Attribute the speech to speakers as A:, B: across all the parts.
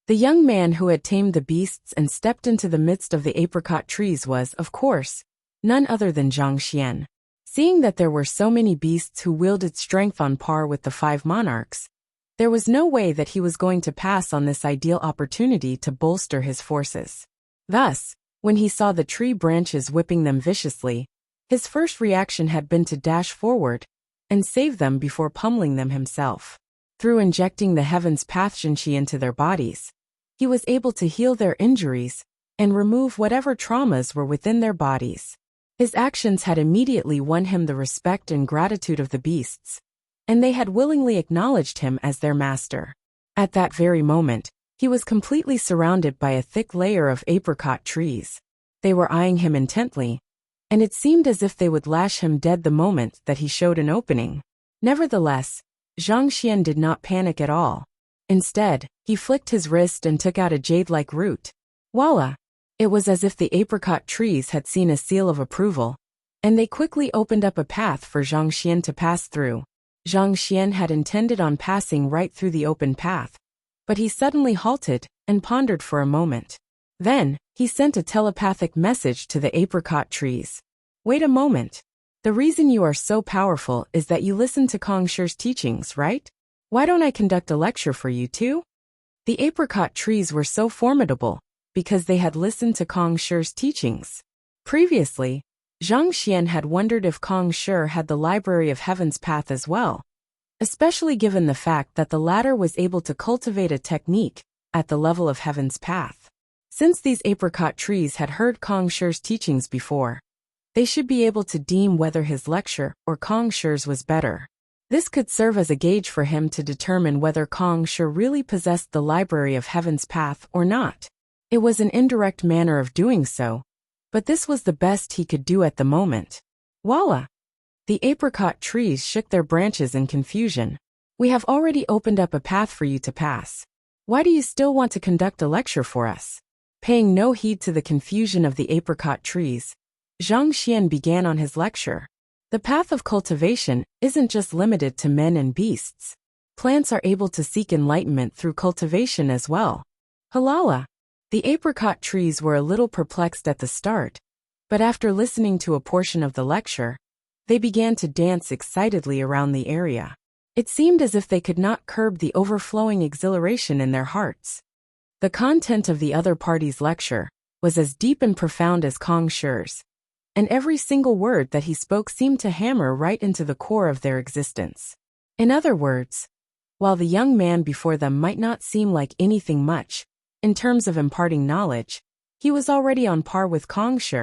A: The young man who had tamed the beasts and stepped into the midst of the apricot trees was, of course, none other than Zhang Xian. Seeing that there were so many beasts who wielded strength on par with the 5 monarchs, there was no way that he was going to pass on this ideal opportunity to bolster his forces. Thus, when he saw the tree branches whipping them viciously, his first reaction had been to dash forward and save them before pummeling them himself. Through injecting the heaven's path Zhenqi into their bodies, he was able to heal their injuries and remove whatever traumas were within their bodies. His actions had immediately won him the respect and gratitude of the beasts, and they had willingly acknowledged him as their master. At that very moment, he was completely surrounded by a thick layer of apricot trees. They were eyeing him intently, and it seemed as if they would lash him dead the moment that he showed an opening. Nevertheless, Zhang Xian did not panic at all. Instead, he flicked his wrist and took out a jade-like root. Voila! It was as if the apricot trees had seen a seal of approval, and they quickly opened up a path for Zhang Xian to pass through. Zhang Xian had intended on passing right through the open path, but he suddenly halted and pondered for a moment. Then, he sent a telepathic message to the apricot trees. Wait a moment. The reason you are so powerful is that you listen to Kong Shi's teachings, right? Why don't I conduct a lecture for you too? The apricot trees were so formidable because they had listened to Kong Shi's teachings. Previously, Zhang Xian had wondered if Kong Shi had the Library of Heaven's Path as well, especially given the fact that the latter was able to cultivate a technique at the level of Heaven's Path. Since these apricot trees had heard Kong Shi's teachings before, they should be able to deem whether his lecture or Kong Shi's was better. This could serve as a gauge for him to determine whether Kong Shi really possessed the Library of Heaven's Path or not. It was an indirect manner of doing so, but this was the best he could do at the moment. Voila! The apricot trees shook their branches in confusion. We have already opened up a path for you to pass. Why do you still want to conduct a lecture for us? Paying no heed to the confusion of the apricot trees, Zhang Xian began on his lecture. The path of cultivation isn't just limited to men and beasts. Plants are able to seek enlightenment through cultivation as well. Halala! The apricot trees were a little perplexed at the start, but after listening to a portion of the lecture, they began to dance excitedly around the area. It seemed as if they could not curb the overflowing exhilaration in their hearts. The content of the other party's lecture was as deep and profound as Kong Shi's, and every single word that he spoke seemed to hammer right into the core of their existence. In other words, while the young man before them might not seem like anything much in terms of imparting knowledge, he was already on par with Kong Shi.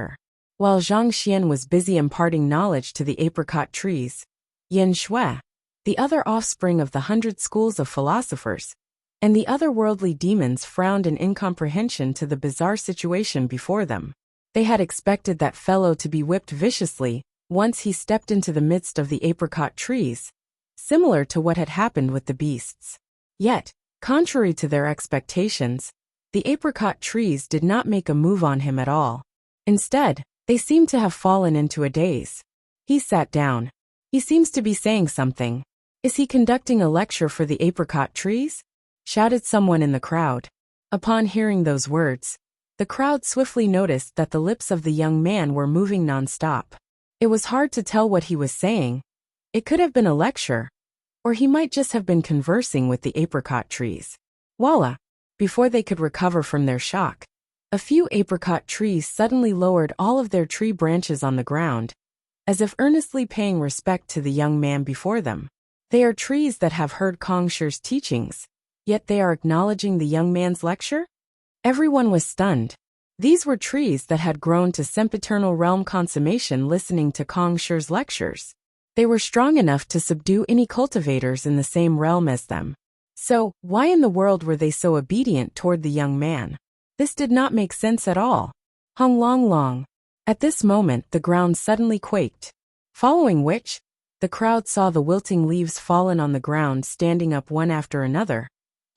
A: While Zhang Xian was busy imparting knowledge to the apricot trees, Yin Shui, the other offspring of the 100 schools of philosophers, and the otherworldly demons frowned in incomprehension to the bizarre situation before them. They had expected that fellow to be whipped viciously once he stepped into the midst of the apricot trees, similar to what had happened with the beasts. Yet, contrary to their expectations, the apricot trees did not make a move on him at all. Instead, they seemed to have fallen into a daze. He sat down. He seems to be saying something. Is he conducting a lecture for the apricot trees? Shouted someone in the crowd. Upon hearing those words, the crowd swiftly noticed that the lips of the young man were moving non-stop. It was hard to tell what he was saying. It could have been a lecture, or he might just have been conversing with the apricot trees. Voila! Before they could recover from their shock, a few apricot trees suddenly lowered all of their tree branches on the ground, as if earnestly paying respect to the young man before them. They are trees that have heard Kong Shi's teachings, yet they are acknowledging the young man's lecture? Everyone was stunned. These were trees that had grown to sempiternal realm consummation listening to Kong Shi's lectures. They were strong enough to subdue any cultivators in the same realm as them. So, why in the world were they so obedient toward the young man? This did not make sense at all. Hung long long. At this moment the ground suddenly quaked. Following which, the crowd saw the wilting leaves fallen on the ground standing up one after another,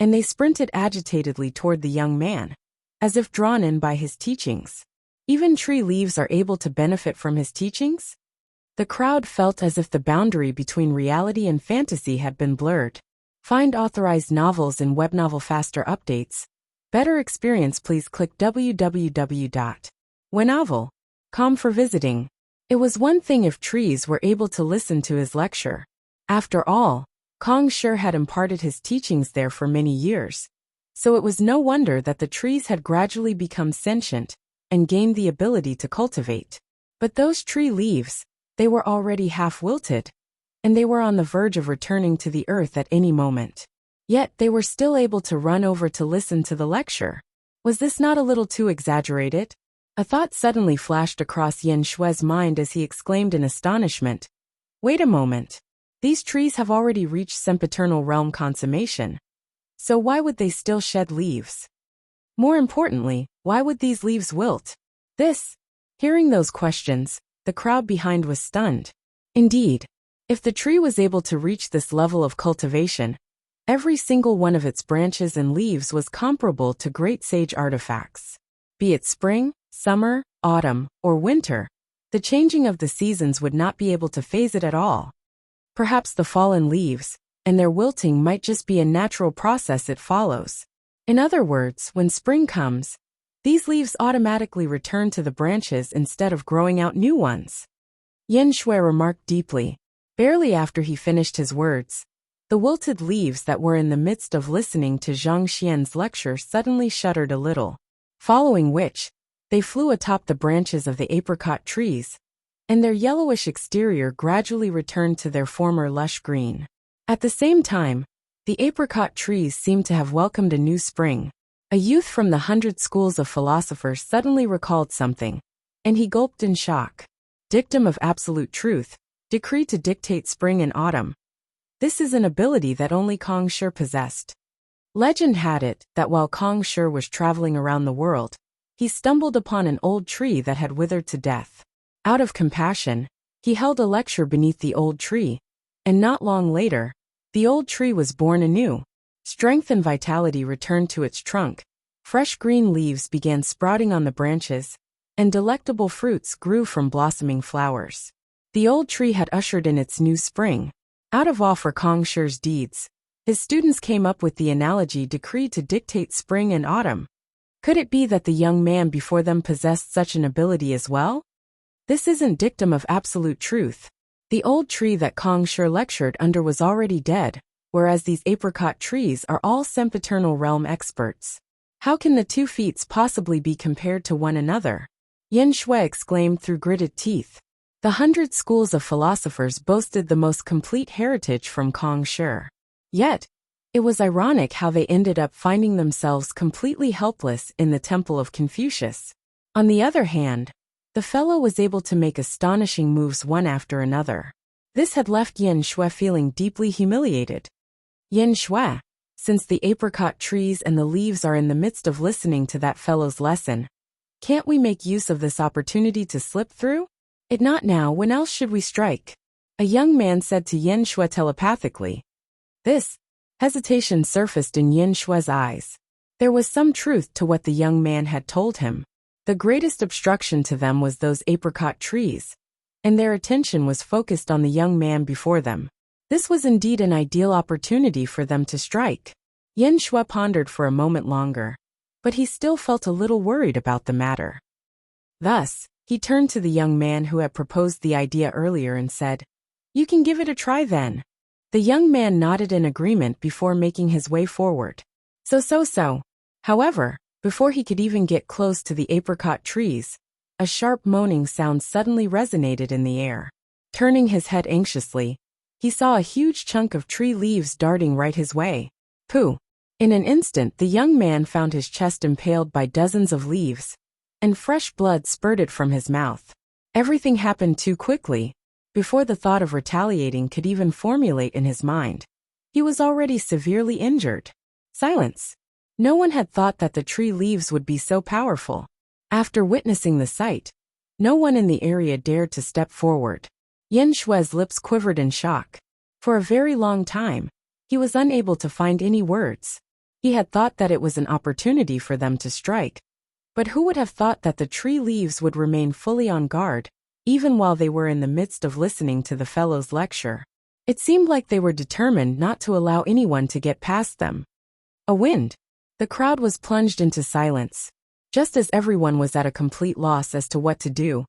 A: and they sprinted agitatedly toward the young man, as if drawn in by his teachings. Even tree leaves are able to benefit from his teachings? The crowd felt as if the boundary between reality and fantasy had been blurred. Find authorized novels in Webnovel Faster updates. Better experience, please click www.wenovel.com for visiting. It was one thing if trees were able to listen to his lecture. After all, Kong Shi had imparted his teachings there for many years. So it was no wonder that the trees had gradually become sentient and gained the ability to cultivate. But those tree leaves, they were already half wilted, and they were on the verge of returning to the earth at any moment. Yet they were still able to run over to listen to the lecture. Was this not a little too exaggerated? A thought suddenly flashed across Yen Shui's mind as he exclaimed in astonishment. Wait a moment. These trees have already reached sempiternal realm consummation. So why would they still shed leaves? More importantly, why would these leaves wilt? Hearing those questions, the crowd behind was stunned. Indeed, if the tree was able to reach this level of cultivation, every single one of its branches and leaves was comparable to great sage artifacts. Be it spring, summer, autumn, or winter, the changing of the seasons would not be able to phase it at all. Perhaps the fallen leaves and their wilting might just be a natural process it follows. In other words, when spring comes, these leaves automatically return to the branches instead of growing out new ones. Yen Shui remarked deeply. Barely after he finished his words, the wilted leaves that were in the midst of listening to Zhang Xian's lecture suddenly shuddered a little, following which, they flew atop the branches of the apricot trees, and their yellowish exterior gradually returned to their former lush green. At the same time, the apricot trees seemed to have welcomed a new spring. A youth from the 100 schools of philosophers suddenly recalled something, and he gulped in shock. Dictum of absolute truth, decree to dictate spring and autumn. This is an ability that only Kong Shi possessed. Legend had it that while Kong Shi was traveling around the world, he stumbled upon an old tree that had withered to death. Out of compassion, he held a lecture beneath the old tree, and not long later, the old tree was born anew. Strength and vitality returned to its trunk, fresh green leaves began sprouting on the branches, and delectable fruits grew from blossoming flowers. The old tree had ushered in its new spring. Out of awe for Kong Shi's deeds, his students came up with the analogy decree to dictate spring and autumn. Could it be that the young man before them possessed such an ability as well? This isn't dictum of absolute truth. The old tree that Kong Shi lectured under was already dead, whereas these apricot trees are all sempiternal realm experts. How can the two feats possibly be compared to one another? Yen Shui exclaimed through gritted teeth. The 100 schools of philosophers boasted the most complete heritage from Kong Shi. Yet, it was ironic how they ended up finding themselves completely helpless in the temple of Confucius. On the other hand, the fellow was able to make astonishing moves one after another. This had left Yen Shui feeling deeply humiliated. Yen Shui, since the apricot trees and the leaves are in the midst of listening to that fellow's lesson, can't we make use of this opportunity to slip through? It not now, when else should we strike? A young man said to Yen Shui telepathically. This hesitation surfaced in Yen Shui's eyes. There was some truth to what the young man had told him. The greatest obstruction to them was those apricot trees, and their attention was focused on the young man before them. This was indeed an ideal opportunity for them to strike. Yen Shui pondered for a moment longer, but he still felt a little worried about the matter. Thus, he turned to the young man who had proposed the idea earlier and said, "You can give it a try then." The young man nodded in agreement before making his way forward. So. However, before he could even get close to the apricot trees, a sharp moaning sound suddenly resonated in the air. Turning his head anxiously, he saw a huge chunk of tree leaves darting right his way. Pooh! In an instant the young man found his chest impaled by dozens of leaves, and fresh blood spurted from his mouth. Everything happened too quickly. Before the thought of retaliating could even formulate in his mind, he was already severely injured. Silence. No one had thought that the tree leaves would be so powerful. After witnessing the sight, no one in the area dared to step forward. Yen Shui's lips quivered in shock. For a very long time, he was unable to find any words. He had thought that it was an opportunity for them to strike. But who would have thought that the tree leaves would remain fully on guard, even while they were in the midst of listening to the fellow's lecture? It seemed like they were determined not to allow anyone to get past them. A wind. The crowd was plunged into silence. Just as everyone was at a complete loss as to what to do,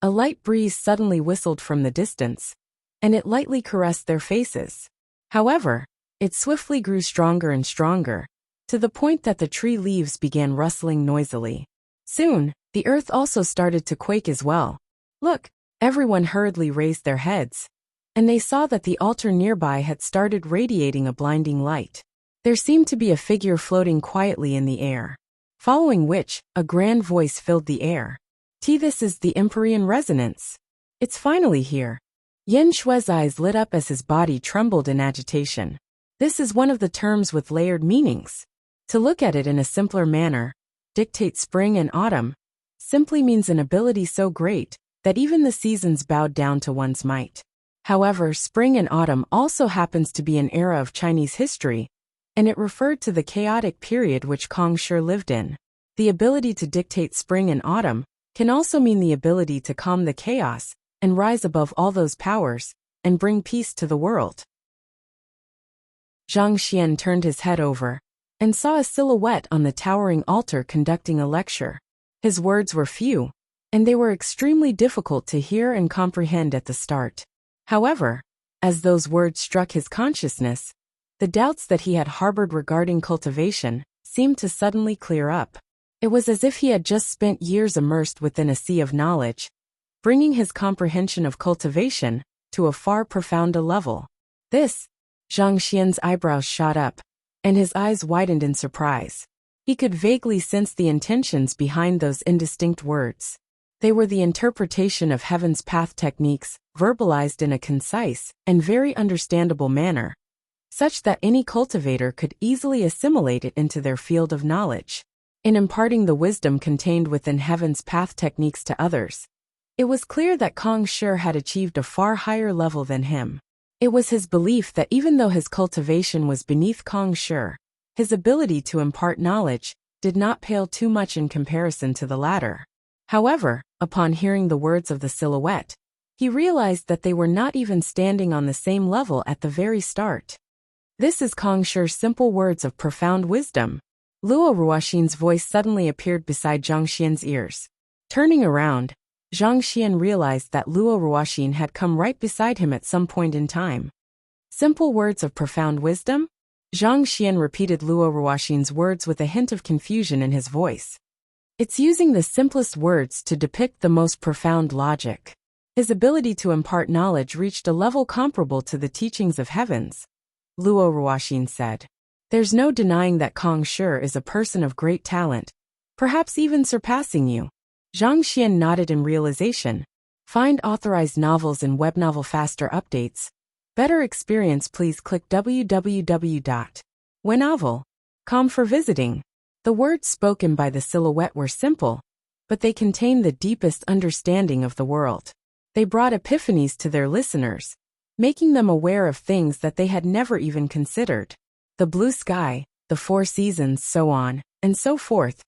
A: a light breeze suddenly whistled from the distance, and it lightly caressed their faces. However, it swiftly grew stronger and stronger, to the point that the tree leaves began rustling noisily. Soon, the earth also started to quake as well. Look! Everyone hurriedly raised their heads, and they saw that the altar nearby had started radiating a blinding light. There seemed to be a figure floating quietly in the air, following which, a grand voice filled the air. This is the Empyrean resonance. It's finally here. Yen Shui's eyes lit up as his body trembled in agitation. This is one of the terms with layered meanings. To look at it in a simpler manner, dictate spring and autumn, simply means an ability so great that even the seasons bowed down to one's might. However, spring and autumn also happens to be an era of Chinese history, and it referred to the chaotic period which Kong Shi lived in. The ability to dictate spring and autumn can also mean the ability to calm the chaos and rise above all those powers and bring peace to the world. Zhang Xian turned his head over and saw a silhouette on the towering altar conducting a lecture. His words were few, and they were extremely difficult to hear and comprehend at the start. However, as those words struck his consciousness, the doubts that he had harbored regarding cultivation seemed to suddenly clear up. It was as if he had just spent years immersed within a sea of knowledge, bringing his comprehension of cultivation to a far profounder level. Zhang Xian's eyebrows shot up, and his eyes widened in surprise. He could vaguely sense the intentions behind those indistinct words. They were the interpretation of heaven's path techniques, verbalized in a concise and very understandable manner, such that any cultivator could easily assimilate it into their field of knowledge. In imparting the wisdom contained within heaven's path techniques to others, it was clear that Kong Shi had achieved a far higher level than him. It was his belief that even though his cultivation was beneath Kong Shi, his ability to impart knowledge did not pale too much in comparison to the latter. However, upon hearing the words of the silhouette, he realized that they were not even standing on the same level at the very start. This is Kong Shi's simple words of profound wisdom. Luo Ruoxin's voice suddenly appeared beside Zhang Xian's ears. Turning around, Zhang Xian realized that Luo Ruoxin had come right beside him at some point in time. Simple words of profound wisdom? Zhang Xian repeated Luo Ruoxin's words with a hint of confusion in his voice. It's using the simplest words to depict the most profound logic. His ability to impart knowledge reached a level comparable to the teachings of heavens, Luo Ruoxin said. There's no denying that Kong Shi is a person of great talent, perhaps even surpassing you. Zhang Xian nodded in realization. Find authorized novels and web novel faster updates. Better experience, please click www.wenovel.com for visiting. The words spoken by the silhouette were simple, but they contained the deepest understanding of the world. They brought epiphanies to their listeners, making them aware of things that they had never even considered. The blue sky, the four seasons, so on, and so forth.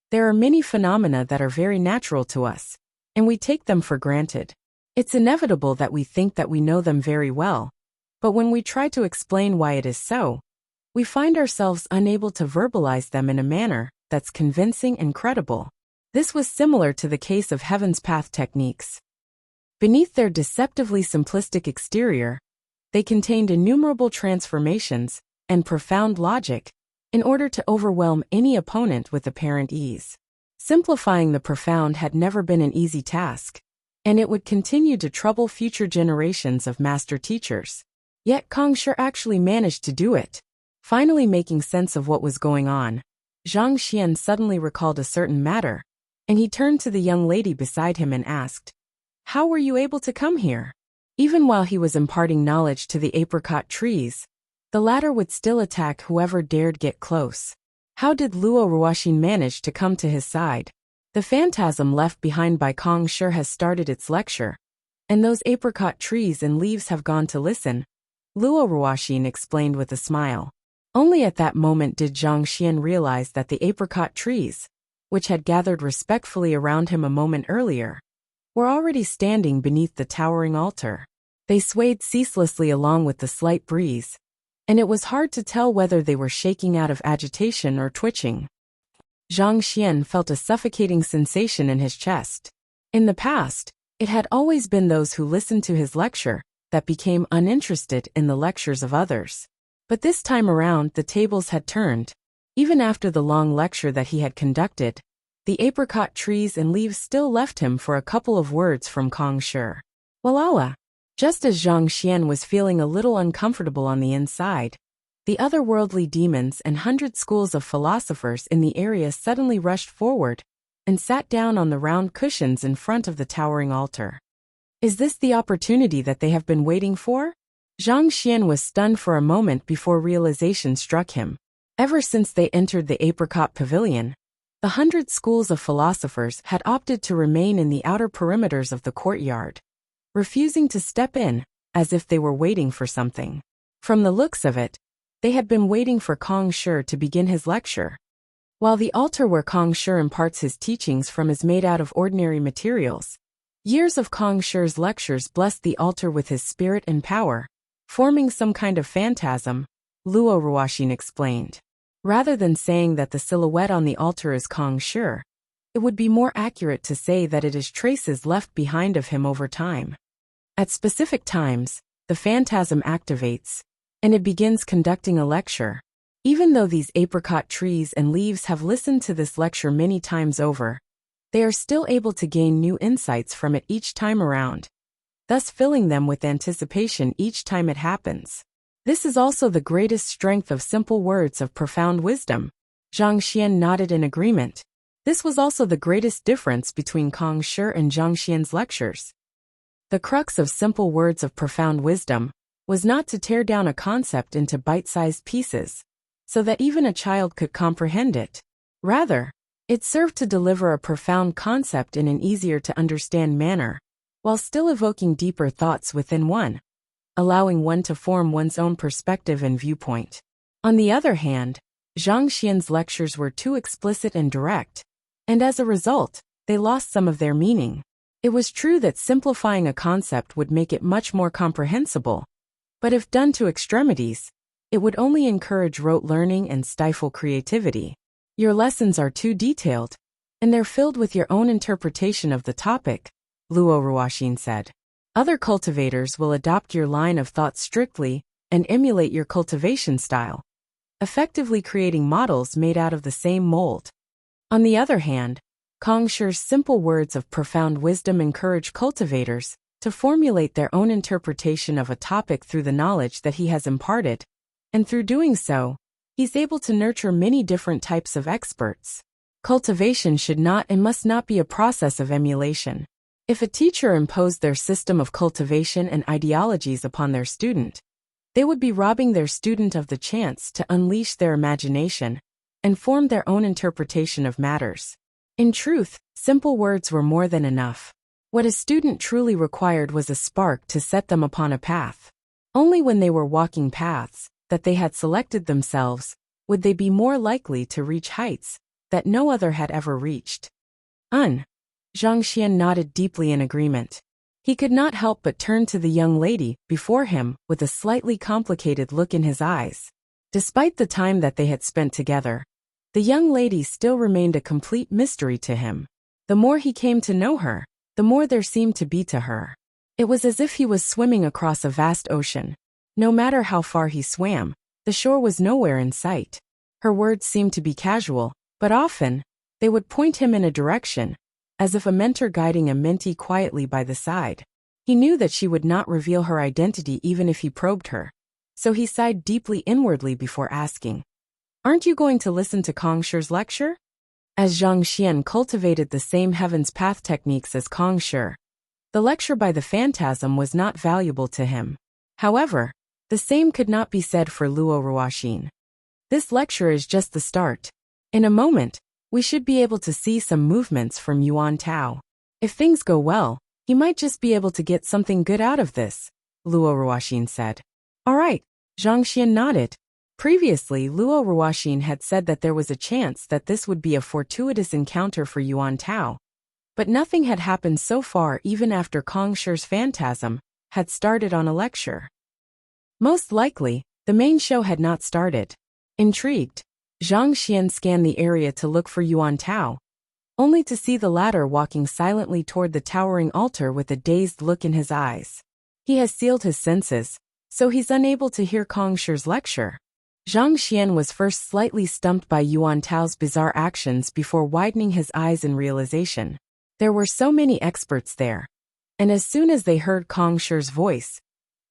A: There are many phenomena that are very natural to us, and we take them for granted. It's inevitable that we think that we know them very well, but when we try to explain why it is so, we find ourselves unable to verbalize them in a manner that's convincing and credible. This was similar to the case of heaven's path techniques. Beneath their deceptively simplistic exterior, they contained innumerable transformations and profound logic in order to overwhelm any opponent with apparent ease. Simplifying the profound had never been an easy task, and it would continue to trouble future generations of master teachers. Yet Kong Shi actually managed to do it. Finally making sense of what was going on, Zhang Xian suddenly recalled a certain matter, and he turned to the young lady beside him and asked, "How were you able to come here?" Even while he was imparting knowledge to the apricot trees, the latter would still attack whoever dared get close. How did Luo Ruoxin manage to come to his side? The phantasm left behind by Kong Shi has started its lecture, and those apricot trees and leaves have gone to listen, Luo Ruoxin explained with a smile. Only at that moment did Zhang Xian realize that the apricot trees, which had gathered respectfully around him a moment earlier, were already standing beneath the towering altar. They swayed ceaselessly along with the slight breeze, and it was hard to tell whether they were shaking out of agitation or twitching. Zhang Xian felt a suffocating sensation in his chest. In the past, it had always been those who listened to his lecture that became uninterested in the lectures of others. But this time around, the tables had turned. Even after the long lecture that he had conducted, the apricot trees and leaves still left him for a couple of words from Kong Shi. Walala. Just as Zhang Xian was feeling a little uncomfortable on the inside, the otherworldly demons and 100 schools of philosophers in the area suddenly rushed forward and sat down on the round cushions in front of the towering altar. Is this the opportunity that they have been waiting for? Zhang Xian was stunned for a moment before realization struck him. Ever since they entered the apricot pavilion, the 100 schools of philosophers had opted to remain in the outer perimeters of the courtyard, refusing to step in, as if they were waiting for something. From the looks of it, they had been waiting for Kong Shi to begin his lecture. While the altar where Kong Shi imparts his teachings from is made out of ordinary materials, years of Kong Shi's lectures blessed the altar with his spirit and power, forming some kind of phantasm, Luo Ruoxin explained. Rather than saying that the silhouette on the altar is Kong Shi, it would be more accurate to say that it is traces left behind of him over time. At specific times, the phantasm activates, and it begins conducting a lecture. Even though these apricot trees and leaves have listened to this lecture many times over, they are still able to gain new insights from it each time around, thus filling them with anticipation each time it happens. This is also the greatest strength of simple words of profound wisdom. Zhang Xian nodded in agreement. This was also the greatest difference between Kong Shi and Zhang Xian's lectures. The crux of simple words of profound wisdom was not to tear down a concept into bite-sized pieces, so that even a child could comprehend it. Rather, it served to deliver a profound concept in an easier-to-understand manner, while still evoking deeper thoughts within one, allowing one to form one's own perspective and viewpoint. On the other hand, Zhang Xian's lectures were too explicit and direct, and as a result, they lost some of their meaning. It was true that simplifying a concept would make it much more comprehensible, but if done to extremities, it would only encourage rote learning and stifle creativity. Your lessons are too detailed, and they're filled with your own interpretation of the topic, Luo Ruoxin said. Other cultivators will adopt your line of thought strictly and emulate your cultivation style, effectively creating models made out of the same mold. On the other hand, Kong Shi's simple words of profound wisdom encourage cultivators to formulate their own interpretation of a topic through the knowledge that he has imparted, and through doing so, he's able to nurture many different types of experts. Cultivation should not and must not be a process of emulation. If a teacher imposed their system of cultivation and ideologies upon their student, they would be robbing their student of the chance to unleash their imagination and form their own interpretation of matters. In truth, simple words were more than enough. What a student truly required was a spark to set them upon a path. Only when they were walking paths that they had selected themselves would they be more likely to reach heights that no other had ever reached. Zhang Xian nodded deeply in agreement. He could not help but turn to the young lady before him with a slightly complicated look in his eyes. Despite the time that they had spent together, the young lady still remained a complete mystery to him. The more he came to know her, the more there seemed to be to her. It was as if he was swimming across a vast ocean. No matter how far he swam, the shore was nowhere in sight. Her words seemed to be casual, but often, they would point him in a direction, as if a mentor guiding a mentee quietly by the side. He knew that she would not reveal her identity even if he probed her, so he sighed deeply inwardly before asking, "Aren't you going to listen to Kong Shi's lecture?" As Zhang Xian cultivated the same Heaven's Path techniques as Kong Shi, the lecture by the phantasm was not valuable to him. However, the same could not be said for Luo Ruoxin. This lecture is just the start. In a moment, we should be able to see some movements from Yuan Tao. If things go well, he might just be able to get something good out of this, Luo Ruoxin said. All right, Zhang Xian nodded. Previously, Luo Ruoxin had said that there was a chance that this would be a fortuitous encounter for Yuan Tao, but nothing had happened so far even after Kong Shi's phantasm had started on a lecture. Most likely, The main show had not started. Intrigued, Zhang Xian scanned the area to look for Yuan Tao, only to see the latter walking silently toward the towering altar with a dazed look in his eyes. He has sealed his senses, so he's unable to hear Kong Shi's lecture. Zhang Xian was first slightly stumped by Yuan Tao's bizarre actions before widening his eyes in realization. There were so many experts there, and as soon as they heard Kong Shi's voice,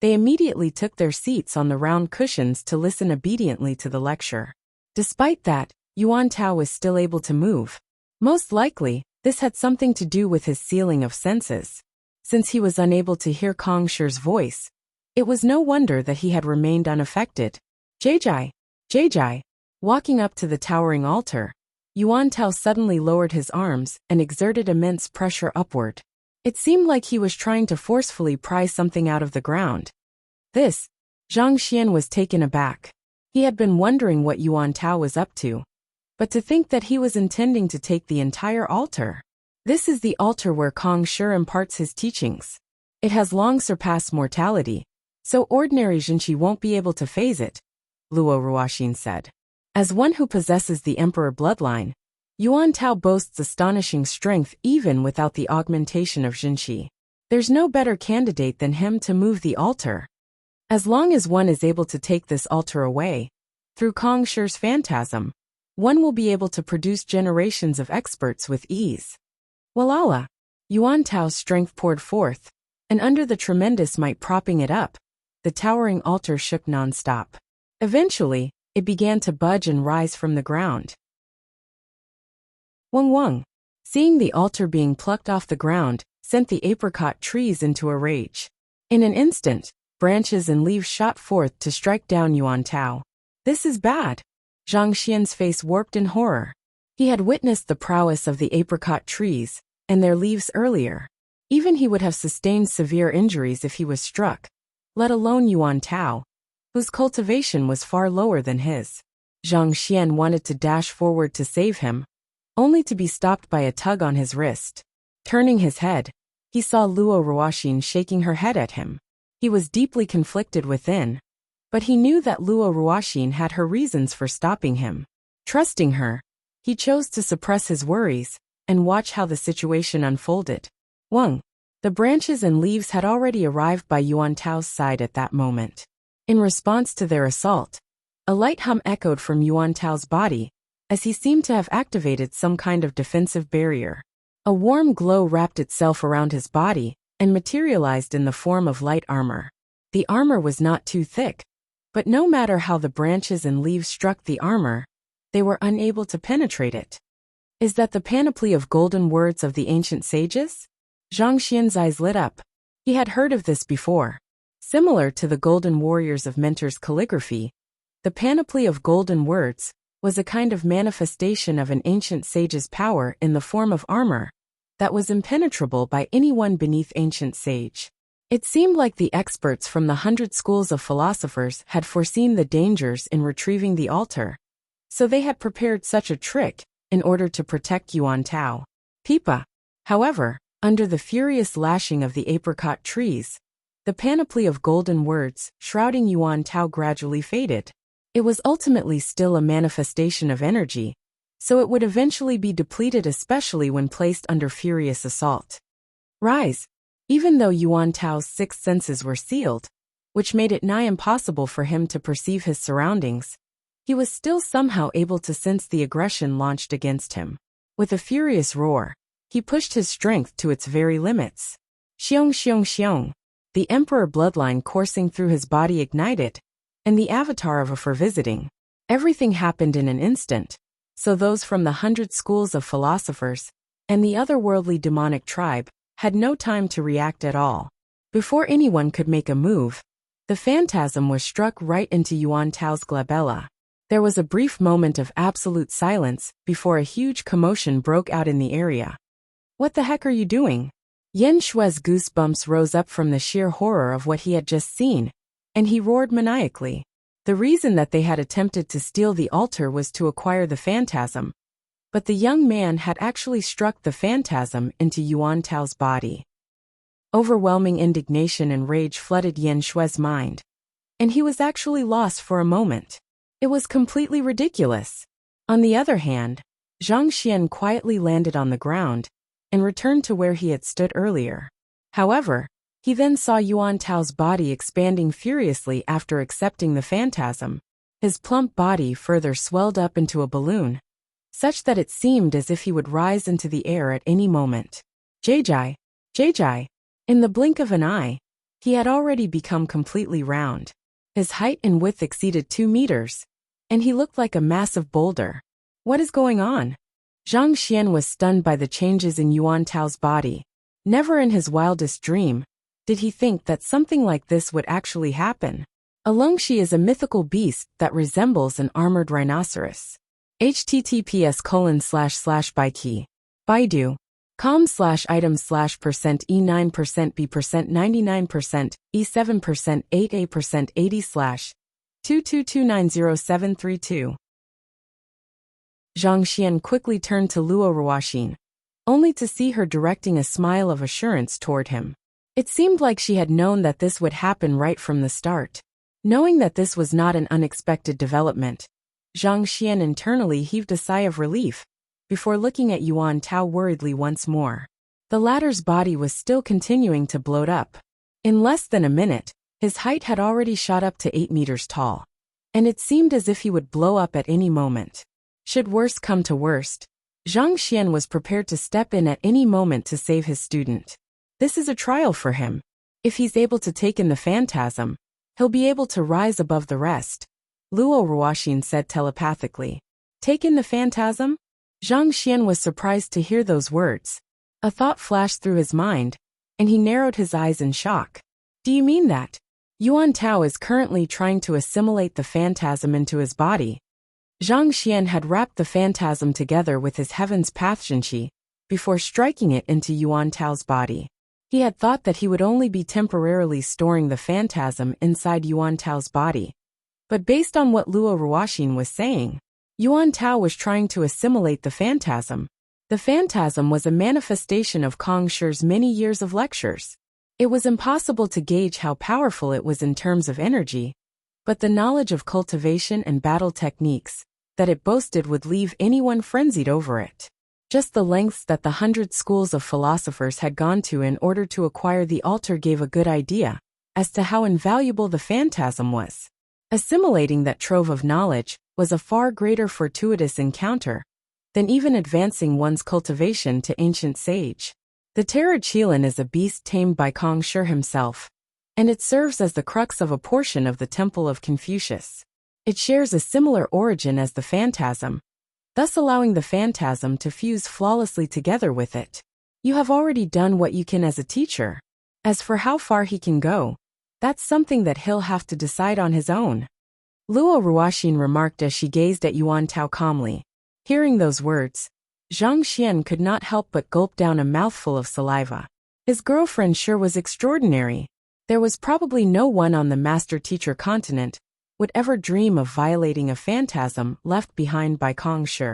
A: they immediately took their seats on the round cushions to listen obediently to the lecture. Despite that, Yuan Tao was still able to move. Most likely, this had something to do with his sealing of senses. Since he was unable to hear Kong Shi's voice, it was no wonder that he had remained unaffected. Jai. Walking up to the towering altar, Yuan Tao suddenly lowered his arms and exerted immense pressure upward. It seemed like he was trying to forcefully pry something out of the ground. Zhang Xian was taken aback. He had been wondering what Yuan Tao was up to. But to think that he was intending to take the entire altar. This is the altar where Kong Shi imparts his teachings. It has long surpassed mortality, so ordinary Jinshi won't be able to phase it, Luo Ruoxin said. As one who possesses the emperor bloodline, Yuan Tao boasts astonishing strength even without the augmentation of Jinshi. There's no better candidate than him to move the altar. As long as one is able to take this altar away, through Kong Shi's phantasm, one will be able to produce generations of experts with ease. Walala! Yuan Tao's strength poured forth, and under the tremendous might propping it up, the towering altar shook non-stop. Eventually, it began to budge and rise from the ground. Wang, seeing the altar being plucked off the ground, sent the apricot trees into a rage. In an instant, branches and leaves shot forth to strike down Yuan Tao. This is bad. Zhang Xian's face warped in horror. He had witnessed the prowess of the apricot trees and their leaves earlier. Even he would have sustained severe injuries if he was struck, let alone Yuan Tao, whose cultivation was far lower than his. Zhang Xian wanted to dash forward to save him, only to be stopped by a tug on his wrist. Turning his head, he saw Luo Ruoxin shaking her head at him. He was deeply conflicted within, but he knew that Luo Ruoxin had her reasons for stopping him. Trusting her, he chose to suppress his worries and watch how the situation unfolded. The branches and leaves had already arrived by Yuan Tao's side at that moment. In response to their assault, a light hum echoed from Yuan Tao's body, as he seemed to have activated some kind of defensive barrier. A warm glow wrapped itself around his body and materialized in the form of light armor. The armor was not too thick, but no matter how the branches and leaves struck the armor, they were unable to penetrate it. Is that the panoply of golden words of the ancient sages? Zhang Xian's eyes lit up. He had heard of this before. Similar to the golden warriors of Mentor's calligraphy, the panoply of golden words was a kind of manifestation of an ancient sage's power in the form of armor that was impenetrable by anyone beneath ancient sage. It seemed like the experts from the 100 schools of philosophers had foreseen the dangers in retrieving the altar, so they had prepared such a trick in order to protect Yuan Tao. Pipa. However, under the furious lashing of the apricot trees, the panoply of golden words shrouding Yuan Tao gradually faded. It was ultimately still a manifestation of energy, so it would eventually be depleted, especially when placed under furious assault. Rise. Even though Yuan Tao's sixth senses were sealed, which made it nigh impossible for him to perceive his surroundings, he was still somehow able to sense the aggression launched against him. With a furious roar, he pushed his strength to its very limits. Xiong. The emperor bloodline coursing through his body ignited, and the avatar of a for visiting. Everything happened in an instant, so those from the 100 schools of philosophers and the otherworldly demonic tribe had no time to react at all. Before anyone could make a move, the phantasm was struck right into Yuan Tao's glabella. There was a brief moment of absolute silence before a huge commotion broke out in the area. What the heck are you doing? Yen Shui's goosebumps rose up from the sheer horror of what he had just seen, and he roared maniacally. The reason that they had attempted to steal the altar was to acquire the phantasm, but the young man had actually struck the phantasm into Yuan Tao's body. Overwhelming indignation and rage flooded Yen Shui's mind. and he was actually lost for a moment. It was completely ridiculous. On the other hand, Zhang Xian quietly landed on the ground and returned to where he had stood earlier. However, he then saw Yuan Tao's body expanding furiously after accepting the phantasm. His plump body further swelled up into a balloon, such that it seemed as if he would rise into the air at any moment. Jai. In the blink of an eye, he had already become completely round. His height and width exceeded 2 meters, and he looked like a massive boulder. What is going on? Zhang Xian was stunned by the changes in Yuan Tao's body. Never in his wildest dream did he think that something like this would actually happen. A Lungxi is a mythical beast that resembles an armored rhinoceros. https://baidu. com/item/%E9%B%99% E7% 8A% 80/222900732. Zhang Xian quickly turned to Luo Ruoxin, only to see her directing a smile of assurance toward him. It seemed like she had known that this would happen right from the start. Knowing that this was not an unexpected development, Zhang Xian internally heaved a sigh of relief before looking at Yuan Tao worriedly once more. The latter's body was still continuing to bloat up. In less than a minute, his height had already shot up to 8 meters tall, and it seemed as if he would blow up at any moment. Should worst come to worst, Zhang Xian was prepared to step in at any moment to save his student. This is a trial for him. If he's able to take in the phantasm, he'll be able to rise above the rest, Luo Ruoxin said telepathically. Take in the phantasm? Zhang Xian was surprised to hear those words. A thought flashed through his mind, and he narrowed his eyes in shock. Do you mean that Yuan Tao is currently trying to assimilate the phantasm into his body? Zhang Xian had wrapped the phantasm together with his Heaven's Path Xinqi before striking it into Yuan Tao's body. He had thought that he would only be temporarily storing the phantasm inside Yuan Tao's body. But based on what Luo Ruoxin was saying, Yuan Tao was trying to assimilate the phantasm. The phantasm was a manifestation of Kong Shi's many years of lectures. It was impossible to gauge how powerful it was in terms of energy, but the knowledge of cultivation and battle techniques that it boasted would leave anyone frenzied over it. Just the lengths that the 100 schools of philosophers had gone to in order to acquire the altar gave a good idea as to how invaluable the phantasm was. Assimilating that trove of knowledge was a far greater fortuitous encounter than even advancing one's cultivation to ancient sage. The Terra Qilin is a beast tamed by Kong Shi himself, and it serves as the crux of a portion of the Temple of Confucius. It shares a similar origin as the phantasm, thus allowing the phantasm to fuse flawlessly together with it. You have already done what you can as a teacher. As for how far he can go, that's something that he'll have to decide on his own. Luo Ruoxin remarked as she gazed at Yuan Tao calmly. Hearing those words, Zhang Xian could not help but gulp down a mouthful of saliva. His girlfriend sure was extraordinary. There was probably no one on the master-teacher continent would ever dream of violating a phantasm left behind by Kong Shi.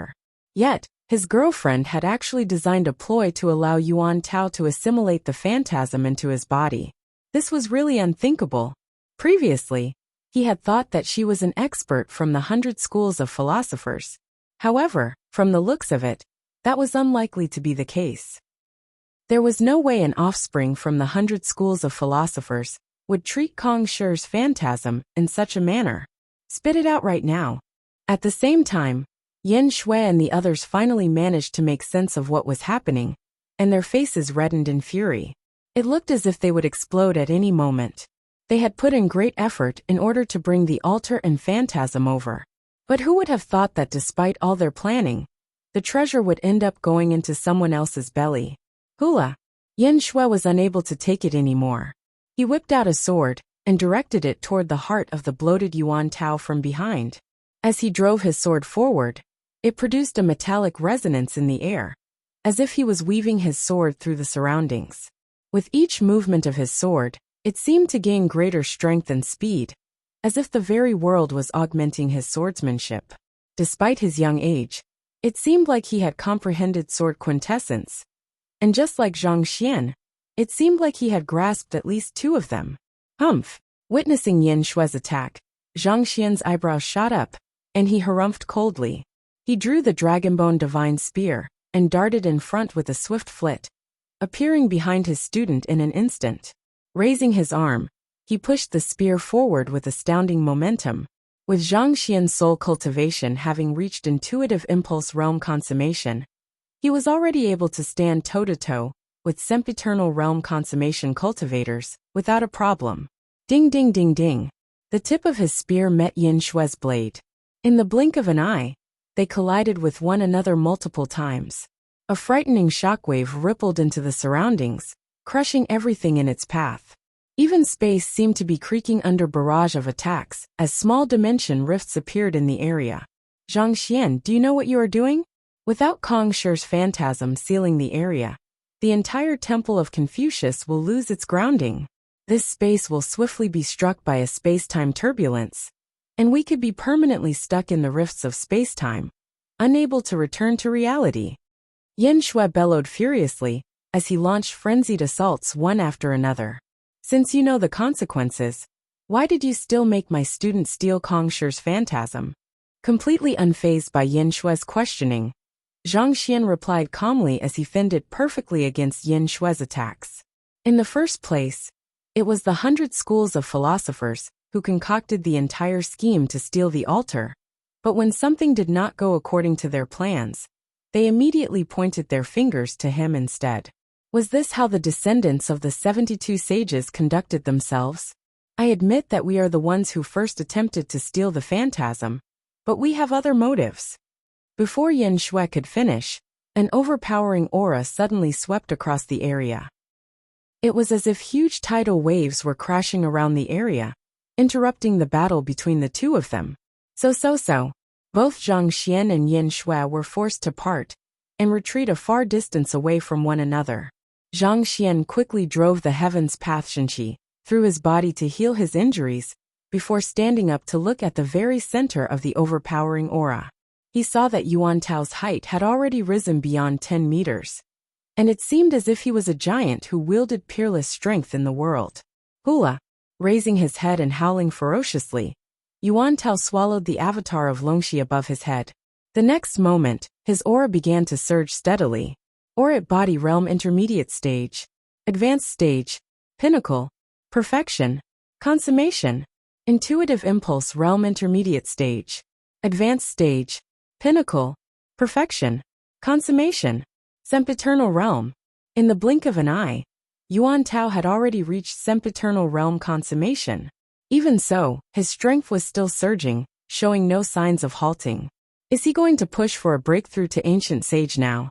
A: Yet, his girlfriend had actually designed a ploy to allow Yuan Tao to assimilate the phantasm into his body. This was really unthinkable. Previously, he had thought that she was an expert from the 100 schools of philosophers. However, from the looks of it, that was unlikely to be the case. There was no way an offspring from the 100 schools of philosophers would treat Kong Shi's phantasm in such a manner. Spit it out right now. At the same time, Yen Shui and the others finally managed to make sense of what was happening, and their faces reddened in fury. It looked as if they would explode at any moment. They had put in great effort in order to bring the altar and phantasm over. But who would have thought that despite all their planning, the treasure would end up going into someone else's belly? Hula! Yen Shui was unable to take it anymore. He whipped out a sword and directed it toward the heart of the bloated Yuan Tao from behind. As he drove his sword forward, it produced a metallic resonance in the air, as if he was weaving his sword through the surroundings. With each movement of his sword, it seemed to gain greater strength and speed, as if the very world was augmenting his swordsmanship. Despite his young age, it seemed like he had comprehended sword quintessence. And just like Zhang Xian, it seemed like he had grasped at least 2 of them. Humph! Witnessing Yin Shue's attack, Zhang Xian's eyebrows shot up, and he harumphed coldly. He drew the Dragonbone Divine Spear and darted in front with a swift flit, appearing behind his student in an instant. Raising his arm, he pushed the spear forward with astounding momentum. With Zhang Xian's soul cultivation having reached intuitive impulse realm consummation, he was already able to stand toe-to-toe with sempiternal realm consummation cultivators without a problem. Ding ding ding ding. The tip of his spear met Yin Shue's blade. In the blink of an eye, they collided with one another multiple times. A frightening shockwave rippled into the surroundings, crushing everything in its path. Even space seemed to be creaking under barrage of attacks as small dimension rifts appeared in the area. Zhang Xian, do you know what you are doing? Without Kong Shi's phantasm sealing the area, the entire Temple of Confucius will lose its grounding. This space will swiftly be struck by a space-time turbulence, and we could be permanently stuck in the rifts of space-time, unable to return to reality. Yin Shui bellowed furiously as he launched frenzied assaults one after another. Since you know the consequences, why did you still make my student steal Kong Shi's phantasm? Completely unfazed by Yin Shue's questioning, Zhang Xian replied calmly as he fended perfectly against Yin Shue's attacks. In the first place, it was the 100 schools of philosophers who concocted the entire scheme to steal the altar. But when something did not go according to their plans, they immediately pointed their fingers to him instead. Was this how the descendants of the 72 sages conducted themselves? I admit that we are the ones who first attempted to steal the phantasm, but we have other motives. Before Yin Shui could finish, an overpowering aura suddenly swept across the area. It was as if huge tidal waves were crashing around the area, interrupting the battle between the two of them. So. Both Zhang Xian and Yin Shui were forced to part and retreat a far distance away from one another. Zhang Xian quickly drove the heavens path Shenqi through his body to heal his injuries, before standing up to look at the very center of the overpowering aura. He saw that Yuan Tao's height had already risen beyond 10 meters, and it seemed as if he was a giant who wielded peerless strength in the world. Hula! Raising his head and howling ferociously, Yuan Tao swallowed the avatar of Longxi above his head. The next moment, his aura began to surge steadily. Aurate Body Realm Intermediate Stage, Advanced Stage, Pinnacle, Perfection, Consummation, Intuitive Impulse Realm Intermediate Stage, Advanced Stage, Pinnacle, Perfection, Consummation, Sempiternal Realm. In the blink of an eye, Yuan Tao had already reached Sempiternal Realm Consummation. Even so, his strength was still surging, showing no signs of halting. Is he going to push for a breakthrough to Ancient Sage now?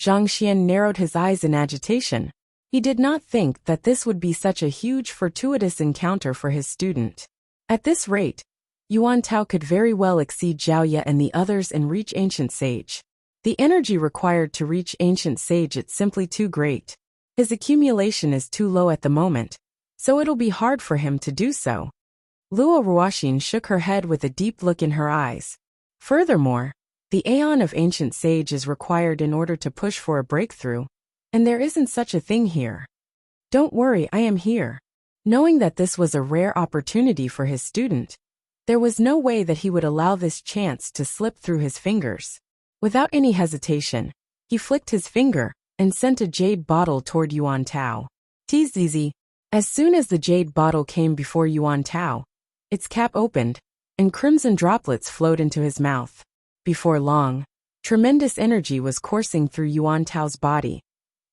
A: Zhang Xian narrowed his eyes in agitation. He did not think that this would be such a huge fortuitous encounter for his student. At this rate, Yuan Tao could very well exceed Zhao Ye and the others and reach Ancient Sage. The energy required to reach Ancient Sage is simply too great. His accumulation is too low at the moment, so it'll be hard for him to do so. Luo Ruoxin shook her head with a deep look in her eyes. Furthermore, the Aeon of Ancient Sage is required in order to push for a breakthrough, and there isn't such a thing here. Don't worry, I am here. Knowing that this was a rare opportunity for his student, there was no way that he would allow this chance to slip through his fingers. Without any hesitation, he flicked his finger and sent a jade bottle toward Yuan Tao. Tzizi. As soon as the jade bottle came before Yuan Tao, its cap opened, and crimson droplets flowed into his mouth. Before long, tremendous energy was coursing through Yuan Tao's body,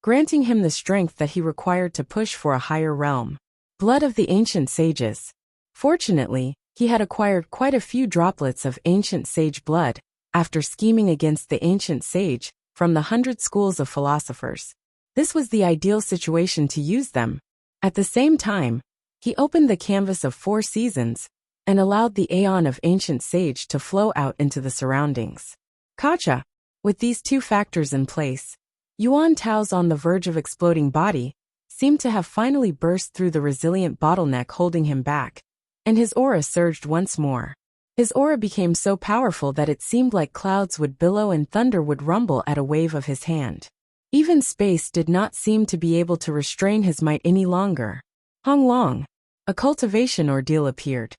A: granting him the strength that he required to push for a higher realm. Blood of the Ancient Sages. Fortunately, he had acquired quite a few droplets of Ancient Sage blood after scheming against the Ancient Sage from the 100 schools of philosophers. This was the ideal situation to use them. At the same time, he opened the canvas of 4 seasons and allowed the Aeon of Ancient Sage to flow out into the surroundings. Kacha! With these two factors in place, Yuan Tao's on the verge of exploding body seemed to have finally burst through the resilient bottleneck holding him back, and his aura surged once more. His aura became so powerful that it seemed like clouds would billow and thunder would rumble at a wave of his hand. Even space did not seem to be able to restrain his might any longer. Hong Long! A cultivation ordeal appeared.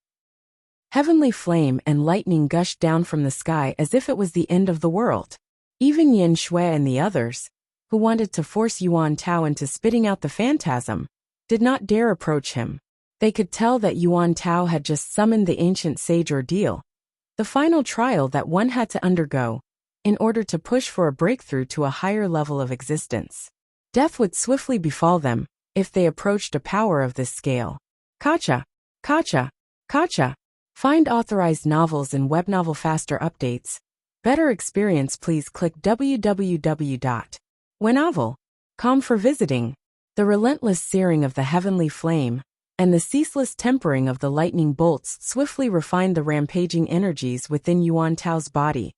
A: Heavenly flame and lightning gushed down from the sky as if it was the end of the world. Even Yin Shui and the others, who wanted to force Yuan Tao into spitting out the phantasm, did not dare approach him. They could tell that Yuan Tao had just summoned the ancient sage ordeal, the final trial that one had to undergo, in order to push for a breakthrough to a higher level of existence. Death would swiftly befall them if they approached a power of this scale. Kacha, Kacha, Kacha. Find authorized novels and web novel faster updates. Better experience, please click www.wenovel.com for visiting. The relentless searing of the heavenly flame and the ceaseless tempering of the lightning bolts swiftly refined the rampaging energies within Yuan Tao's body,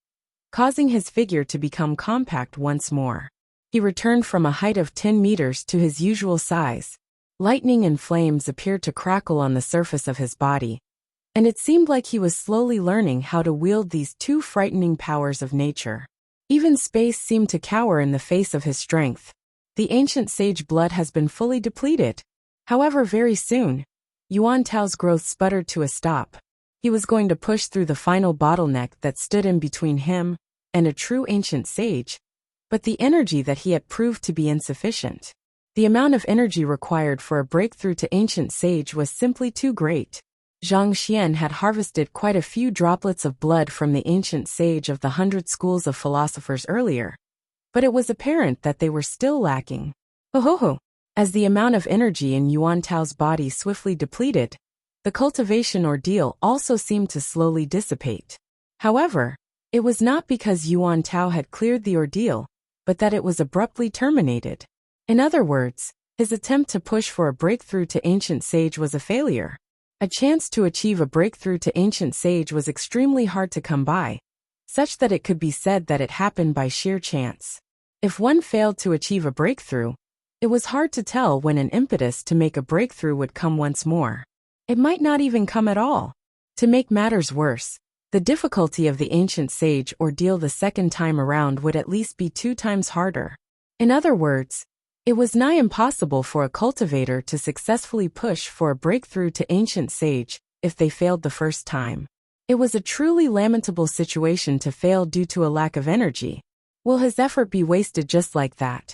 A: causing his figure to become compact once more. He returned from a height of 10 meters to his usual size. Lightning and flames appeared to crackle on the surface of his body, and it seemed like he was slowly learning how to wield these two frightening powers of nature. Even space seemed to cower in the face of his strength. The ancient sage blood has been fully depleted. However, very soon, Yuan Tao's growth sputtered to a stop. He was going to push through the final bottleneck that stood in between him and a true ancient sage, but the energy that he had proved to be insufficient. The amount of energy required for a breakthrough to ancient sage was simply too great. Zhang Xian had harvested quite a few droplets of blood from the ancient sage of the 100 schools of philosophers earlier, but it was apparent that they were still lacking. Ho. As the amount of energy in Yuan Tao's body swiftly depleted, the cultivation ordeal also seemed to slowly dissipate. However, it was not because Yuan Tao had cleared the ordeal, but that it was abruptly terminated. In other words, his attempt to push for a breakthrough to ancient sage was a failure. A chance to achieve a breakthrough to ancient sage was extremely hard to come by, such that it could be said that it happened by sheer chance. If one failed to achieve a breakthrough, it was hard to tell when an impetus to make a breakthrough would come once more. It might not even come at all. To make matters worse, the difficulty of the ancient sage ordeal the second time around would at least be 2 times harder. In other words, it was nigh impossible for a cultivator to successfully push for a breakthrough to ancient sage if they failed the first time. It was a truly lamentable situation to fail due to a lack of energy. Will his effort be wasted just like that?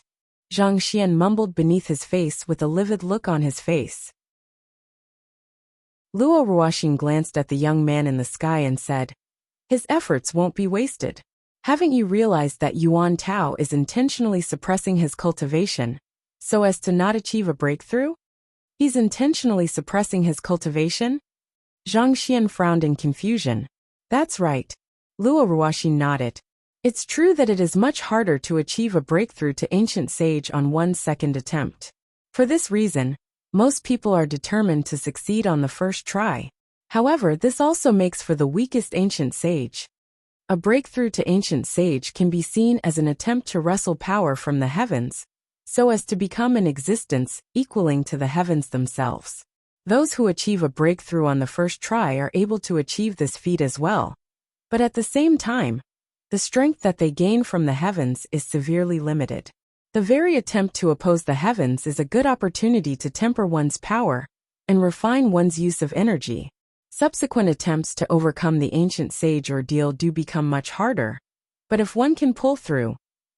A: Zhang Xian mumbled beneath his face with a livid look on his face. Luo Ruoxin glanced at the young man in the sky and said, "His efforts won't be wasted. Haven't you realized that Yuan Tao is intentionally suppressing his cultivation so as to not achieve a breakthrough? He's intentionally suppressing his cultivation?" Zhang Xian frowned in confusion. "That's right." Luo Ruoxin nodded. "It's true that it is much harder to achieve a breakthrough to ancient sage on one's second attempt. For this reason, most people are determined to succeed on the first try. However, this also makes for the weakest ancient sage. A breakthrough to ancient sage can be seen as an attempt to wrestle power from the heavens, so as to become an existence equaling to the heavens themselves. Those who achieve a breakthrough on the first try are able to achieve this feat as well, but at the same time, the strength that they gain from the heavens is severely limited. The very attempt to oppose the heavens is a good opportunity to temper one's power and refine one's use of energy. Subsequent attempts to overcome the ancient sage ordeal do become much harder, but if one can pull through,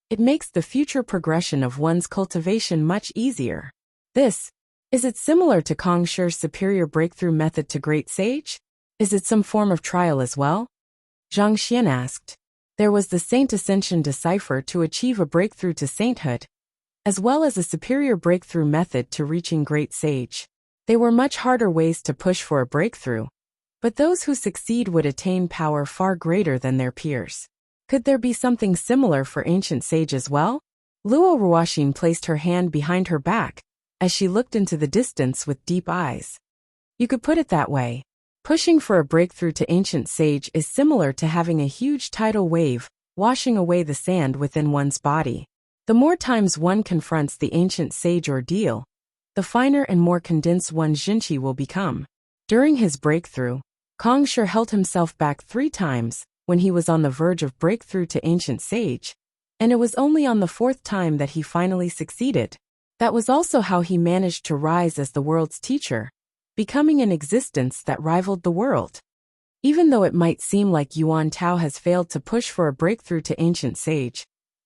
A: it makes the future progression of one's cultivation much easier. Is it similar to Kong Shi's superior breakthrough method to Great Sage? Is it some form of trial as well?" Zhang Xian asked. There was the Saint Ascension decipher to achieve a breakthrough to sainthood, as well as a superior breakthrough method to reaching Great Sage. They were much harder ways to push for a breakthrough, but those who succeed would attain power far greater than their peers. Could there be something similar for ancient sage as well? Luo Ruoxin placed her hand behind her back as she looked into the distance with deep eyes. You could put it that way. Pushing for a breakthrough to ancient sage is similar to having a huge tidal wave washing away the sand within one's body. The more times one confronts the ancient sage ordeal, the finer and more condensed one's jinqi will become. During his breakthrough, Kong Shi held himself back 3 times when he was on the verge of breakthrough to ancient sage, and it was only on the 4th time that he finally succeeded. That was also how he managed to rise as the world's teacher, becoming an existence that rivaled the world. Even though it might seem like Yuan Tao has failed to push for a breakthrough to ancient sage,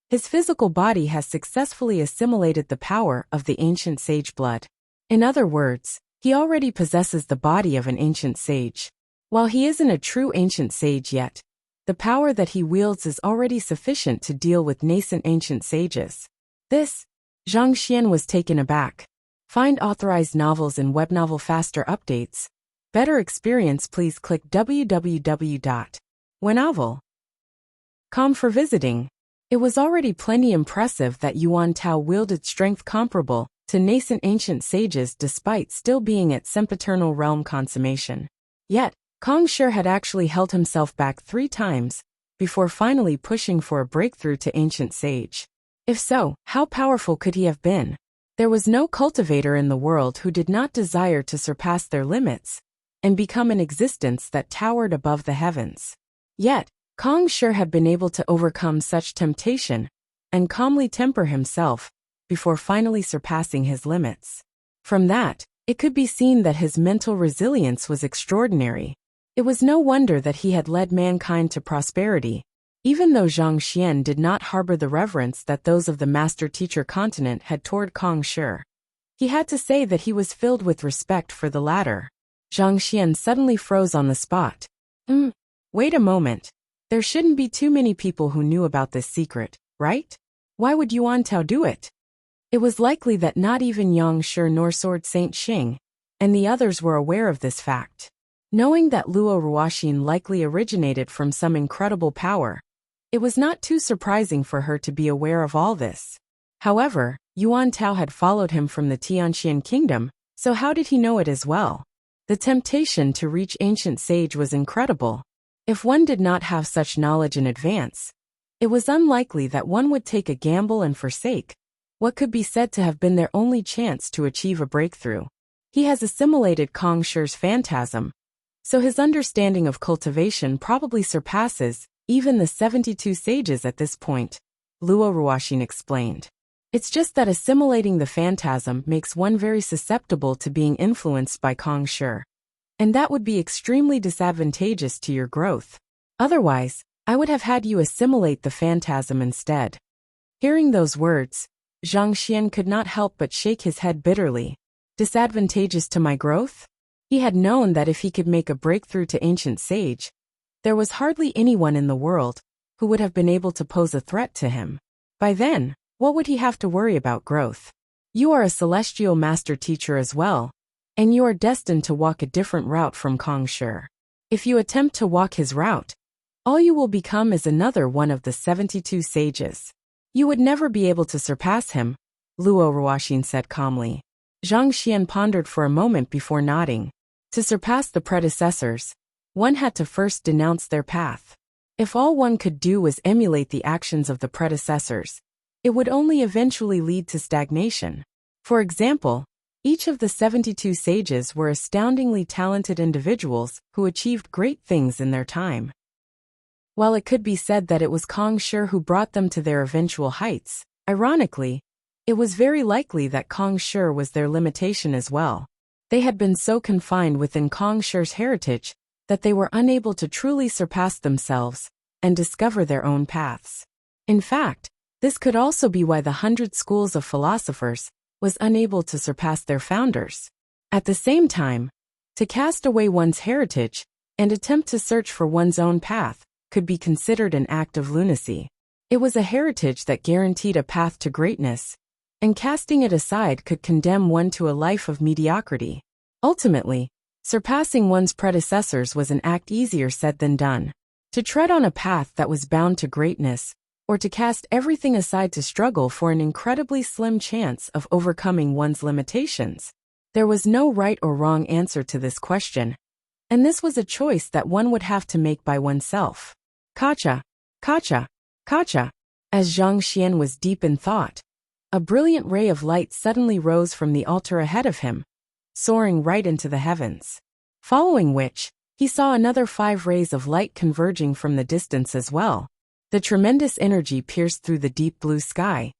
A: his physical body has successfully assimilated the power of the ancient sage blood. In other words, he already possesses the body of an ancient sage. While he isn't a true ancient sage yet, the power that he wields is already sufficient to deal with nascent ancient sages. This, Zhang Xian was taken aback. Find authorized novels in webnovel faster updates. Better experience, please click www.wenovel.com for visiting. It was already plenty impressive that Yuan Tao wielded strength comparable to nascent ancient sages despite still being at sempiternal realm consummation. Yet, Kong Shi had actually held himself back 3 times before finally pushing for a breakthrough to ancient sage. If so, how powerful could he have been? There was no cultivator in the world who did not desire to surpass their limits and become an existence that towered above the heavens. Yet, Kong Shi had been able to overcome such temptation and calmly temper himself before finally surpassing his limits. From that, it could be seen that his mental resilience was extraordinary. It was no wonder that he had led mankind to prosperity, even though Zhang Xian did not harbor the reverence that those of the master-teacher continent had toward Kong Shi. He had to say that he was filled with respect for the latter. Zhang Xian suddenly froze on the spot. Wait a moment. There shouldn't be too many people who knew about this secret, right? Why would Yuan Tao do it? It was likely that not even Yang Shi nor Sword Saint Xing and the others were aware of this fact. Knowing that Luo Ruoxin likely originated from some incredible power, it was not too surprising for her to be aware of all this. However, Yuan Tao had followed him from the Tianxian kingdom, so how did he know it as well? The temptation to reach ancient sage was incredible. If one did not have such knowledge in advance, it was unlikely that one would take a gamble and forsake what could be said to have been their only chance to achieve a breakthrough. He has assimilated Kong Shi's phantasm, so his understanding of cultivation probably surpasses even the 72 sages at this point, Luo Ruoxin explained. It's just that assimilating the phantasm makes one very susceptible to being influenced by Kong Shi. And that would be extremely disadvantageous to your growth. Otherwise, I would have had you assimilate the phantasm instead. Hearing those words, Zhang Xian could not help but shake his head bitterly. Disadvantageous to my growth? He had known that if he could make a breakthrough to ancient sage, there was hardly anyone in the world who would have been able to pose a threat to him. By then, what would he have to worry about growth? You are a celestial master teacher as well, and you are destined to walk a different route from Kong Shi. If you attempt to walk his route, all you will become is another one of the 72 sages. You would never be able to surpass him, Luo Ruoxin said calmly. Zhang Xian pondered for a moment before nodding. To surpass the predecessors, one had to first denounce their path. If all one could do was emulate the actions of the predecessors, it would only eventually lead to stagnation. For example, each of the 72 sages were astoundingly talented individuals who achieved great things in their time. While it could be said that it was Kong Shi who brought them to their eventual heights, ironically, it was very likely that Kong Shi was their limitation as well. They had been so confined within Kong Shi's heritage that they were unable to truly surpass themselves and discover their own paths. In fact, this could also be why the 100 schools of philosophers was unable to surpass their founders. At the same time, to cast away one's heritage and attempt to search for one's own path could be considered an act of lunacy. It was a heritage that guaranteed a path to greatness, and casting it aside could condemn one to a life of mediocrity. Ultimately, surpassing one's predecessors was an act easier said than done. To tread on a path that was bound to greatness, or to cast everything aside to struggle for an incredibly slim chance of overcoming one's limitations. There was no right or wrong answer to this question, and this was a choice that one would have to make by oneself. Kacha, Kacha, Kacha. As Zhang Xian was deep in thought, a brilliant ray of light suddenly rose from the altar ahead of him, soaring right into the heavens. Following which, he saw another 5 rays of light converging from the distance as well. The tremendous energy pierced through the deep blue sky,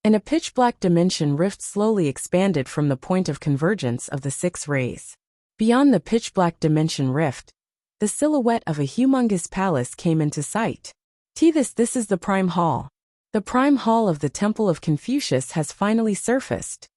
A: and a pitch-black dimension rift slowly expanded from the point of convergence of the 6 rays. Beyond the pitch-black dimension rift, the silhouette of a humongous palace came into sight. This is the Prime Hall. The Prime Hall of the Temple of Confucius has finally surfaced.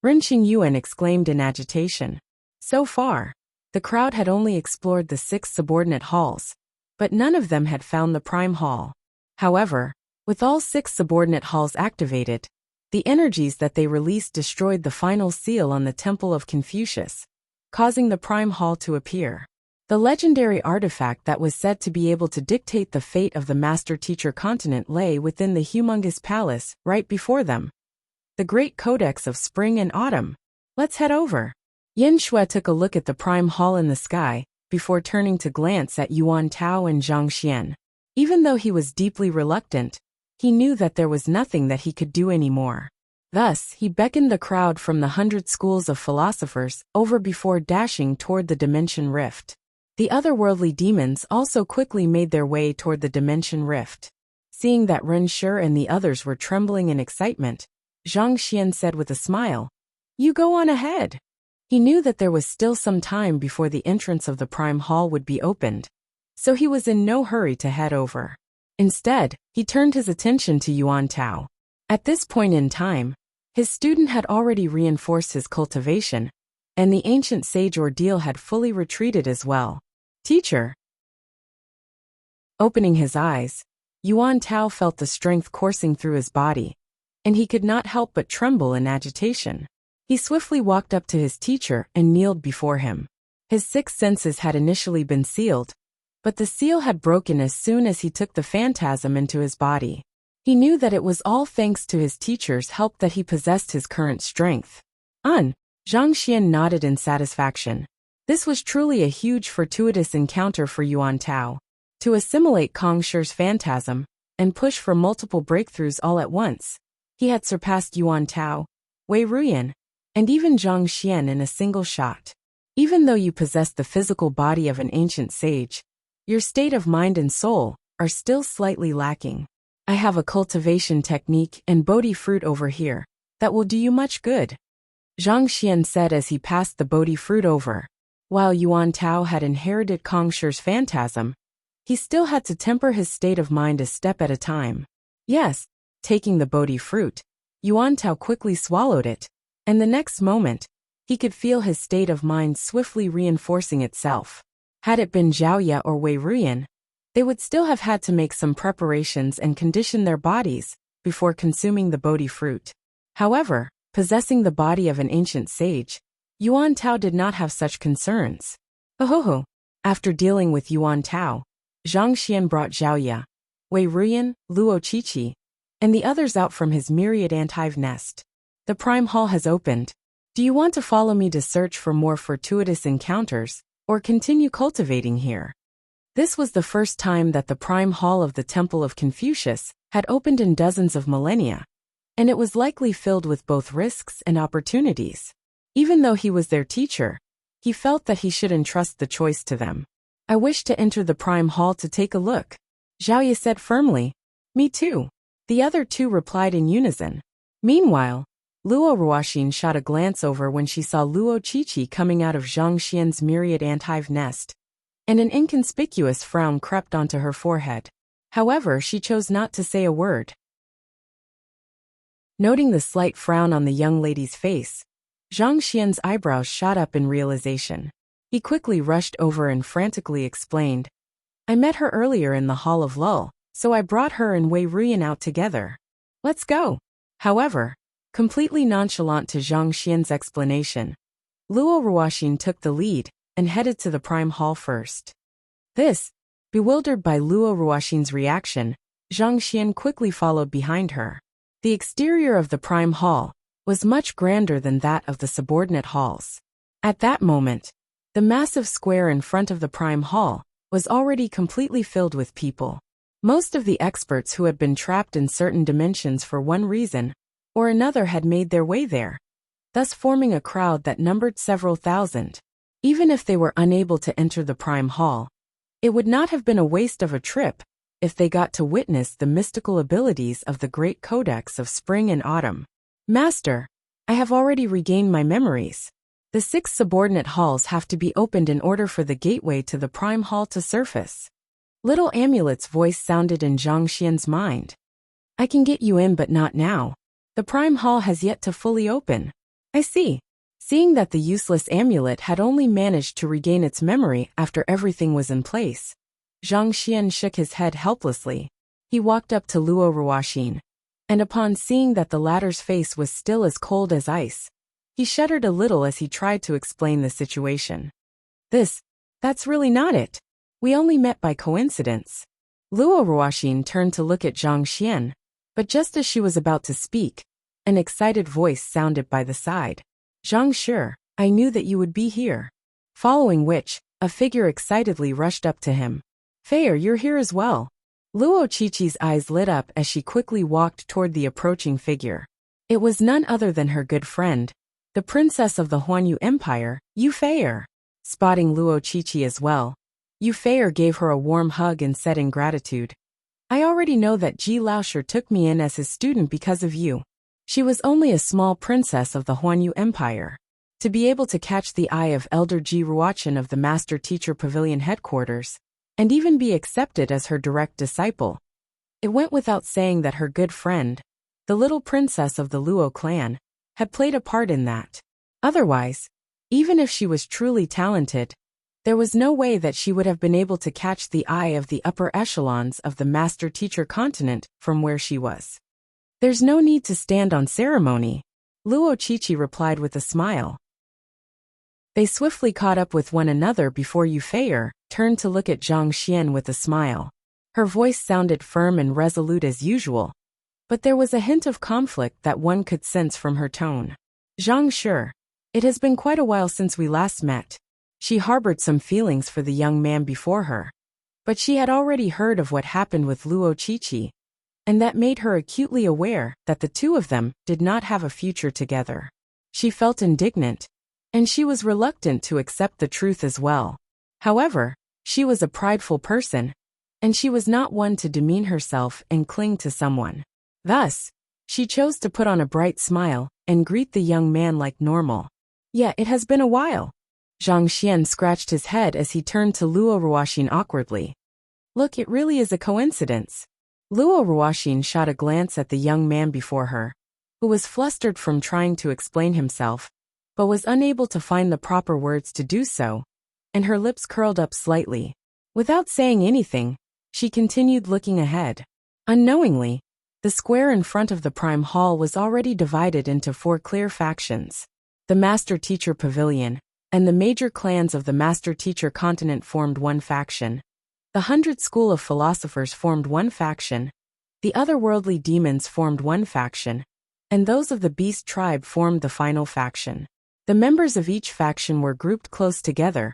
A: Ren Qingyuan exclaimed in agitation. So far, the crowd had only explored the 6 subordinate halls, but none of them had found the Prime Hall. However, with all 6 subordinate halls activated, the energies that they released destroyed the final seal on the Temple of Confucius, causing the Prime Hall to appear. The legendary artifact that was said to be able to dictate the fate of the Master-Teacher continent lay within the humongous palace right before them. The Great Codex of Spring and Autumn. Let's head over. Yin Shui took a look at the Prime Hall in the sky, before turning to glance at Yuan Tao and Zhang Xian. Even though he was deeply reluctant, he knew that there was nothing that he could do anymore. Thus, he beckoned the crowd from the 100 schools of philosophers over before dashing toward the dimension rift. The otherworldly demons also quickly made their way toward the dimension rift. Seeing that Ren Shi and the others were trembling in excitement, Zhang Xian said with a smile, "You go on ahead." He knew that there was still some time before the entrance of the Prime Hall would be opened, so he was in no hurry to head over. Instead, he turned his attention to Yuan Tao. At this point in time, his student had already reinforced his cultivation, and the ancient sage ordeal had fully retreated as well. "Teacher." Opening his eyes, Yuan Tao felt the strength coursing through his body, and he could not help but tremble in agitation. He swiftly walked up to his teacher and kneeled before him. His 6 senses had initially been sealed, but the seal had broken as soon as he took the phantasm into his body. He knew that it was all thanks to his teacher's help that he possessed his current strength. Zhang Xian nodded in satisfaction. This was truly a huge fortuitous encounter for Yuan Tao. To assimilate Kong Shi's phantasm and push for multiple breakthroughs all at once, he had surpassed Yuan Tao, Wei Ruyan, and even Zhang Xian in a single shot. Even though you possess the physical body of an ancient sage, your state of mind and soul are still slightly lacking. I have a cultivation technique and Bodhi fruit over here that will do you much good, Zhang Xian said as he passed the Bodhi fruit over. While Yuan Tao had inherited Kong Shi's phantasm, he still had to temper his state of mind a step at a time. Yes, taking the Bodhi fruit, Yuan Tao quickly swallowed it, and the next moment, he could feel his state of mind swiftly reinforcing itself. Had it been Zhaoye or Wei Ruyan, they would still have had to make some preparations and condition their bodies before consuming the Bodhi fruit. However, possessing the body of an ancient sage, Yuan Tao did not have such concerns. After dealing with Yuan Tao, Zhang Xian brought Zhaoye, Wei Ruyan, Luo Qiqi, and the others out from his myriad ant-hive nest. The Prime Hall has opened. Do you want to follow me to search for more fortuitous encounters, or continue cultivating here? This was the first time that the Prime Hall of the Temple of Confucius had opened in dozens of millennia, and it was likely filled with both risks and opportunities. Even though he was their teacher, he felt that he should entrust the choice to them. I wish to enter the Prime Hall to take a look, Zhaoye said firmly. Me too, the other 2 replied in unison. Meanwhile, Luo Ruoxin shot a glance over when she saw Luo Qiqi coming out of Zhang Xian's myriad ant-hive nest, and an inconspicuous frown crept onto her forehead. However, she chose not to say a word. Noting the slight frown on the young lady's face, Zhang Xian's eyebrows shot up in realization. He quickly rushed over and frantically explained, I met her earlier in the Hall of Lull, so I brought her and Wei Ruyan out together. Let's go. However, completely nonchalant to Zhang Xian's explanation, Luo Ruoxin took the lead and headed to the Prime Hall first. Bewildered by Luo Ruoxin's reaction, Zhang Xian quickly followed behind her. The exterior of the Prime Hall was much grander than that of the subordinate halls. At that moment, the massive square in front of the Prime Hall was already completely filled with people. Most of the experts who had been trapped in certain dimensions for one reason or another had made their way there, thus forming a crowd that numbered several thousand. Even if they were unable to enter the Prime Hall, it would not have been a waste of a trip if they got to witness the mystical abilities of the Great Codex of Spring and Autumn. Master, I have already regained my memories, The 6 subordinate halls have to be opened in order for the gateway to the prime hall to surface. Little Amulet's voice sounded in Zhang Xian's mind. I can get you in, but not now. The prime hall has yet to fully open. I see. Seeing that the useless amulet had only managed to regain its memory after everything was in place, Zhang Xian shook his head helplessly. He walked up to Luo Ruoxin, and upon seeing that the latter's face was still as cold as ice, he shuddered a little as he tried to explain the situation. That's really not it. We only met by coincidence. Luo Ruoxin turned to look at Zhang Xian, but just as she was about to speak, an excited voice sounded by the side. Zhang Shi, I knew that you would be here. Following which, a figure excitedly rushed up to him. Fei, you're here as well. Luo Qiqi's eyes lit up as she quickly walked toward the approaching figure. It was none other than her good friend, the princess of the Huanyu Empire, Yu Fei. Spotting Luo Qiqi as well, Yu Fei gave her a warm hug and said in gratitude, I already know that Ji Laosher took me in as his student because of you. She was only a small princess of the Huanyu Empire. To be able to catch the eye of Elder Ji Ruochen of the Master Teacher Pavilion headquarters, and even be accepted as her direct disciple. It went without saying that her good friend, the little princess of the Luo clan, had played a part in that. Otherwise, even if she was truly talented, there was no way that she would have been able to catch the eye of the upper echelons of the Master Teacher continent from where she was. There's no need to stand on ceremony, Luo Qiqi replied with a smile. They swiftly caught up with one another before Yu Fei turned to look at Zhang Xian with a smile. Her voice sounded firm and resolute as usual, but there was a hint of conflict that one could sense from her tone. Zhang Shi, it has been quite a while since we last met. She harbored some feelings for the young man before her, but she had already heard of what happened with Luo Qiqi, and that made her acutely aware that the two of them did not have a future together. She felt indignant, and she was reluctant to accept the truth as well. However, she was a prideful person, and she was not one to demean herself and cling to someone. Thus, she chose to put on a bright smile and greet the young man like normal. Yeah, it has been a while. Zhang Xian scratched his head as he turned to Luo Ruoxin awkwardly. Look, it really is a coincidence. Luo Ruoxin shot a glance at the young man before her, who was flustered from trying to explain himself, but was unable to find the proper words to do so, and her lips curled up slightly. Without saying anything, she continued looking ahead. Unknowingly, the square in front of the Prime Hall was already divided into 4 clear factions. The Master Teacher Pavilion and the major clans of the Master Teacher continent formed one faction. The 100 School of Philosophers formed one faction, the otherworldly demons formed one faction, and those of the Beast tribe formed the final faction. The members of each faction were grouped close together,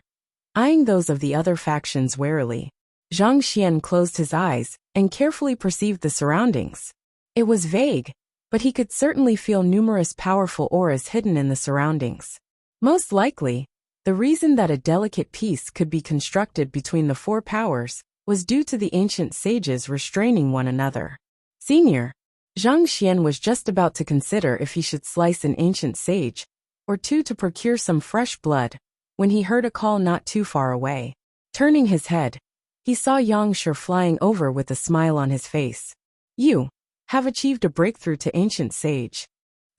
A: eyeing those of the other factions warily. Zhang Xian closed his eyes and carefully perceived the surroundings. It was vague, but he could certainly feel numerous powerful auras hidden in the surroundings. Most likely, the reason that a delicate peace could be constructed between the 4 powers was due to the ancient sages restraining one another. Senior, Zhang Xian was just about to consider if he should slice an ancient sage, or 2 to procure some fresh blood, when he heard a call not too far away. Turning his head, he saw Yang Shi flying over with a smile on his face. You have achieved a breakthrough to ancient sage.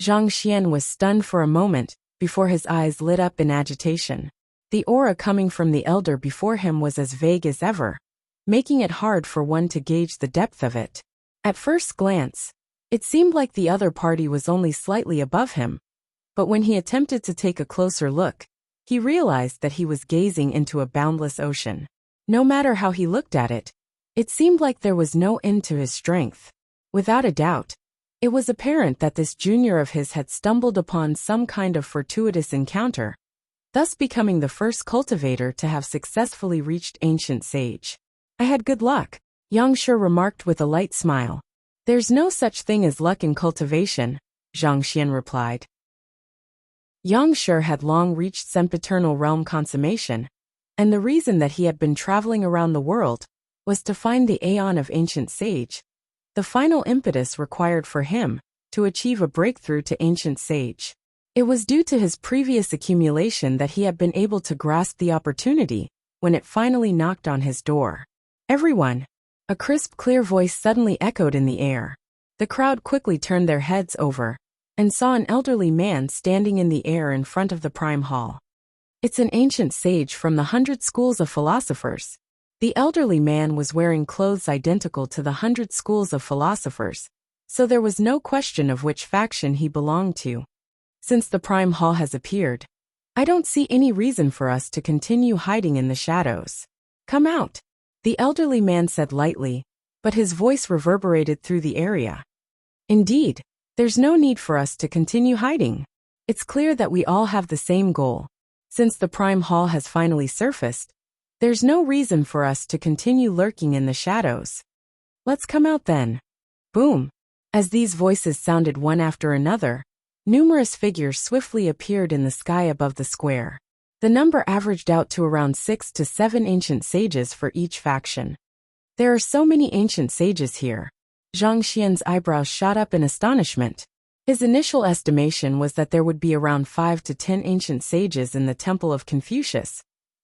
A: Zhang Xian was stunned for a moment, before his eyes lit up in agitation. The aura coming from the elder before him was as vague as ever, making it hard for one to gauge the depth of it. At first glance, it seemed like the other party was only slightly above him, but when he attempted to take a closer look, he realized that he was gazing into a boundless ocean. No matter how he looked at it, it seemed like there was no end to his strength. Without a doubt, it was apparent that this junior of his had stumbled upon some kind of fortuitous encounter, thus becoming the first cultivator to have successfully reached ancient sage. I had good luck, Yang Shi remarked with a light smile. There's no such thing as luck in cultivation, Zhang Xian replied. Yang Shi had long reached sempiternal realm consummation, and the reason that he had been traveling around the world was to find the aeon of ancient sage, the final impetus required for him to achieve a breakthrough to ancient sage. It was due to his previous accumulation that he had been able to grasp the opportunity when it finally knocked on his door. "Everyone!" A crisp, clear voice suddenly echoed in the air. The crowd quickly turned their heads over and saw an elderly man standing in the air in front of the Prime Hall. "It's an ancient sage from the 100 Schools of Philosophers." The elderly man was wearing clothes identical to the 100 Schools of Philosophers, so there was no question of which faction he belonged to. "Since the Prime Hall has appeared, I don't see any reason for us to continue hiding in the shadows. Come out," the elderly man said lightly, but his voice reverberated through the area. "Indeed, there's no need for us to continue hiding. It's clear that we all have the same goal. Since the Prime Hall has finally surfaced, there's no reason for us to continue lurking in the shadows. Let's come out then." Boom! As these voices sounded one after another, numerous figures swiftly appeared in the sky above the square. The number averaged out to around 6 to 7 ancient sages for each faction. "There are so many ancient sages here." Zhang Xian's eyebrows shot up in astonishment. His initial estimation was that there would be around 5 to 10 ancient sages in the Temple of Confucius.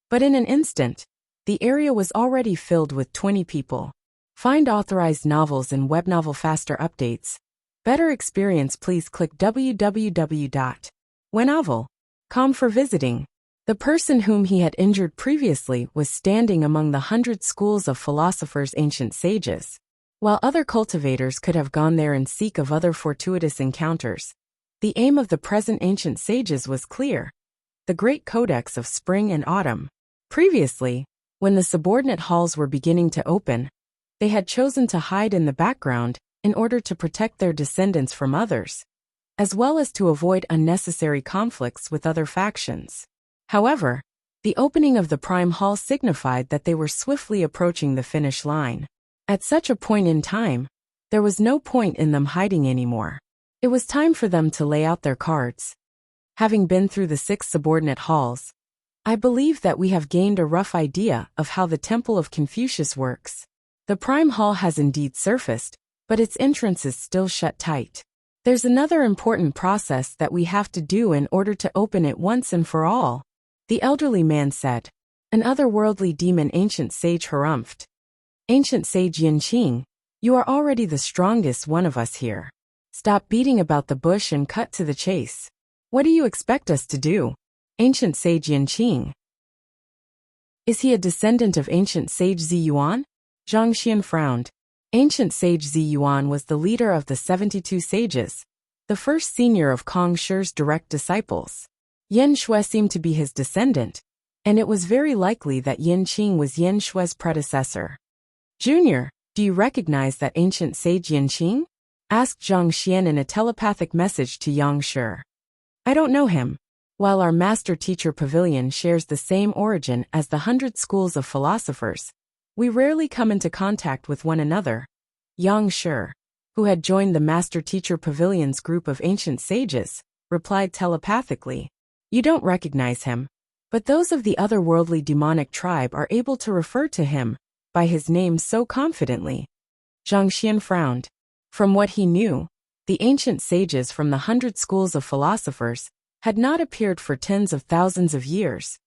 A: But in an instant, the area was already filled with 20 people. Find authorized novels and web novel faster updates. Better experience, please click www.wenovel.com for visiting. The person whom he had injured previously was standing among the 100 Schools of Philosophers' ancient sages. While other cultivators could have gone there in seek of other fortuitous encounters, the aim of the present ancient sages was clear: the Great Codex of Spring and Autumn. Previously, when the subordinate halls were beginning to open, they had chosen to hide in the background in order to protect their descendants from others, as well as to avoid unnecessary conflicts with other factions. However, the opening of the Prime Hall signified that they were swiftly approaching the finish line. At such a point in time, there was no point in them hiding anymore. It was time for them to lay out their cards. Having been through the 6 subordinate halls, I believe that we have gained a rough idea of how the Temple of Confucius works. The Prime Hall has indeed surfaced, but its entrance is still shut tight. There's another important process that we have to do in order to open it once and for all, the elderly man said. An otherworldly demon ancient sage harumphed. "Ancient sage Yinqing, you are already the strongest one of us here. Stop beating about the bush and cut to the chase. What do you expect us to do?" Ancient sage Yinqing. "Is he a descendant of ancient sage Ziyuan?" Zhang Xian frowned. Ancient sage Ziyuan was the leader of the 72 sages, the first senior of Kong Shi's direct disciples. Yen Shui seemed to be his descendant, and it was very likely that Yinqing was Yen Shui's predecessor. "Junior, do you recognize that ancient sage Yinqing?" asked Zhang Xian in a telepathic message to Yang Shi. "I don't know him. While our master-teacher pavilion shares the same origin as the 100 Schools of Philosophers, we rarely come into contact with one another." Yang Shi, who had joined the master-teacher pavilion's group of ancient sages, replied telepathically. "You don't recognize him, but those of the otherworldly demonic tribe are able to refer to him by his name so confidently." Zhang Xian frowned. From what he knew, the ancient sages from the 100 Schools of Philosophers had not appeared for tens of thousands of years,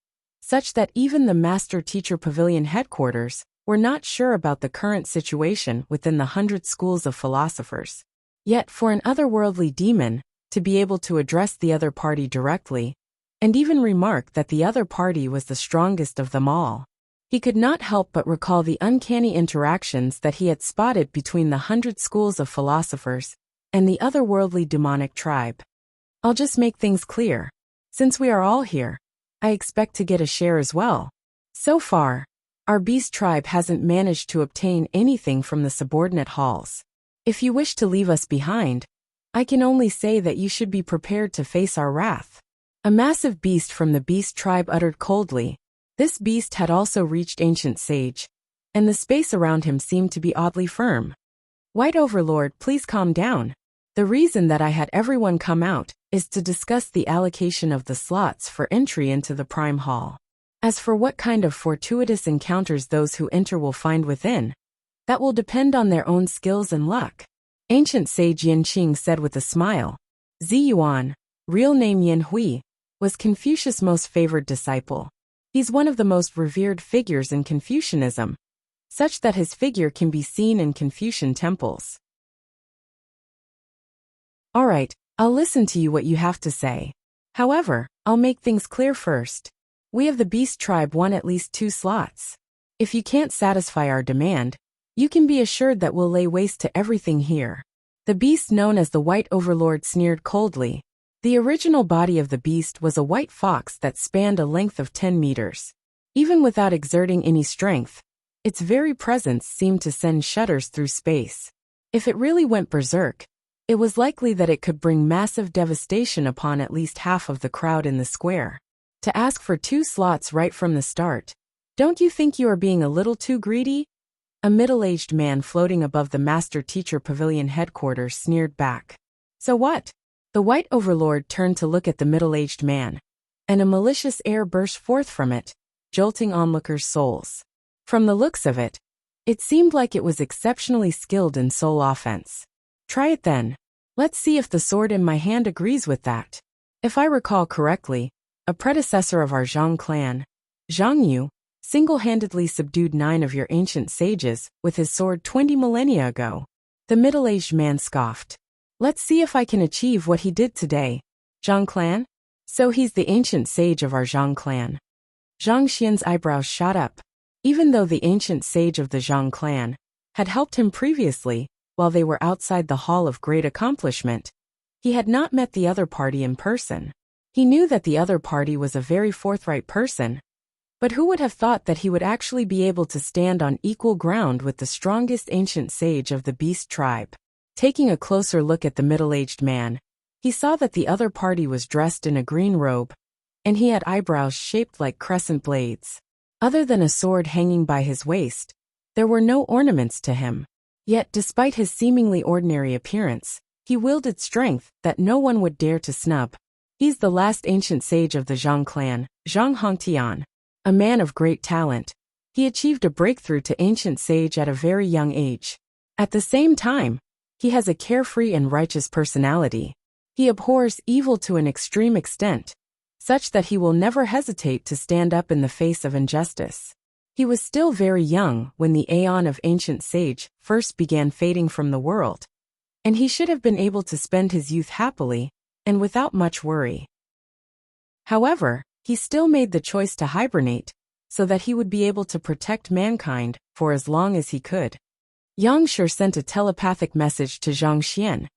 A: such that even the master-teacher pavilion headquarters were not sure about the current situation within the 100 Schools of Philosophers. Yet for an otherworldly demon to be able to address the other party directly, and even remark that the other party was the strongest of them all, he could not help but recall the uncanny interactions that he had spotted between the 100 Schools of Philosophers and the otherworldly demonic tribe. "I'll just make things clear. Since we are all here, I expect to get a share as well. So far, our beast tribe hasn't managed to obtain anything from the subordinate halls. If you wish to leave us behind, I can only say that you should be prepared to face our wrath." A massive beast from the beast tribe uttered coldly. This beast had also reached ancient sage, and the space around him seemed to be oddly firm. "White Overlord, please calm down. The reason that I had everyone come out is to discuss the allocation of the slots for entry into the Prime Hall. As for what kind of fortuitous encounters those who enter will find within, that will depend on their own skills and luck," Ancient Sage Yinqing said with a smile. "Ziyuan, real name Yin Hui, was Confucius' most favored disciple. He's one of the most revered figures in Confucianism, such that his figure can be seen in Confucian temples. Alright, I'll listen to you what you have to say. However, I'll make things clear first. We of the Beast Tribe want at least 2 slots. If you can't satisfy our demand, you can be assured that we'll lay waste to everything here. The beast known as the White Overlord sneered coldly. The original body of the beast was a white fox that spanned a length of 10 meters. Even without exerting any strength, its very presence seemed to send shudders through space. If it really went berserk, it was likely that it could bring massive devastation upon at least half of the crowd in the square. To ask for 2 slots right from the start, don't you think you are being a little too greedy? A middle-aged man floating above the Master-Teacher Pavilion headquarters sneered back. So what? The White Overlord turned to look at the middle-aged man, and a malicious air burst forth from it, jolting onlookers' souls. From the looks of it, it seemed like it was exceptionally skilled in soul offense. Try it then. Let's see if the sword in my hand agrees with that. If I recall correctly, a predecessor of our Zhang clan, Zhang Yu, single-handedly subdued 9 of your ancient sages with his sword 20 millennia ago. The middle-aged man scoffed. Let's see if I can achieve what he did today. Zhang clan? So he's the ancient sage of our Zhang clan. Zhang Xian's eyebrows shot up. Even though the ancient sage of the Zhang clan had helped him previously, while they were outside the Hall of Great Accomplishment, he had not met the other party in person. He knew that the other party was a very forthright person, but who would have thought that he would actually be able to stand on equal ground with the strongest ancient sage of the Beast Tribe? Taking a closer look at the middle-aged man, he saw that the other party was dressed in a green robe, and he had eyebrows shaped like crescent blades. Other than a sword hanging by his waist, there were no ornaments to him. Yet despite his seemingly ordinary appearance, he wielded strength that no one would dare to snub. He's the last ancient sage of the Zhang clan, Zhang Hongtian. A man of great talent, he achieved a breakthrough to ancient sage at a very young age. At the same time, he has a carefree and righteous personality. He abhors evil to an extreme extent, such that he will never hesitate to stand up in the face of injustice. He was still very young when the aeon of ancient sage first began fading from the world, and he should have been able to spend his youth happily and without much worry. However, he still made the choice to hibernate, so that he would be able to protect mankind for as long as he could. Yang Shi sent a telepathic message to Zhang Xian,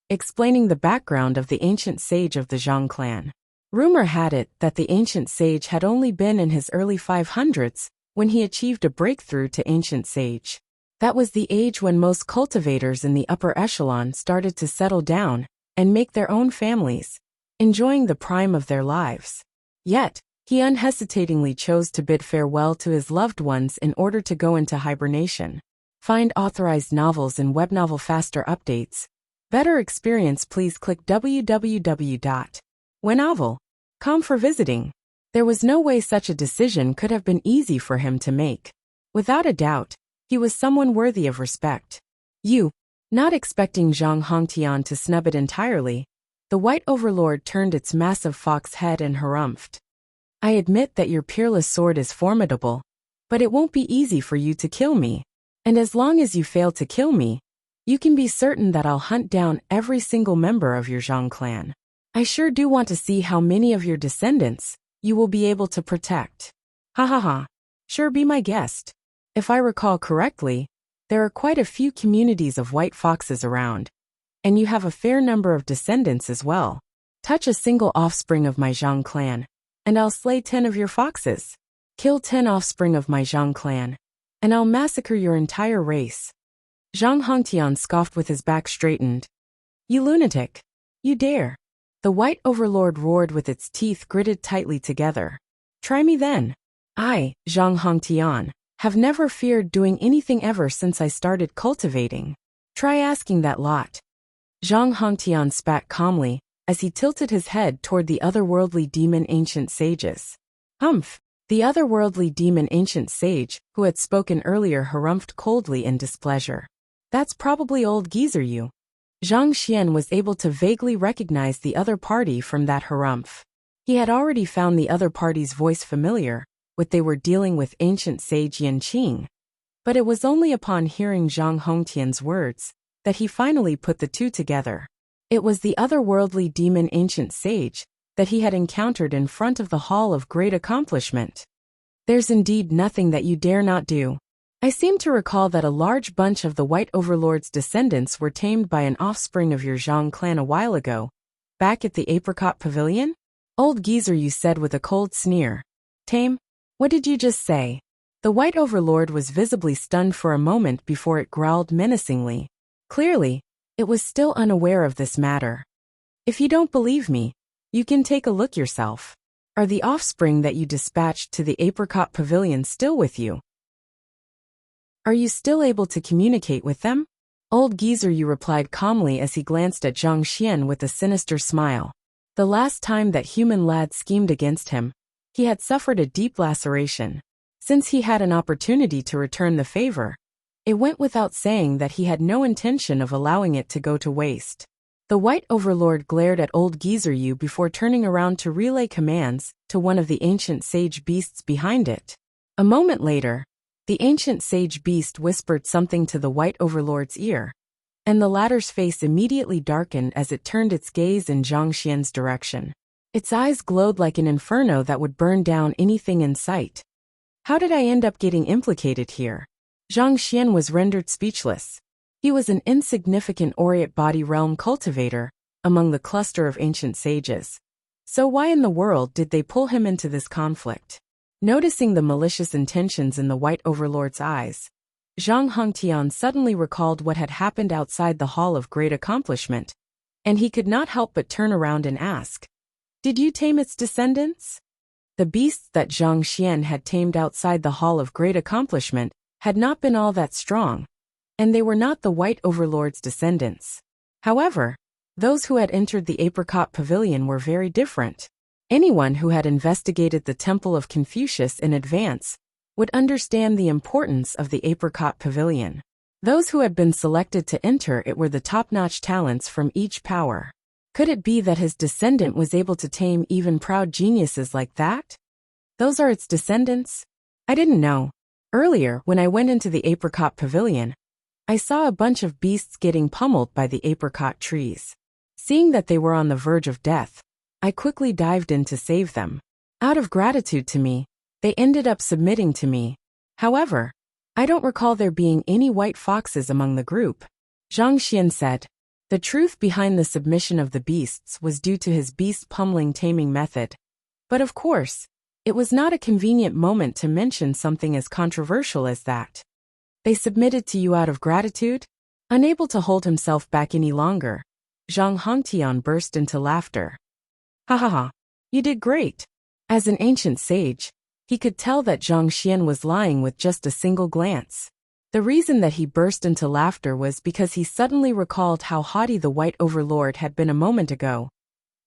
A: explaining the background of the ancient sage of the Zhang clan. Rumor had it that the ancient sage had only been in his early 500s when he achieved a breakthrough to ancient sage. That was the age when most cultivators in the upper echelon started to settle down and make their own families, enjoying the prime of their lives. Yet, he unhesitatingly chose to bid farewell to his loved ones in order to go into hibernation. Find authorized novels and web novel faster updates. Better experience, please click www.wenovel.com for visiting. There was no way such a decision could have been easy for him to make. Without a doubt, he was someone worthy of respect. Not expecting Zhang Hongtian to snub it entirely, the White Overlord turned its massive fox head and harumphed. I admit that your peerless sword is formidable, but it won't be easy for you to kill me. And as long as you fail to kill me, you can be certain that I'll hunt down every single member of your Zhang clan. I sure do want to see how many of your descendants you will be able to protect. Ha ha ha. Sure, be my guest. If I recall correctly, there are quite a few communities of white foxes around, and you have a fair number of descendants as well. Touch a single offspring of my Zhang clan, and I'll slay 10 of your foxes. Kill 10 offspring of my Zhang clan, and I'll massacre your entire race. Zhang Hongtian scoffed with his back straightened. You lunatic. You dare. The White Overlord roared with its teeth gritted tightly together. Try me then. I, Zhang Hongtian, have never feared doing anything ever since I started cultivating. Try asking that lot. Zhang Hongtian spat calmly, as he tilted his head toward the otherworldly demon ancient sages. Humph! The otherworldly demon ancient sage, who had spoken earlier, harumphed coldly in displeasure. That's probably old geezer you. Zhang Xian was able to vaguely recognize the other party from that harumph. He had already found the other party's voice familiar, what they were dealing with ancient sage Yanqing. But it was only upon hearing Zhang Hongtian's words that he finally put the two together. It was the otherworldly demon ancient sage that he had encountered in front of the Hall of Great Accomplishment. There's indeed nothing that you dare not do. I seem to recall that a large bunch of the White Overlord's descendants were tamed by an offspring of your Zhang clan a while ago, back at the Apricot Pavilion? Old geezer, you said with a cold sneer. Tame? What did you just say? The White Overlord was visibly stunned for a moment before it growled menacingly. Clearly, it was still unaware of this matter. If you don't believe me, you can take a look yourself. Are the offspring that you dispatched to the Apricot Pavilion still with you? Are you still able to communicate with them? Old geezer, you replied calmly as he glanced at Zhang Xian with a sinister smile. The last time that human lad schemed against him, he had suffered a deep laceration. Since he had an opportunity to return the favor, it went without saying that he had no intention of allowing it to go to waste. The White Overlord glared at old geezer you before turning around to relay commands to one of the ancient sage beasts behind it. A moment later, the ancient sage beast whispered something to the White Overlord's ear, and the latter's face immediately darkened as it turned its gaze in Zhang Xian's direction. Its eyes glowed like an inferno that would burn down anything in sight. How did I end up getting implicated here? Zhang Xian was rendered speechless. He was an insignificant Aureate body realm cultivator among the cluster of ancient sages. So why in the world did they pull him into this conflict? Noticing the malicious intentions in the White Overlord's eyes, Zhang Hongtian suddenly recalled what had happened outside the Hall of Great Accomplishment, and he could not help but turn around and ask, "Did you tame its descendants?" The beasts that Zhang Xian had tamed outside the Hall of Great Accomplishment had not been all that strong, and they were not the White Overlord's descendants. However, those who had entered the Apricot Pavilion were very different. Anyone who had investigated the Temple of Confucius in advance would understand the importance of the Apricot Pavilion. Those who had been selected to enter it were the top-notch talents from each power. Could it be that his descendant was able to tame even proud geniuses like that? Those are its descendants? I didn't know. Earlier, when I went into the Apricot Pavilion, I saw a bunch of beasts getting pummeled by the apricot trees. Seeing that they were on the verge of death, I quickly dived in to save them. Out of gratitude to me, they ended up submitting to me. However, I don't recall there being any white foxes among the group. Zhang Xian said. The truth behind the submission of the beasts was due to his beast pummeling taming method. But of course, it was not a convenient moment to mention something as controversial as that. They submitted to you out of gratitude? Unable to hold himself back any longer, Zhang Hongtian burst into laughter. Ha ha ha, you did great. As an ancient sage, he could tell that Zhang Xian was lying with just a single glance. The reason that he burst into laughter was because he suddenly recalled how haughty the White Overlord had been a moment ago,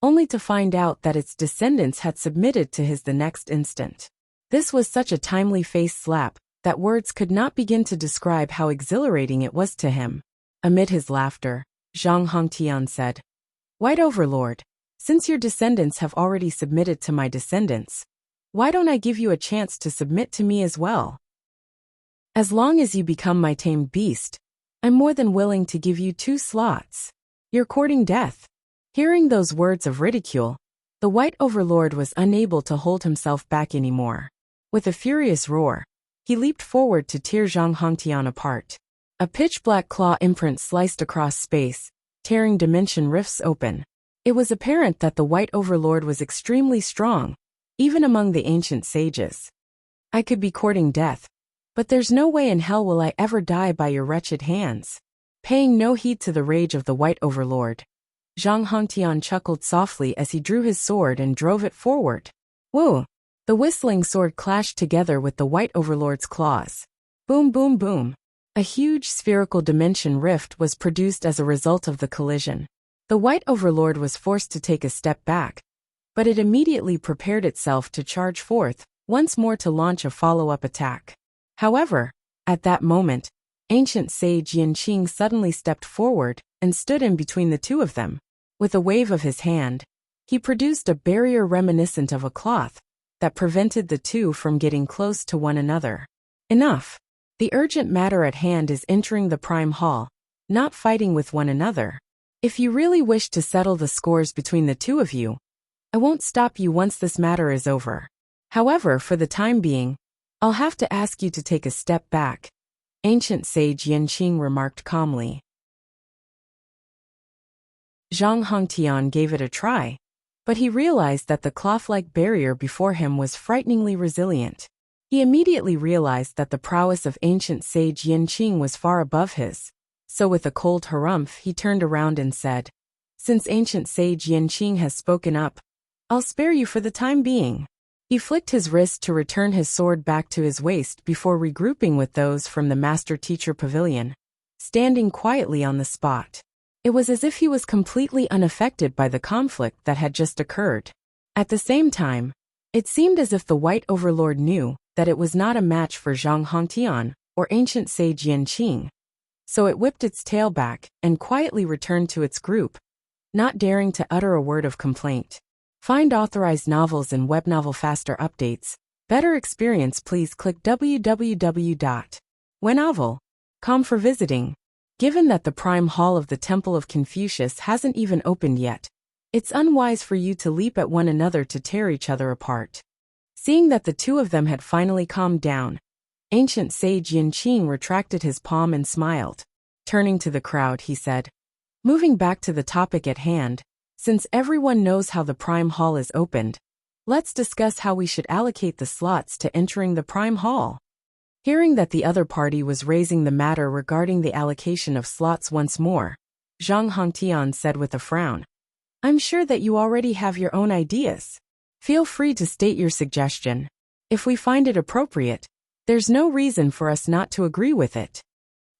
A: only to find out that its descendants had submitted to his the next instant. This was such a timely face slap that words could not begin to describe how exhilarating it was to him. Amid his laughter, Zhang Hongtian said, White Overlord, since your descendants have already submitted to my descendants, why don't I give you a chance to submit to me as well? As long as you become my tamed beast, I'm more than willing to give you 2 slots. You're courting death. Hearing those words of ridicule, the White Overlord was unable to hold himself back anymore. With a furious roar, he leaped forward to tear Zhang Hongtian apart. A pitch-black claw imprint sliced across space, tearing dimension rifts open. It was apparent that the White Overlord was extremely strong, even among the ancient sages. I could be courting death, but there's no way in hell will I ever die by your wretched hands. Paying no heed to the rage of the White Overlord, Zhang Hongtian chuckled softly as he drew his sword and drove it forward. Whoa! The whistling sword clashed together with the White Overlord's claws. Boom boom boom. A huge spherical dimension rift was produced as a result of the collision. The White Overlord was forced to take a step back, but it immediately prepared itself to charge forth, once more to launch a follow-up attack. However, at that moment, Ancient sage Yanqing suddenly stepped forward and stood in between the two of them. With a wave of his hand, he produced a barrier reminiscent of a cloth that prevented the two from getting close to one another. Enough. The urgent matter at hand is entering the Prime Hall, not fighting with one another. If you really wish to settle the scores between the two of you, I won't stop you once this matter is over. However, for the time being, I'll have to ask you to take a step back, ancient sage Yanqing remarked calmly. Zhang Hongtian gave it a try, but he realized that the cloth-like barrier before him was frighteningly resilient. He immediately realized that the prowess of ancient sage Yanqing was far above his, so with a cold harumph he turned around and said, "Since ancient sage Yanqing has spoken up, I'll spare you for the time being." He flicked his wrist to return his sword back to his waist before regrouping with those from the master-teacher pavilion, standing quietly on the spot. It was as if he was completely unaffected by the conflict that had just occurred. At the same time, it seemed as if the White Overlord knew that it was not a match for Zhang Hongtian or ancient sage Yanqing, so it whipped its tail back and quietly returned to its group, not daring to utter a word of complaint. Find authorized novels and web novel faster updates. Better experience, please click www.wenovel.com for visiting. Given that the Prime Hall of the Temple of Confucius hasn't even opened yet, it's unwise for you to leap at one another to tear each other apart. Seeing that the two of them had finally calmed down, ancient sage Yanqing retracted his palm and smiled. Turning to the crowd, he said, "Moving back to the topic at hand, since everyone knows how the Prime Hall is opened, let's discuss how we should allocate the slots to entering the Prime Hall." Hearing that the other party was raising the matter regarding the allocation of slots once more, Zhang Hongtian said with a frown, "I'm sure that you already have your own ideas. Feel free to state your suggestion. If we find it appropriate, there's no reason for us not to agree with it."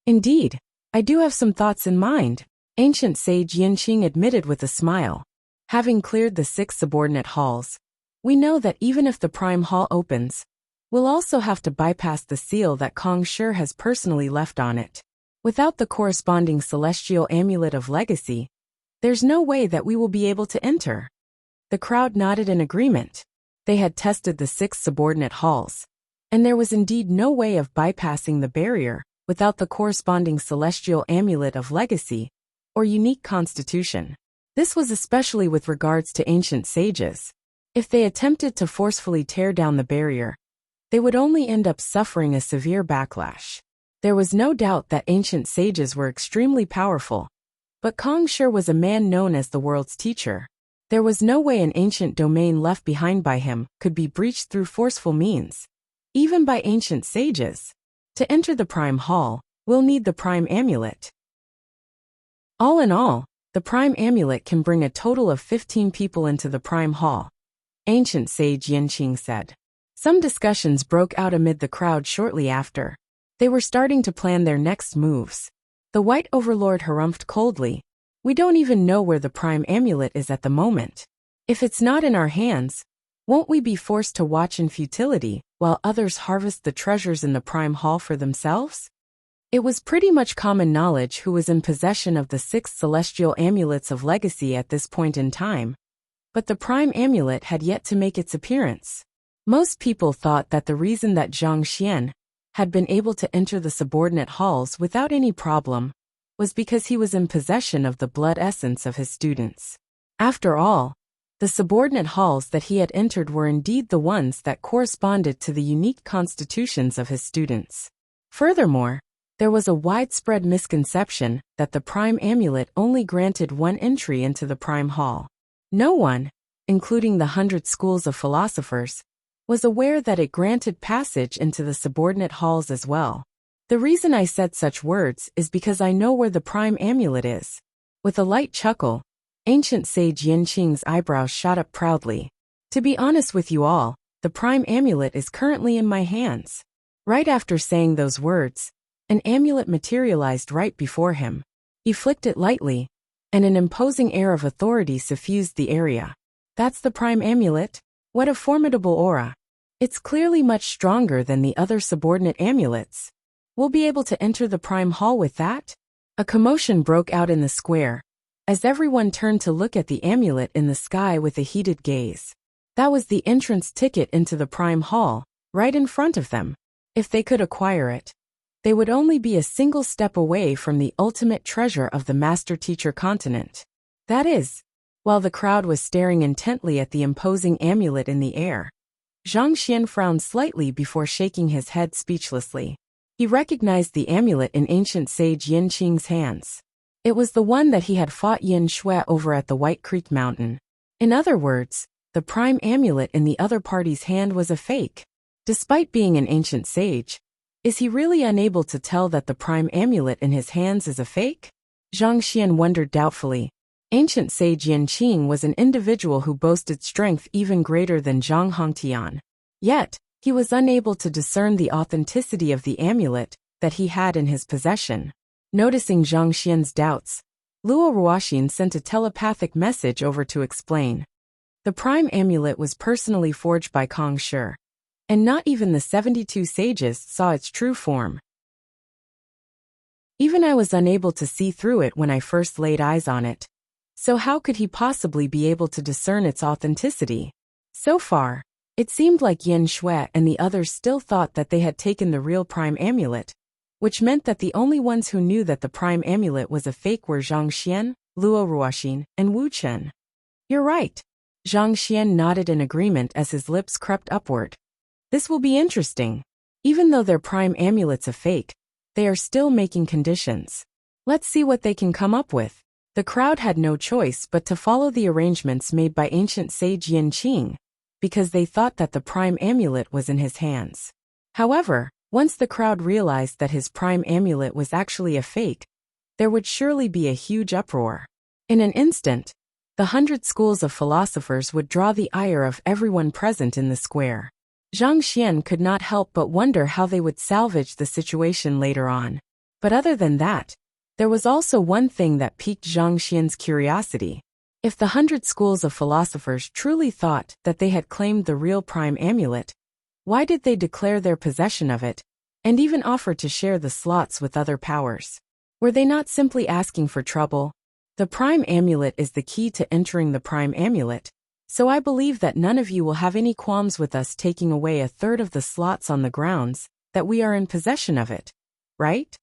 A: "Indeed, I do have some thoughts in mind," ancient sage Yanqing admitted with a smile. "Having cleared the 6 subordinate halls, we know that even if the Prime Hall opens, we'll also have to bypass the seal that Kong Shi has personally left on it. Without the corresponding celestial amulet of legacy, there's no way that we will be able to enter." The crowd nodded in agreement. They had tested the 6 subordinate halls, and there was indeed no way of bypassing the barrier without the corresponding celestial amulet of legacy or unique constitution. This was especially with regards to ancient sages. If they attempted to forcefully tear down the barrier, they would only end up suffering a severe backlash. There was no doubt that ancient sages were extremely powerful, but Kong Shi was a man known as the world's teacher. There was no way an ancient domain left behind by him could be breached through forceful means, even by ancient sages. To enter the Prime Hall, we'll need the Prime Amulet. All in all, the Prime Amulet can bring a total of 15 people into the Prime Hall, ancient sage Yanqing said. Some discussions broke out amid the crowd shortly after. They were starting to plan their next moves. The White Overlord harumphed coldly. "We don't even know where the Prime Amulet is at the moment. If it's not in our hands, won't we be forced to watch in futility while others harvest the treasures in the Prime Hall for themselves?" It was pretty much common knowledge who was in possession of the 6 celestial amulets of legacy at this point in time, but the Prime Amulet had yet to make its appearance. Most people thought that the reason that Zhang Xian had been able to enter the subordinate halls without any problem was because he was in possession of the blood essence of his students. After all, the subordinate halls that he had entered were indeed the ones that corresponded to the unique constitutions of his students. Furthermore, there was a widespread misconception that the Prime Amulet only granted one entry into the Prime Hall. No one, including the 100 schools of philosophers, was aware that it granted passage into the subordinate halls as well. The reason I said such words is because I know where the Prime Amulet is. With a light chuckle, ancient sage Yanqing's eyebrows shot up proudly. "To be honest with you all, the Prime Amulet is currently in my hands." Right after saying those words, an amulet materialized right before him. He flicked it lightly, and an imposing air of authority suffused the area. "That's the Prime Amulet? What a formidable aura. It's clearly much stronger than the other subordinate amulets. We'll be able to enter the Prime Hall with that? A commotion broke out in the square, as everyone turned to look at the amulet in the sky with a heated gaze. That was the entrance ticket into the Prime Hall, right in front of them. If they could acquire it, they would only be a single step away from the ultimate treasure of the Master-Teacher continent. That is, while the crowd was staring intently at the imposing amulet in the air, Zhang Xian frowned slightly before shaking his head speechlessly. He recognized the amulet in ancient sage Yin Qing's hands. It was the one that he had fought Yin Shui over at the White Creek Mountain. In other words, the prime amulet in the other party's hand was a fake. Despite being an ancient sage, is he really unable to tell that the prime amulet in his hands is a fake? Zhang Xian wondered doubtfully. Ancient sage Yin Qing was an individual who boasted strength even greater than Zhang Hongtian. Yet, he was unable to discern the authenticity of the amulet that he had in his possession. Noticing Zhang Xian's doubts, Luo Ruoxin sent a telepathic message over to explain. The prime amulet was personally forged by Kong Shi, and not even the 72 sages saw its true form. Even I was unable to see through it when I first laid eyes on it. So how could he possibly be able to discern its authenticity? So far, it seemed like Yin Shui and the others still thought that they had taken the real prime amulet, which meant that the only ones who knew that the prime amulet was a fake were Zhang Xian, Luo Ruoxin, and Wu Chen. You're right. Zhang Xian nodded in agreement as his lips crept upward. This will be interesting. Even though their prime amulet's a fake, they are still making conditions. Let's see what they can come up with. The crowd had no choice but to follow the arrangements made by ancient sage Yin Qing, because they thought that the prime amulet was in his hands. However, once the crowd realized that his prime amulet was actually a fake, there would surely be a huge uproar. In an instant, the 100 schools of philosophers would draw the ire of everyone present in the square. Zhang Xian could not help but wonder how they would salvage the situation later on. But other than that, there was also one thing that piqued Zhang Xian's curiosity. If the 100 schools of philosophers truly thought that they had claimed the real prime amulet, why did they declare their possession of it, and even offer to share the slots with other powers? Were they not simply asking for trouble? The prime amulet is the key to entering the prime amulet, so I believe that none of you will have any qualms with us taking away a third of the slots on the grounds that we are in possession of it, right?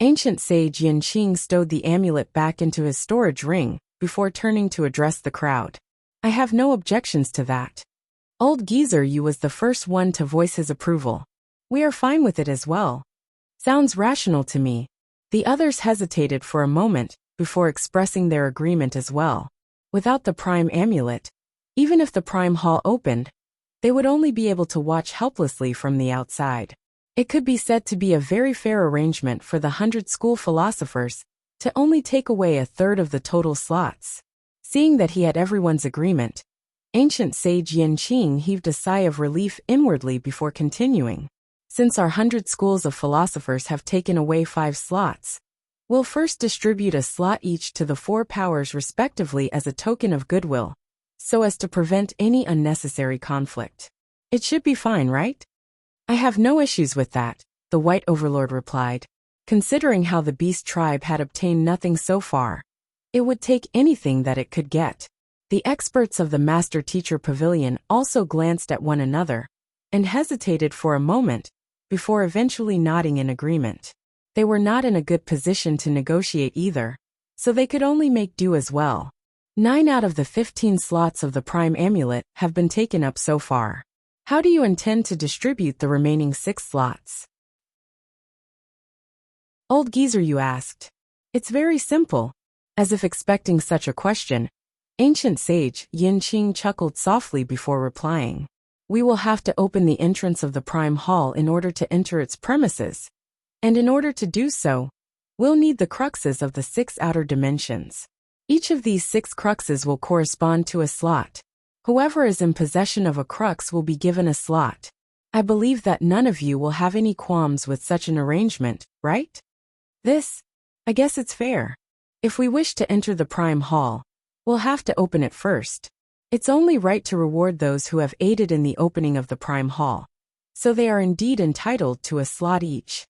A: Ancient sage Yin Qing stowed the amulet back into his storage ring before turning to address the crowd. I have no objections to that. Old Geezer Yu was the first one to voice his approval. We are fine with it as well. Sounds rational to me. The others hesitated for a moment before expressing their agreement as well. Without the prime amulet, even if the prime hall opened, they would only be able to watch helplessly from the outside. It could be said to be a very fair arrangement for the 100 school philosophers to only take away a third of the total slots. Seeing that he had everyone's agreement, ancient sage Yin Qing heaved a sigh of relief inwardly before continuing. Since our 100 schools of philosophers have taken away 5 slots, we'll first distribute a slot each to the 4 powers respectively as a token of goodwill, so as to prevent any unnecessary conflict. It should be fine, right? I have no issues with that, the White Overlord replied. Considering how the Beast Tribe had obtained nothing so far, it would take anything that it could get. The experts of the Master-Teacher Pavilion also glanced at one another and hesitated for a moment before eventually nodding in agreement. They were not in a good position to negotiate either, so they could only make do as well. 9 out of the 15 slots of the Prime Amulet have been taken up so far. How do you intend to distribute the remaining 6 slots? Old Geezer Yu asked. It's very simple. As if expecting such a question, ancient sage Yin Qing chuckled softly before replying. We will have to open the entrance of the Prime Hall in order to enter its premises. And in order to do so, we'll need the cruxes of the 6 outer dimensions. Each of these 6 cruxes will correspond to a slot. Whoever is in possession of a crux will be given a slot. I believe that none of you will have any qualms with such an arrangement, right? I guess it's fair. If we wish to enter the Prime Hall, we'll have to open it first. It's only right to reward those who have aided in the opening of the Prime Hall, so they are indeed entitled to a slot each.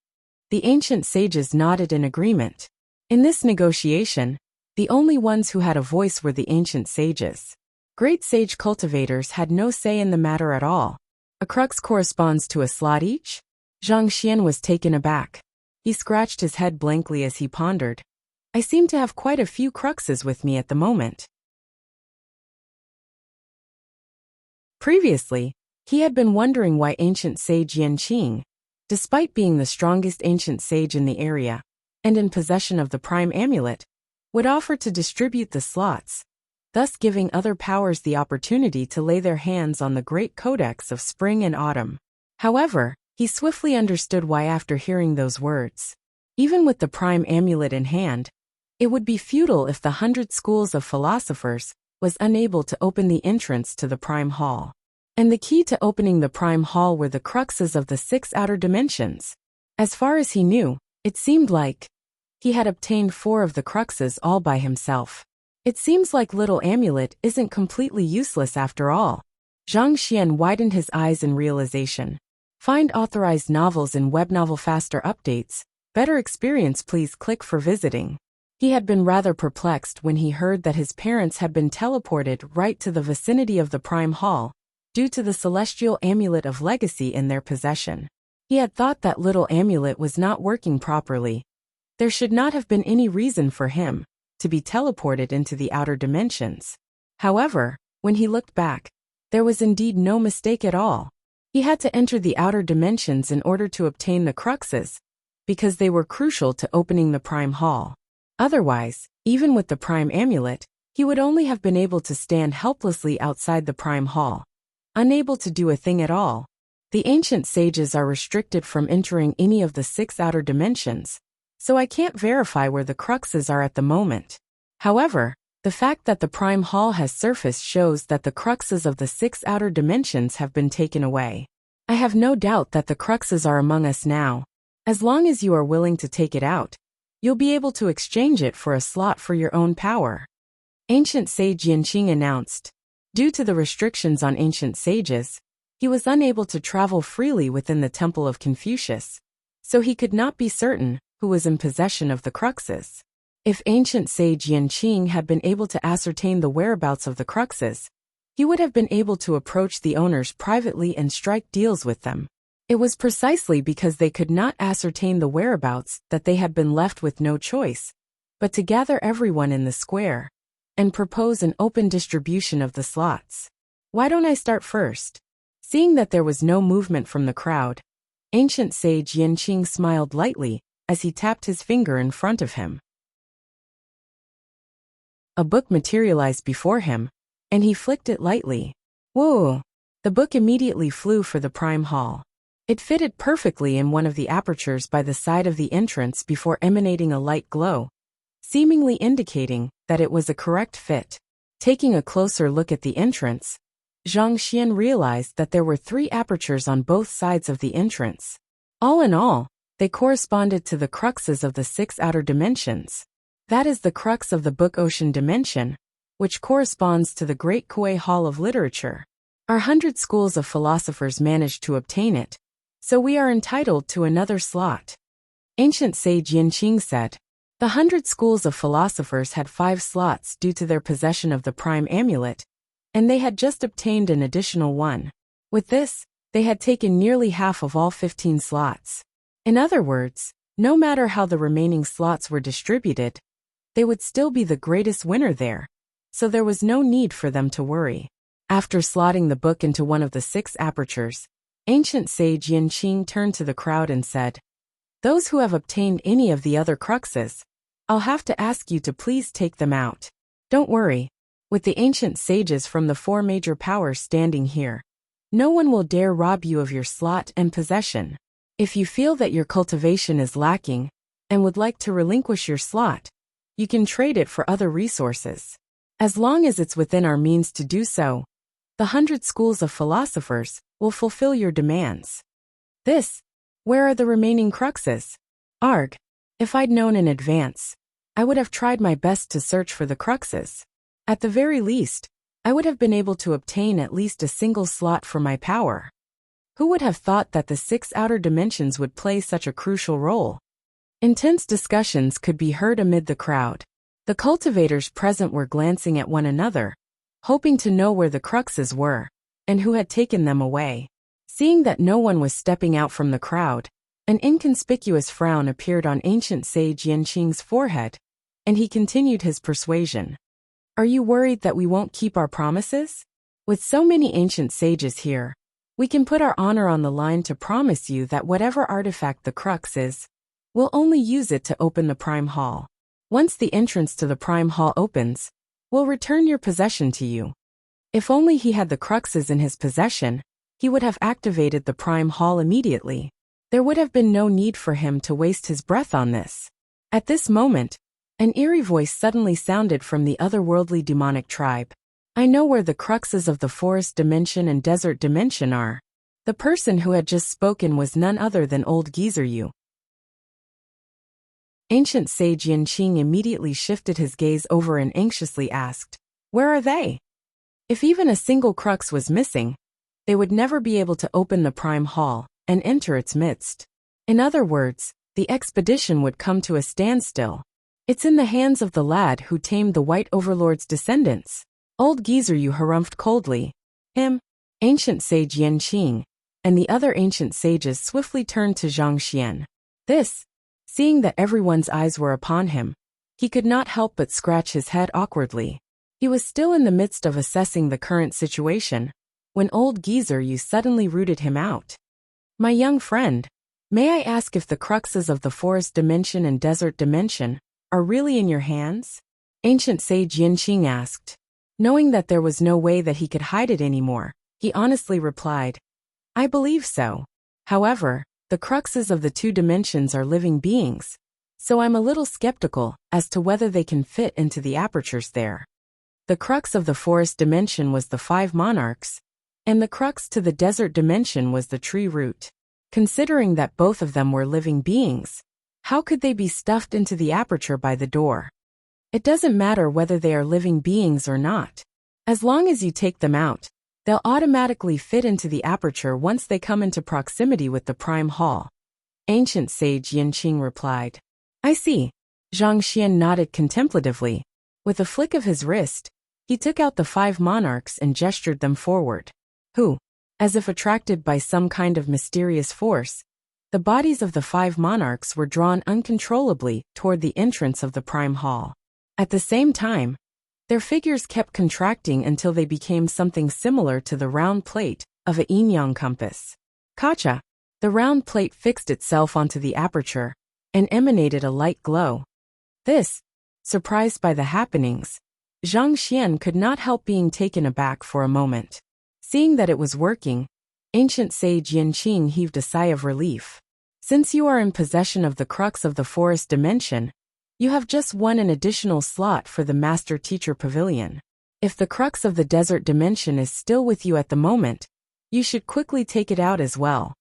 A: The ancient sages nodded in agreement. In this negotiation, the only ones who had a voice were the ancient sages. Great sage cultivators had no say in the matter at all. A crux corresponds to a slot each? Zhang Xian was taken aback. He scratched his head blankly as he pondered. I seem to have quite a few cruxes with me at the moment. Previously, he had been wondering why ancient sage Yanqing, despite being the strongest ancient sage in the area, and in possession of the prime amulet, would offer to distribute the slots, thus giving other powers the opportunity to lay their hands on the great codex of spring and autumn. However, he swiftly understood why after hearing those words. Even with the prime amulet in hand, it would be futile if the 100 schools of philosophers was unable to open the entrance to the prime hall. And the key to opening the prime hall were the cruxes of the 6 outer dimensions. As far as he knew, it seemed like he had obtained 4 of the cruxes all by himself. It seems like little amulet isn't completely useless after all. Zhang Xian widened his eyes in realization. Find authorized novels in Webnovel Faster Updates. Better experience, please click for visiting. He had been rather perplexed when he heard that his parents had been teleported right to the vicinity of the Prime Hall, due to the celestial amulet of legacy in their possession. He had thought that little amulet was not working properly. There should not have been any reason for him to be teleported into the outer dimensions. However, when he looked back, there was indeed no mistake at all. He had to enter the outer dimensions in order to obtain the cruxes, because they were crucial to opening the Prime Hall. Otherwise, even with the Prime Amulet, he would only have been able to stand helplessly outside the Prime Hall, unable to do a thing at all. The ancient sages are restricted from entering any of the 6 outer dimensions, so I can't verify where the cruxes are at the moment. However, the fact that the Prime Hall has surfaced shows that the cruxes of the 6 outer dimensions have been taken away. I have no doubt that the cruxes are among us now. As long as you are willing to take it out, you'll be able to exchange it for a slot for your own power. Ancient Sage Yanqing announced. Due to the restrictions on ancient sages, he was unable to travel freely within the Temple of Confucius, so he could not be certain who was in possession of the cruxes. If ancient sage Yanqing had been able to ascertain the whereabouts of the cruxes, he would have been able to approach the owners privately and strike deals with them. It was precisely because they could not ascertain the whereabouts that they had been left with no choice but to gather everyone in the square and propose an open distribution of the slots. Why don't I start first? Seeing that there was no movement from the crowd, ancient sage Yanqing smiled lightly as he tapped his finger in front of him. A book materialized before him, and he flicked it lightly. Whoa! The book immediately flew for the Prime Hall. It fitted perfectly in one of the apertures by the side of the entrance before emanating a light glow, seemingly indicating that it was a correct fit. Taking a closer look at the entrance, Zhang Xian realized that there were 3 apertures on both sides of the entrance. All in all, they corresponded to the cruxes of the 6 outer dimensions. That is the crux of the Book Ocean dimension, which corresponds to the Great Kuei Hall of Literature. Our 100 schools of philosophers managed to obtain it, so we are entitled to another slot. Ancient sage Yanqing said. The 100 schools of philosophers had 5 slots due to their possession of the Prime Amulet, and they had just obtained an additional 1. With this, they had taken nearly half of all 15 slots. In other words, no matter how the remaining slots were distributed, they would still be the greatest winner there, so there was no need for them to worry. After slotting the book into one of the 6 apertures, ancient sage Yanqing turned to the crowd and said, "Those who have obtained any of the other cruxes, I'll have to ask you to please take them out. Don't worry, with the ancient sages from the 4 major powers standing here, no one will dare rob you of your slot and possession. If you feel that your cultivation is lacking and would like to relinquish your slot, you can trade it for other resources. As long as it's within our means to do so, the 100 schools of philosophers will fulfill your demands." Where are the remaining cruxes? Arg, if I'd known in advance, I would have tried my best to search for the cruxes. At the very least, I would have been able to obtain at least a single slot for my power. Who would have thought that the 6 outer dimensions would play such a crucial role? Intense discussions could be heard amid the crowd. The cultivators present were glancing at one another, hoping to know where the cruxes were, and who had taken them away. Seeing that no one was stepping out from the crowd, an inconspicuous frown appeared on ancient sage Yanqing's forehead, and he continued his persuasion. Are you worried that we won't keep our promises? With so many ancient sages here, we can put our honor on the line to promise you that whatever artifact the crux is, we'll only use it to open the Prime Hall. Once the entrance to the Prime Hall opens, we'll return your possession to you. If only he had the cruxes in his possession, he would have activated the Prime Hall immediately. There would have been no need for him to waste his breath on this. At this moment, an eerie voice suddenly sounded from the otherworldly demonic tribe. I know where the cruxes of the forest dimension and desert dimension are. The person who had just spoken was none other than old geezer Yu. Ancient sage Yanqing immediately shifted his gaze over and anxiously asked, where are they? If even a single crux was missing, they would never be able to open the Prime Hall and enter its midst. In other words, the expedition would come to a standstill. It's in the hands of the lad who tamed the White Overlord's descendants. Old geezer Yu harumphed coldly. Him, ancient sage Yanqing, and the other ancient sages swiftly turned to Zhang Xian. Seeing that everyone's eyes were upon him, he could not help but scratch his head awkwardly. He was still in the midst of assessing the current situation, when old geezer Yu suddenly rooted him out. My young friend, may I ask if the cruxes of the forest dimension and desert dimension are really in your hands? Ancient sage Yanqing asked. Knowing that there was no way that he could hide it anymore, he honestly replied, I believe so. However, the cruxes of the 2 dimensions are living beings, so I'm a little skeptical as to whether they can fit into the apertures there. The crux of the forest dimension was the 5 monarchs, and the crux to the desert dimension was the tree root. Considering that both of them were living beings, how could they be stuffed into the aperture by the door? It doesn't matter whether they are living beings or not. As long as you take them out, they'll automatically fit into the aperture once they come into proximity with the Prime Hall. Ancient sage Yanqing replied. I see. Zhang Xian nodded contemplatively. With a flick of his wrist, he took out the 5 monarchs and gestured them forward. As if attracted by some kind of mysterious force, the bodies of the 5 monarchs were drawn uncontrollably toward the entrance of the Prime Hall. At the same time, their figures kept contracting until they became something similar to the round plate of a yin-yang compass. Kacha! The round plate fixed itself onto the aperture and emanated a light glow. Surprised by the happenings, Zhang Xian could not help being taken aback for a moment. Seeing that it was working, ancient sage Yanqing heaved a sigh of relief. Since you are in possession of the crux of the forest dimension, you have just won an additional slot for the Master Teacher Pavilion. If the crux of the desert dimension is still with you at the moment, you should quickly take it out as well.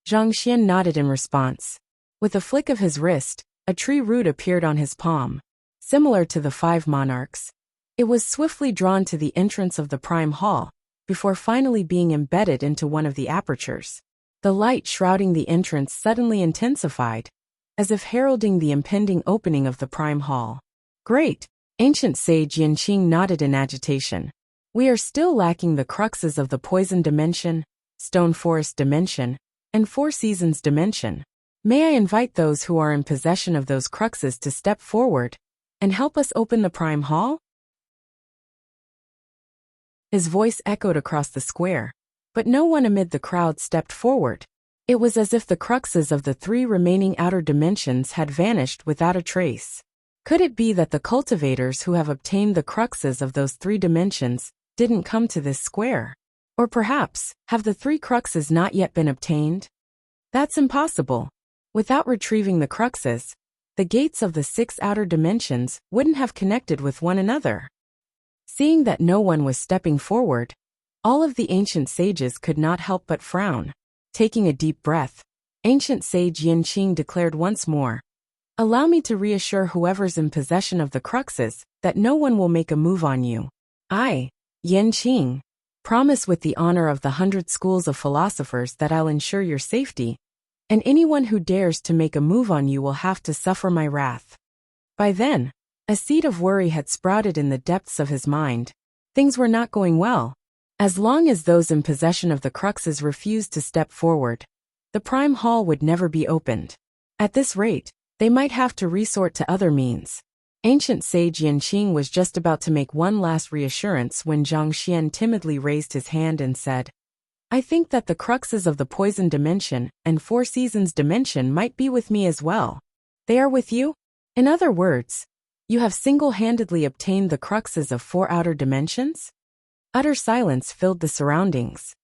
A: Zhang Xian nodded in response. With a flick of his wrist, a tree root appeared on his palm. Similar to the 5 monarchs, it was swiftly drawn to the entrance of the Prime Hall, before finally being embedded into one of the apertures. The light shrouding the entrance suddenly intensified, as if heralding the impending opening of the Prime Hall. Great! Ancient sage Yanqing nodded in agitation. We are still lacking the cruxes of the Poison Dimension, Stone Forest Dimension, and Four Seasons Dimension. May I invite those who are in possession of those cruxes to step forward and help us open the Prime Hall? His voice echoed across the square, but no one amid the crowd stepped forward. It was as if the cruxes of the 3 remaining outer dimensions had vanished without a trace. Could it be that the cultivators who have obtained the cruxes of those 3 dimensions didn't come to this square? Or perhaps, have the 3 cruxes not yet been obtained? That's impossible. Without retrieving the cruxes, the gates of the 6 outer dimensions wouldn't have connected with one another. Seeing that no one was stepping forward, all of the ancient sages could not help but frown. Taking a deep breath, ancient sage Yanqing declared once more, allow me to reassure whoever's in possession of the cruxes that no one will make a move on you. I, Yanqing, Promise with the honor of the 100 schools of philosophers that I'll ensure your safety, and anyone who dares to make a move on you will have to suffer my wrath." By then, a seed of worry had sprouted in the depths of his mind. Things were not going well. As long as those in possession of the cruxes refused to step forward, the Prime Hall would never be opened. At this rate, they might have to resort to other means. Ancient sage Yanqing was just about to make one last reassurance when Zhang Xian timidly raised his hand and said, "I think that the cruxes of the poison dimension and Four Seasons dimension might be with me as well." "They are with you? In other words, you have single-handedly obtained the cruxes of 4 outer dimensions?" Utter silence filled the surroundings.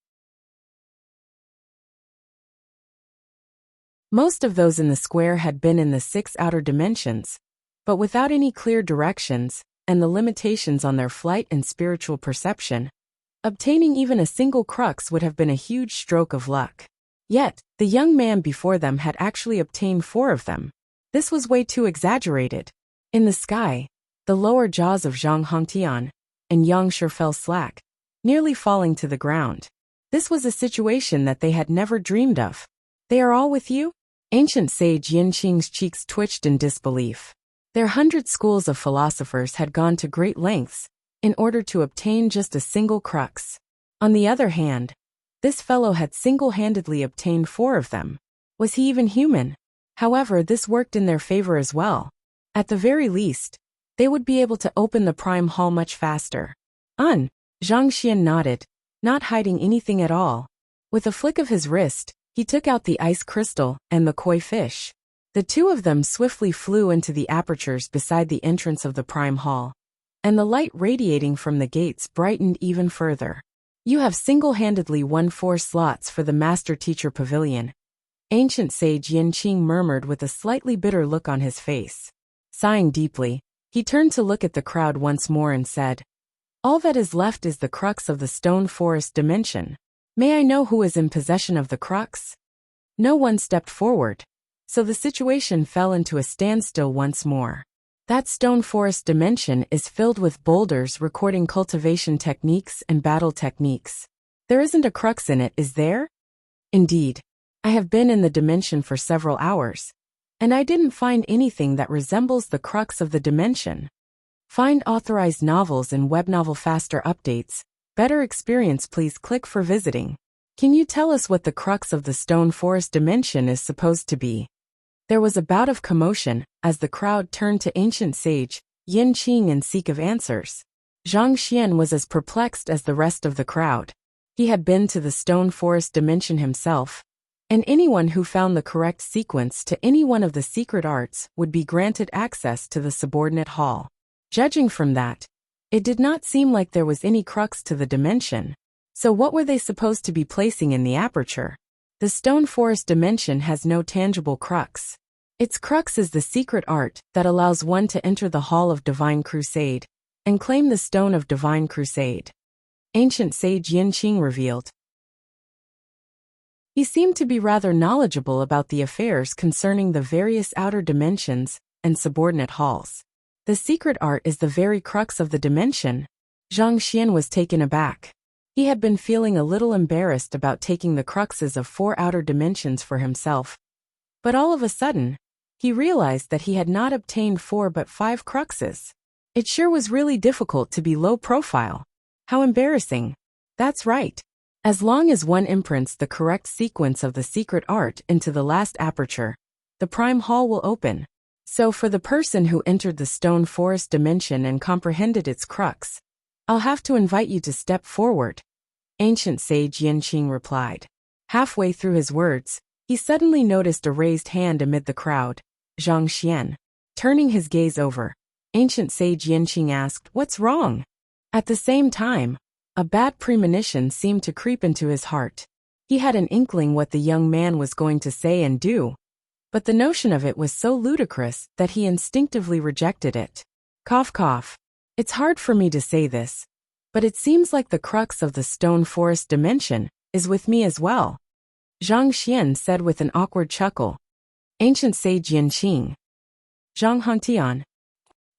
A: Most of those in the square had been in the 6 outer dimensions, but without any clear directions and the limitations on their flight and spiritual perception, obtaining even a single crux would have been a huge stroke of luck. Yet, the young man before them had actually obtained 4 of them. This was way too exaggerated. In the sky, the lower jaws of Zhang Hongtian and Yang Shi fell slack, nearly falling to the ground. This was a situation that they had never dreamed of. "They are all with you?" Ancient sage Yanqing's cheeks twitched in disbelief. Their 100 schools of philosophers had gone to great lengths in order to obtain just a single crux. On the other hand, this fellow had single-handedly obtained 4 of them. Was he even human? However, this worked in their favor as well. At the very least, they would be able to open the Prime Hall much faster. Zhang Xian nodded, not hiding anything at all. With a flick of his wrist, he took out the ice crystal and the koi fish. The 2 of them swiftly flew into the apertures beside the entrance of the Prime Hall, and the light radiating from the gates brightened even further. "You have single-handedly won 4 slots for the Master Teacher Pavilion," Ancient Sage Yanqing murmured with a slightly bitter look on his face. Sighing deeply, he turned to look at the crowd once more and said, "All that is left is the crux of the Stone Forest dimension. May I know who is in possession of the crux?" No one stepped forward, so the situation fell into a standstill once more. That Stone Forest dimension is filled with boulders recording cultivation techniques and battle techniques. There isn't a crux in it, is there? Indeed, I have been in the dimension for several hours, and I didn't find anything that resembles the crux of the dimension. Find authorized novels and web novel faster updates. Better experience, please click for visiting. Can you tell us what the crux of the Stone Forest dimension is supposed to be? There was a bout of commotion as the crowd turned to Ancient Sage Yanqing in seek of answers. Zhang Xian was as perplexed as the rest of the crowd. He had been to the Stone Forest dimension himself, and anyone who found the correct sequence to any one of the secret arts would be granted access to the subordinate hall. Judging from that, it did not seem like there was any crux to the dimension. So what were they supposed to be placing in the aperture? The Stone Forest dimension has no tangible crux. Its crux is the secret art that allows one to enter the Hall of Divine Crusade and claim the Stone of Divine Crusade. Ancient Sage Yanqing revealed. He seemed to be rather knowledgeable about the affairs concerning the various outer dimensions and subordinate halls. The secret art is the very crux of the dimension. Zhang Xian was taken aback. He had been feeling a little embarrassed about taking the cruxes of 4 outer dimensions for himself. But all of a sudden, he realized that he had not obtained 4 but 5 cruxes. It sure was really difficult to be low profile. How embarrassing. That's right. As long as one imprints the correct sequence of the secret art into the last aperture, the Prime Hall will open. So for the person who entered the Stone Forest dimension and comprehended its crux, I'll have to invite you to step forward, Ancient Sage Yanqing replied. Halfway through his words, he suddenly noticed a raised hand amid the crowd. Zhang Xian. Turning his gaze over, Ancient Sage Yanqing asked, "What's wrong?" At the same time, a bad premonition seemed to creep into his heart. He had an inkling what the young man was going to say and do, but the notion of it was so ludicrous that he instinctively rejected it. Cough cough. It's hard for me to say this, but it seems like the crux of the Stone Forest dimension is with me as well, Zhang Xian said with an awkward chuckle. Ancient Sage Yanqing. Zhang Hongtian.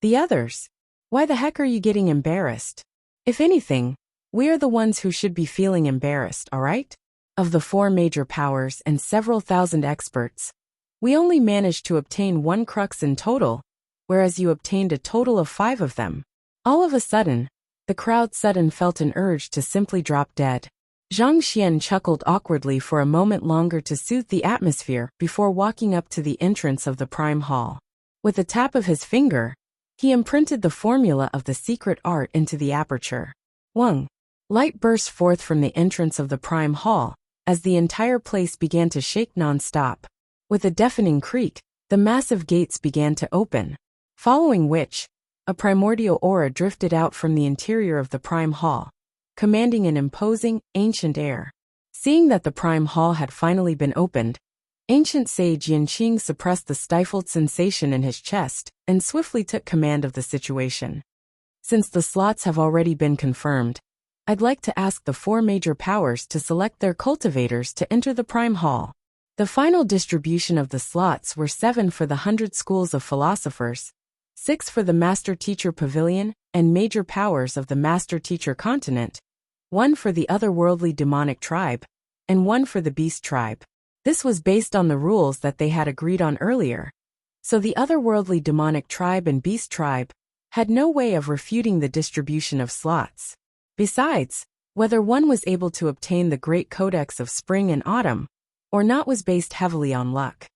A: The others. Why the heck are you getting embarrassed? If anything, We are the ones who should be feeling embarrassed, alright? Of the 4 major powers and several thousand experts, we only managed to obtain 1 crux in total, whereas you obtained a total of 5 of them. All of a sudden, the crowd felt an urge to simply drop dead. Zhang Xian chuckled awkwardly for a moment longer to soothe the atmosphere before walking up to the entrance of the Prime Hall. With a tap of his finger, he imprinted the formula of the secret art into the aperture. Wang. Light burst forth from the entrance of the Prime Hall, as the entire place began to shake non-stop. With a deafening creak, the massive gates began to open, following which, a primordial aura drifted out from the interior of the Prime Hall, commanding an imposing, ancient air. Seeing that the Prime Hall had finally been opened, ancient sage Yanqing suppressed the stifled sensation in his chest and swiftly took command of the situation. Since the slots have already been confirmed, I'd like to ask the 4 major powers to select their cultivators to enter the Prime Hall. The final distribution of the slots were 7 for the 100 schools of philosophers, 6 for the Master Teacher Pavilion and major powers of the Master Teacher Continent, 1 for the otherworldly demonic tribe, and 1 for the beast tribe. This was based on the rules that they had agreed on earlier, so the otherworldly demonic tribe and beast tribe had no way of refuting the distribution of slots. Besides, whether one was able to obtain the Great Codex of Spring and Autumn or not was based heavily on luck.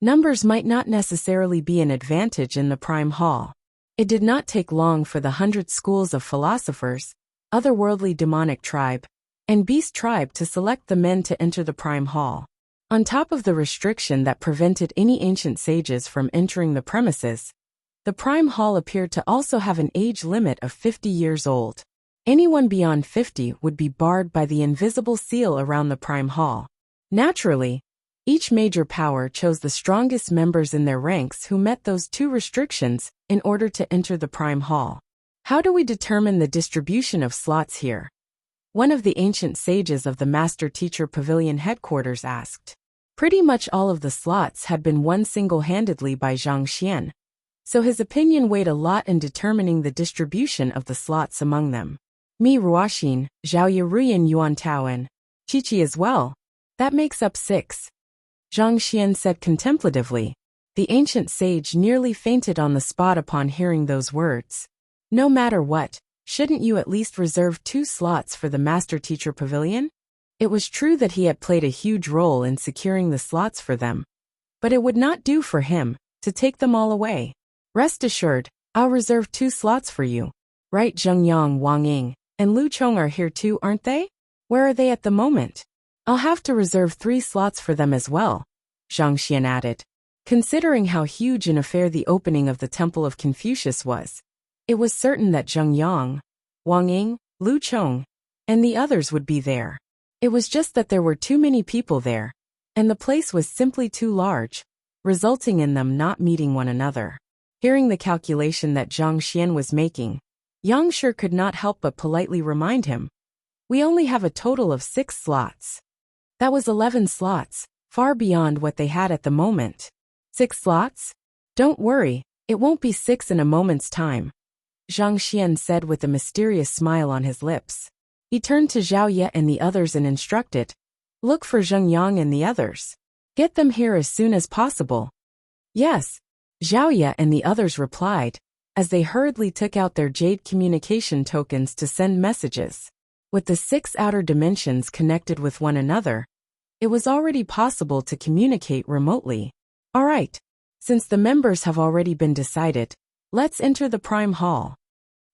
A: Numbers might not necessarily be an advantage in the Prime Hall. It did not take long for the 100 schools of philosophers, otherworldly demonic tribe, and beast tribe to select the men to enter the Prime Hall. On top of the restriction that prevented any ancient sages from entering the premises, the Prime Hall appeared to also have an age limit of 50 years old. Anyone beyond 50 would be barred by the invisible seal around the Prime Hall. Naturally, each major power chose the strongest members in their ranks who met those 2 restrictions in order to enter the Prime Hall. How do we determine the distribution of slots here? One of the ancient sages of the Master Teacher Pavilion headquarters asked. Pretty much all of the slots had been won single-handedly by Zhang Xian, so his opinion weighed a lot in determining the distribution of the slots among them. Mi Ruoxin, Zhao Ruyan Yuan Taoan, Qiqi as well. That makes up 6. Zhang Xian said contemplatively. The ancient sage nearly fainted on the spot upon hearing those words. No matter what, shouldn't you at least reserve 2 slots for the Master Teacher Pavilion? It was true that he had played a huge role in securing the slots for them, but it would not do for him to take them all away. Rest assured, I'll reserve 2 slots for you. Right, Zhengyang, Wang Ying, and Lu Chong are here too, aren't they? Where are they at the moment? I'll have to reserve 3 slots for them as well, Zhang Xian added. Considering how huge an affair the opening of the Temple of Confucius was, it was certain that Zhengyang, Wang Ying, Lu Chong, and the others would be there. It was just that there were too many people there, and the place was simply too large, resulting in them not meeting one another. Hearing the calculation that Zhang Xian was making, Yang Shi could not help but politely remind him, "We only have a total of 6 slots." That was 11 slots, far beyond what they had at the moment. 6 slots? Don't worry, it won't be 6 in a moment's time, Zhang Xian said with a mysterious smile on his lips. He turned to Zhao Ye and the others and instructed, "Look for Zheng Yang and the others. Get them here as soon as possible." "Yes," Zhao Ye and the others replied, as they hurriedly took out their jade communication tokens to send messages. With the 6 outer dimensions connected with one another, it was already possible to communicate remotely. All right, since the members have already been decided, let's enter the Prime Hall.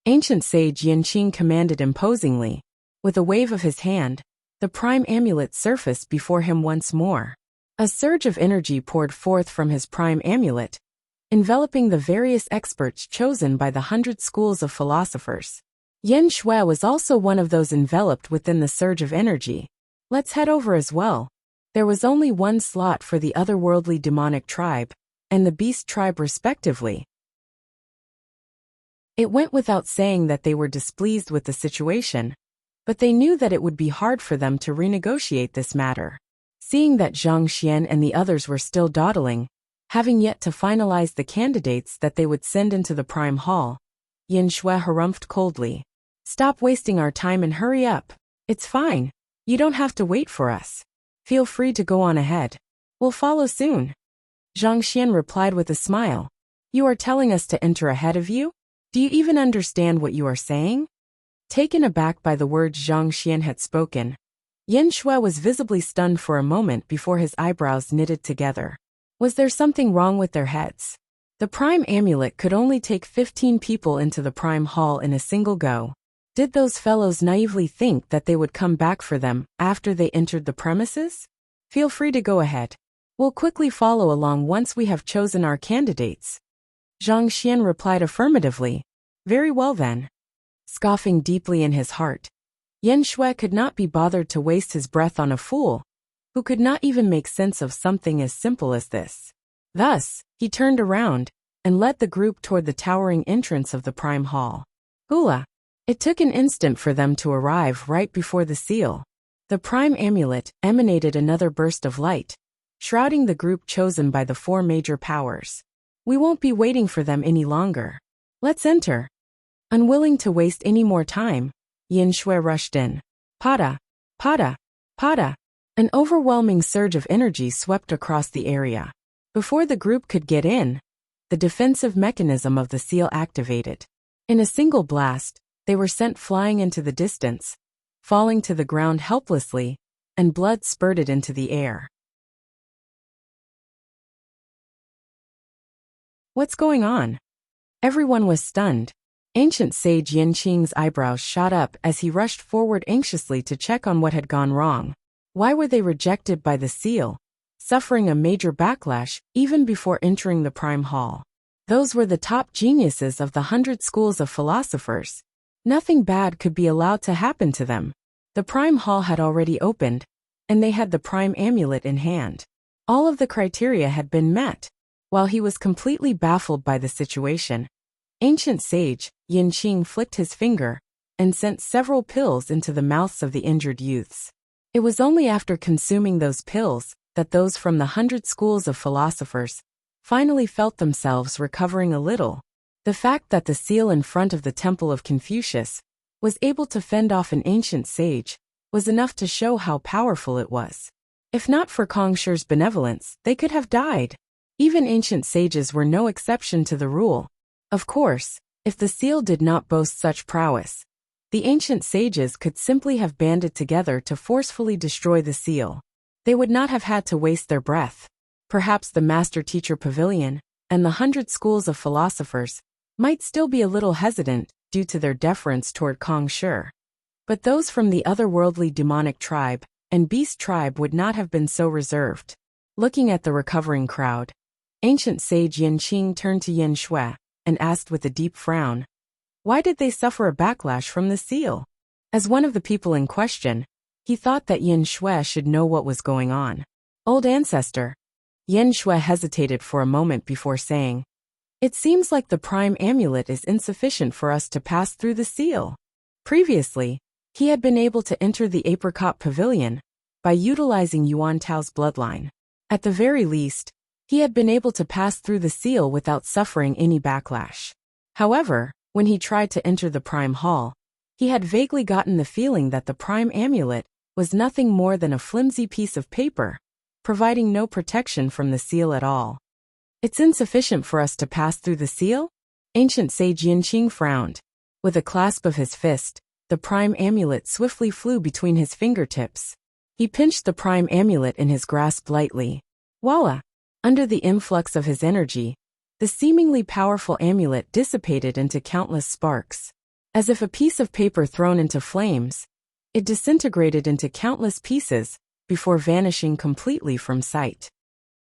A: Ancient Sage Yanqing commanded imposingly. With a wave of his hand, the Prime Amulet surfaced before him once more. A surge of energy poured forth from his Prime Amulet, enveloping the various experts chosen by the 100 schools of philosophers. Yen Shui was also one of those enveloped within the surge of energy. Let's head over as well. There was only 1 slot for the otherworldly demonic tribe and the beast tribe respectively. It went without saying that they were displeased with the situation, but they knew that it would be hard for them to renegotiate this matter. Seeing that Zhang Xian and the others were still dawdling, having yet to finalize the candidates that they would send into the Prime Hall, Yin Shui harumphed coldly. Stop wasting our time and hurry up. It's fine. You don't have to wait for us. Feel free to go on ahead. We'll follow soon. Zhang Xian replied with a smile. You are telling us to enter ahead of you? Do you even understand what you are saying? Taken aback by the words Zhang Xian had spoken, Yin Shui was visibly stunned for a moment before his eyebrows knitted together. Was there something wrong with their heads? The Prime Amulet could only take 15 people into the Prime Hall in a single go. Did those fellows naively think that they would come back for them after they entered the premises? Feel free to go ahead. We'll quickly follow along once we have chosen our candidates. Zhang Xian replied affirmatively. Very well then. Scoffing deeply in his heart, Yin Shui could not be bothered to waste his breath on a fool who could not even make sense of something as simple as this. Thus, he turned around and led the group toward the towering entrance of the Prime Hall. Hula! It took an instant for them to arrive right before the seal. The Prime Amulet emanated another burst of light, shrouding the group chosen by the 4 major powers. We won't be waiting for them any longer. Let's enter. Unwilling to waste any more time, Yin Shui rushed in. Pada! Pada! Pada! An overwhelming surge of energy swept across the area. Before the group could get in, the defensive mechanism of the seal activated. In a single blast, they were sent flying into the distance, falling to the ground helplessly, and blood spurted into the air. What's going on? Everyone was stunned. Ancient sage Yin Qing's eyebrows shot up as he rushed forward anxiously to check on what had gone wrong. Why were they rejected by the seal, suffering a major backlash even before entering the Prime Hall? Those were the top geniuses of the 100 schools of philosophers. Nothing bad could be allowed to happen to them. The Prime Hall had already opened, and they had the Prime Amulet in hand. All of the criteria had been met. While he was completely baffled by the situation, Ancient Sage Yin Qing flicked his finger and sent several pills into the mouths of the injured youths. It was only after consuming those pills that those from the 100 schools of philosophers finally felt themselves recovering a little. The fact that the seal in front of the Temple of Confucius was able to fend off an ancient sage was enough to show how powerful it was. If not for Kong Shi's benevolence, they could have died. Even ancient sages were no exception to the rule. Of course, if the seal did not boast such prowess, the ancient sages could simply have banded together to forcefully destroy the seal. They would not have had to waste their breath. Perhaps the Master-Teacher Pavilion and the 100 schools of philosophers might still be a little hesitant due to their deference toward Kong Shi. But those from the otherworldly demonic tribe and beast tribe would not have been so reserved. Looking at the recovering crowd, ancient sage Yin Qing turned to Yin Shui and asked with a deep frown, why did they suffer a backlash from the seal? As one of the people in question, he thought that Yin Shui should know what was going on. Old ancestor. Yin Shui hesitated for a moment before saying, it seems like the Prime Amulet is insufficient for us to pass through the seal. Previously, he had been able to enter the Apricot Pavilion by utilizing Yuan Tao's bloodline. At the very least, he had been able to pass through the seal without suffering any backlash. However, when he tried to enter the Prime Hall, he had vaguely gotten the feeling that the Prime Amulet was nothing more than a flimsy piece of paper, providing no protection from the seal at all. It's insufficient for us to pass through the seal? Ancient sage Yin Qing frowned. With a clasp of his fist, the Prime Amulet swiftly flew between his fingertips. He pinched the Prime Amulet in his grasp lightly. Voila! Under the influx of his energy, the seemingly powerful amulet dissipated into countless sparks. As if a piece of paper thrown into flames, it disintegrated into countless pieces before vanishing completely from sight.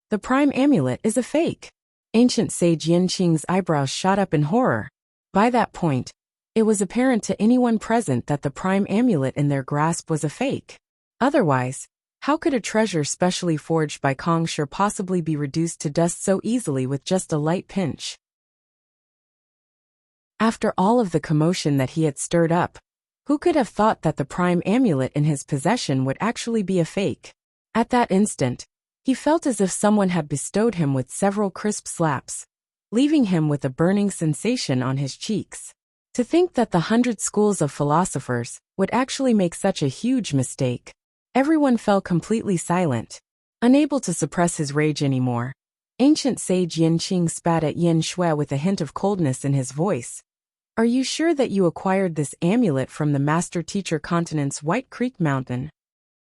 A: The Prime Amulet is a fake. Ancient sage Yin Qing's eyebrows shot up in horror. By that point, it was apparent to anyone present that the Prime Amulet in their grasp was a fake. Otherwise, how could a treasure specially forged by Kong Shi possibly be reduced to dust so easily with just a light pinch? After all of the commotion that he had stirred up, who could have thought that the Prime Amulet in his possession would actually be a fake? At that instant, he felt as if someone had bestowed him with several crisp slaps, leaving him with a burning sensation on his cheeks. To think that the 100 schools of philosophers would actually make such a huge mistake. Everyone fell completely silent, unable to suppress his rage anymore. Ancient sage Yin Qing spat at Yin Shui with a hint of coldness in his voice. Are you sure that you acquired this amulet from the Master Teacher Continent's White Creek Mountain?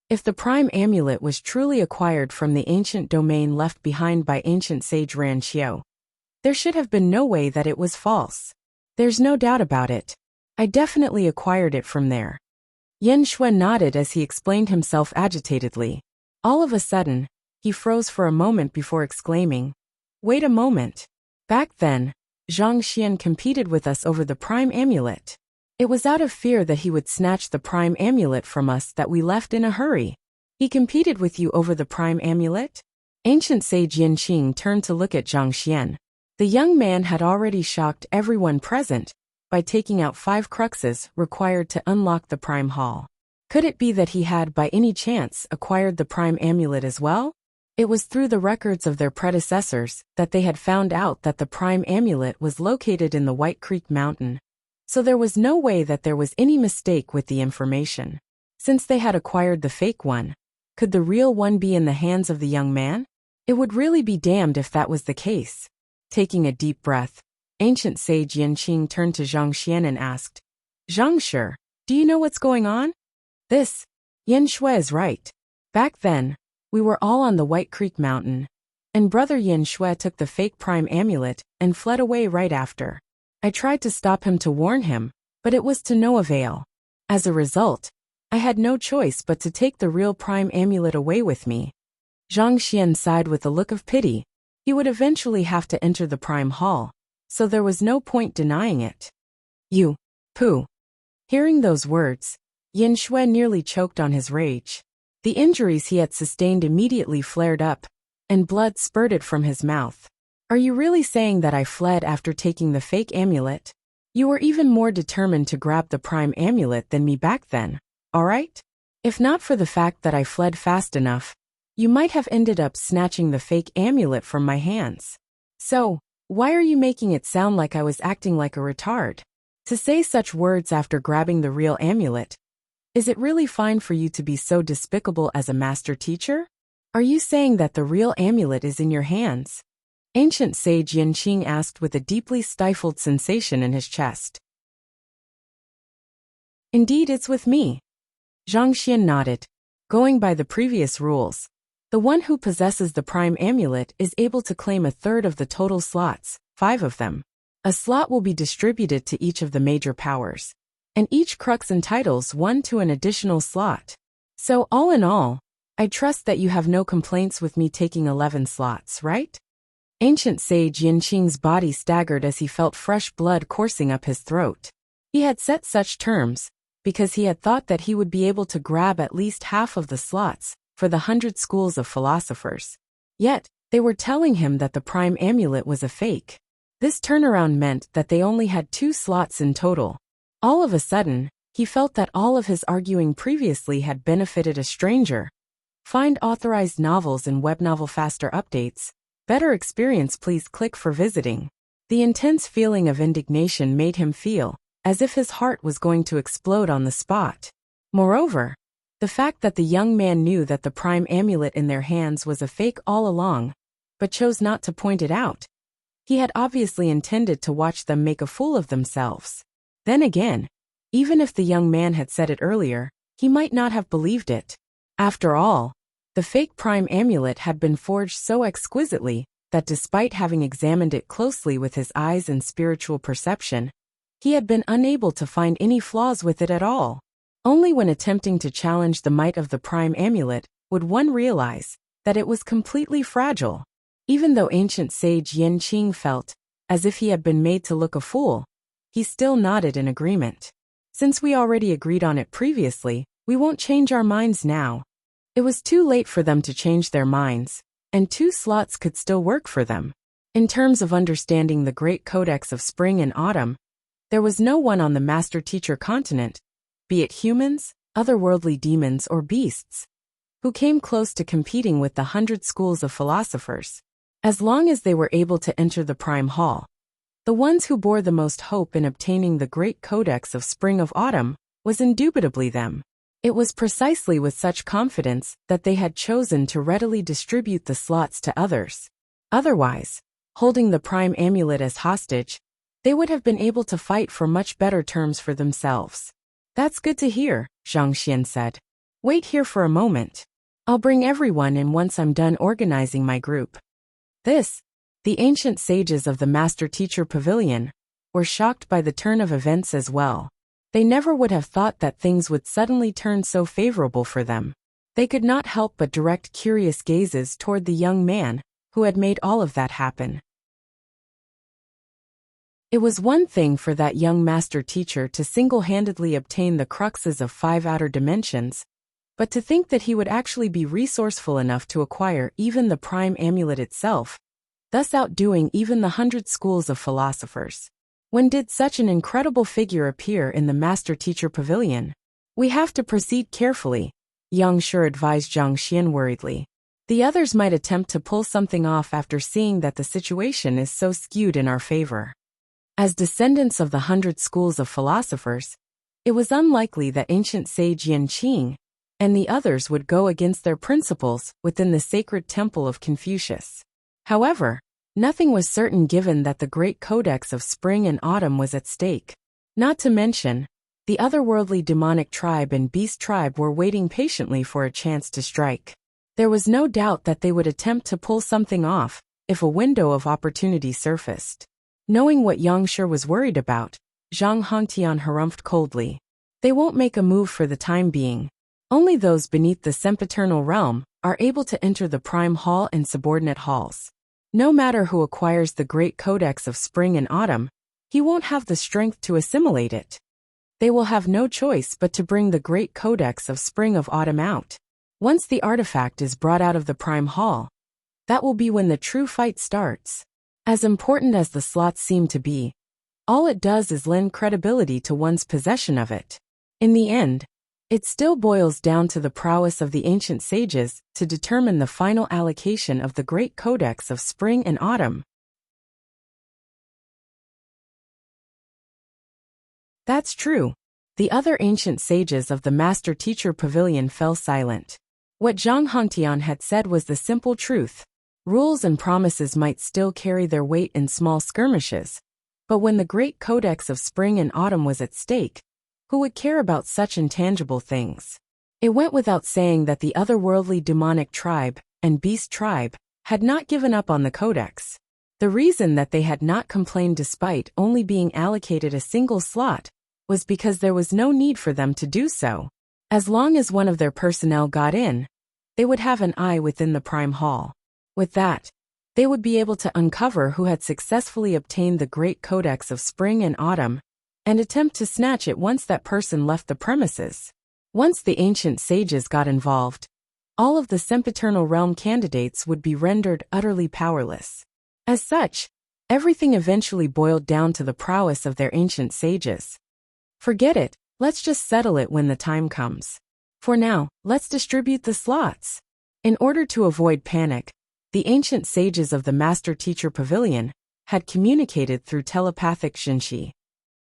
A: If the prime amulet was truly acquired from the ancient domain left behind by ancient sage Ran Qiu, there should have been no way that it was false. There's no doubt about it. I definitely acquired it from there. Yin Shui nodded as he explained himself agitatedly. All of a sudden, he froze for a moment before exclaiming, "Wait a moment. Back then, Zhang Xian competed with us over the prime amulet. It was out of fear that he would snatch the prime amulet from us that we left in a hurry. He competed with you over the prime amulet?" Ancient sage Yin Qing turned to look at Zhang Xian. The young man had already shocked everyone present by taking out 5 cruxes required to unlock the prime hall. Could it be that he had by any chance acquired the prime amulet as well? It was through the records of their predecessors that they had found out that the prime amulet was located in the White Creek Mountain. So there was no way that there was any mistake with the information. Since they had acquired the fake one, could the real one be in the hands of the young man? It would really be damned if that was the case. Taking a deep breath, ancient sage Yin Qing turned to Zhang Xian and asked, "Zhang Shi, do you know what's going on?" This, Yin Shui is right. Back then, we were all on the White Creek Mountain, and brother Yin Shui took the fake prime amulet and fled away right after. I tried to stop him to warn him, but it was to no avail. As a result, I had no choice but to take the real prime amulet away with me. Zhang Xian sighed with a look of pity. He would eventually have to enter the prime hall, so there was no point denying it. "You, pooh." Hearing those words, Yin Shui nearly choked on his rage. The injuries he had sustained immediately flared up, and blood spurted from his mouth. "Are you really saying that I fled after taking the fake amulet? You were even more determined to grab the prime amulet than me back then, alright? If not for the fact that I fled fast enough, you might have ended up snatching the fake amulet from my hands. So, why are you making it sound like I was acting like a retard? To say such words after grabbing the real amulet? Is it really fine for you to be so despicable as a master teacher? Are you saying that the real amulet is in your hands?" Ancient sage Yin Qing asked with a deeply stifled sensation in his chest. "Indeed, it's with me." Zhang Xian nodded. Going by the previous rules, the one who possesses the prime amulet is able to claim a third of the total slots, 5 of them. A slot will be distributed to each of the major powers, and each crux entitles one to an additional slot. So all in all, I trust that you have no complaints with me taking 11 slots, right? Ancient sage Yin Qing's body staggered as he felt fresh blood coursing up his throat. He had set such terms because he had thought that he would be able to grab at least half of the slots for the 100 schools of philosophers. Yet, they were telling him that the prime amulet was a fake. This turnaround meant that they only had 2 slots in total. All of a sudden, he felt that all of his arguing previously had benefited a stranger. Find authorized novels and web novel faster updates. Better experience, please click for visiting. The intense feeling of indignation made him feel as if his heart was going to explode on the spot. Moreover, the fact that the young man knew that the prime amulet in their hands was a fake all along, but chose not to point it out. He had obviously intended to watch them make a fool of themselves. Then again, even if the young man had said it earlier, he might not have believed it. After all, the fake prime amulet had been forged so exquisitely that despite having examined it closely with his eyes and spiritual perception, he had been unable to find any flaws with it at all. Only when attempting to challenge the might of the prime amulet would one realize that it was completely fragile. Even though ancient sage Yin Qing felt as if he had been made to look a fool, he still nodded in agreement. Since we already agreed on it previously, we won't change our minds now. It was too late for them to change their minds, and 2 slots could still work for them. In terms of understanding the great codex of spring and autumn, there was no one on the Master Teacher Continent, be it humans, otherworldly demons or beasts, who came close to competing with the 100 schools of philosophers. As long as they were able to enter the prime hall, The ones who bore the most hope in obtaining the Great Codex of Spring of Autumn was indubitably them. It was precisely with such confidence that they had chosen to readily distribute the slots to others. Otherwise, holding the prime amulet as hostage, they would have been able to fight for much better terms for themselves. That's good to hear, Zhang Xian said. Wait here for a moment. I'll bring everyone in once I'm done organizing my group. The ancient sages of the Master-Teacher Pavilion were shocked by the turn of events as well. They never would have thought that things would suddenly turn so favorable for them. They could not help but direct curious gazes toward the young man who had made all of that happen. It was one thing for that young master-teacher to single-handedly obtain the cruxes of 5 outer dimensions, but to think that he would actually be resourceful enough to acquire even the prime amulet itself, thus outdoing even the 100 schools of philosophers. When did such an incredible figure appear in the Master-Teacher Pavilion? We have to proceed carefully, Yang Shi advised Zhang Xian worriedly. The others might attempt to pull something off after seeing that the situation is so skewed in our favor. As descendants of the 100 schools of philosophers, it was unlikely that ancient sage Yan Qing and the others would go against their principles within the sacred temple of Confucius. However, nothing was certain given that the Great Codex of Spring and Autumn was at stake. Not to mention, the otherworldly demonic tribe and beast tribe were waiting patiently for a chance to strike. There was no doubt that they would attempt to pull something off if a window of opportunity surfaced. Knowing what Yang Shi was worried about, Zhang Hongtian harumphed coldly. They won't make a move for the time being. Only those beneath the sempiternal realm are able to enter the prime hall and subordinate halls. No matter who acquires the Great Codex of Spring and Autumn, he won't have the strength to assimilate it. They will have no choice but to bring the Great Codex of Spring of Autumn out. Once the artifact is brought out of the prime hall, that will be when the true fight starts. As important as the slots seem to be, all it does is lend credibility to one's possession of it. In the end, it still boils down to the prowess of the ancient sages to determine the final allocation of the Great Codex of Spring and Autumn. That's true. The other ancient sages of the Master-Teacher Pavilion fell silent. What Zhang Hongtian had said was the simple truth. Rules and promises might still carry their weight in small skirmishes, but when the Great Codex of Spring and Autumn was at stake, who would care about such intangible things? It went without saying that the otherworldly demonic tribe and beast tribe had not given up on the codex. The reason that they had not complained despite only being allocated a single slot was because there was no need for them to do so. As long as one of their personnel got in, they would have an eye within the prime hall. With that, they would be able to uncover who had successfully obtained the Great Codex of Spring and Autumn and attempt to snatch it once that person left the premises. Once the ancient sages got involved, all of the sempiternal realm candidates would be rendered utterly powerless. As such, everything eventually boiled down to the prowess of their ancient sages. Forget it, let's just settle it when the time comes. For now, let's distribute the slots. In order to avoid panic, the ancient sages of the Master-Teacher Pavilion had communicated through telepathic xinshi.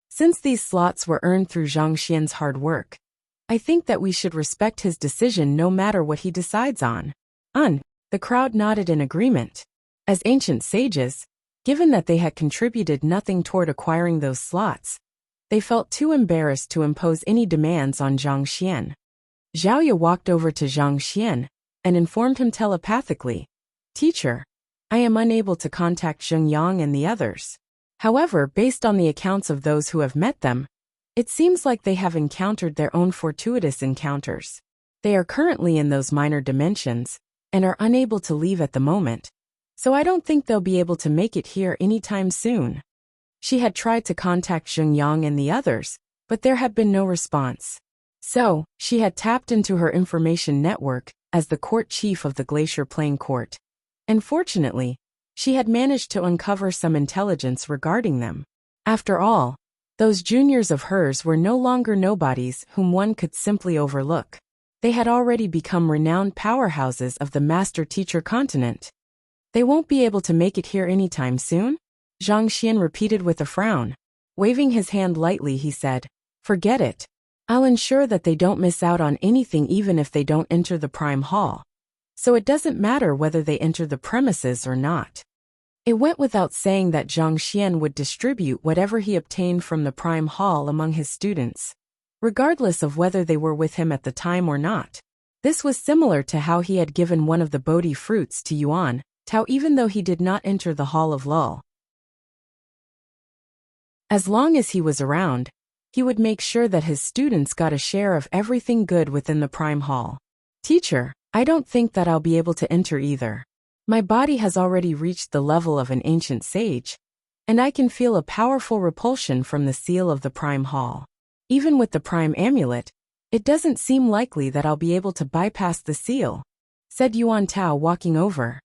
A: Since these slots were earned through Zhang Xian's hard work, I think that we should respect his decision no matter what he decides on. The crowd nodded in agreement. As ancient sages, given that they had contributed nothing toward acquiring those slots, they felt too embarrassed to impose any demands on Zhang Xian. Zhaoye walked over to Zhang Xian and informed him telepathically, "Teacher, I am unable to contact Zheng Yang and the others. However, based on the accounts of those who have met them, it seems like they have encountered their own fortuitous encounters. They are currently in those minor dimensions and are unable to leave at the moment, so I don't think they'll be able to make it here anytime soon." She had tried to contact Zheng Yang and the others, but there had been no response. So, she had tapped into her information network as the court chief of the Glacier Plain Court. And fortunately, she had managed to uncover some intelligence regarding them. After all, those juniors of hers were no longer nobodies whom one could simply overlook. They had already become renowned powerhouses of the Master-Teacher continent. They won't be able to make it here anytime soon? Zhang Xian repeated with a frown. Waving his hand lightly, he said, "Forget it. I'll ensure that they don't miss out on anything even if they don't enter the prime hall. So it doesn't matter whether they enter the premises or not." It went without saying that Zhang Xian would distribute whatever he obtained from the prime hall among his students, regardless of whether they were with him at the time or not. This was similar to how he had given one of the Bodhi fruits to Yuan Tao even though he did not enter the Hall of Lull. As long as he was around, he would make sure that his students got a share of everything good within the prime hall. "Teacher, I don't think that I'll be able to enter either. My body has already reached the level of an ancient sage, and I can feel a powerful repulsion from the seal of the prime hall. Even with the prime amulet, it doesn't seem likely that I'll be able to bypass the seal," said Yuan Tao walking over.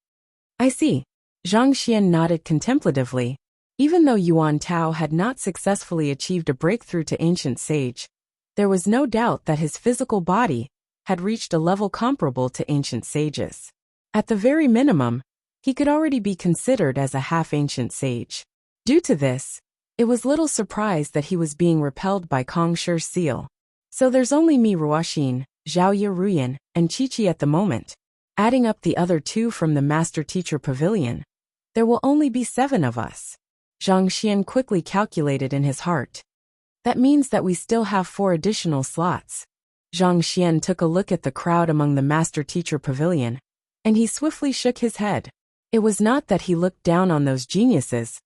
A: "I see." Zhang Xian nodded contemplatively. Even though Yuan Tao had not successfully achieved a breakthrough to ancient sage, there was no doubt that his physical body had reached a level comparable to ancient sages. At the very minimum, he could already be considered as a half-ancient sage. Due to this, it was little surprise that he was being repelled by Kong Shi's seal. "So there's only me, Ruoxin, Zhaoye Ruyan, and Qiqi at the moment. Adding up the other two from the Master-Teacher Pavilion, there will only be 7 of us." Zhang Xian quickly calculated in his heart. "That means that we still have 4 additional slots." Zhang Xian took a look at the crowd among the Master-Teacher Pavilion, and he swiftly shook his head. It was not that he looked down on those geniuses,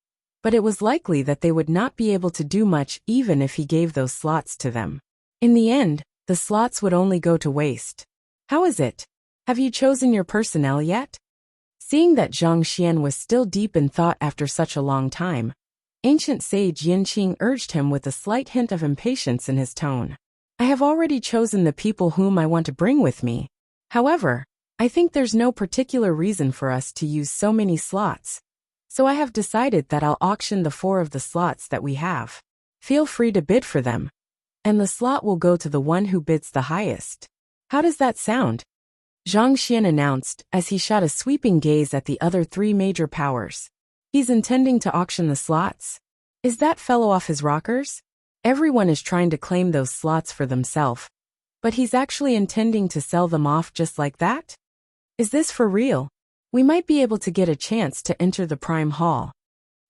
A: but it was likely that they would not be able to do much even if he gave those slots to them. In the end, the slots would only go to waste. "How is it? Have you chosen your personnel yet?" Seeing that Zhang Xian was still deep in thought after such a long time, ancient sage Yinqing urged him with a slight hint of impatience in his tone. "I have already chosen the people whom I want to bring with me. However, I think there's no particular reason for us to use so many slots, so I have decided that I'll auction the 4 of the slots that we have. Feel free to bid for them, and the slot will go to the one who bids the highest. How does that sound?" Zhang Xian announced as he shot a sweeping gaze at the other 3 major powers. "He's intending to auction the slots? Is that fellow off his rockers? Everyone is trying to claim those slots for themselves, but he's actually intending to sell them off just like that? Is this for real? We might be able to get a chance to enter the prime hall."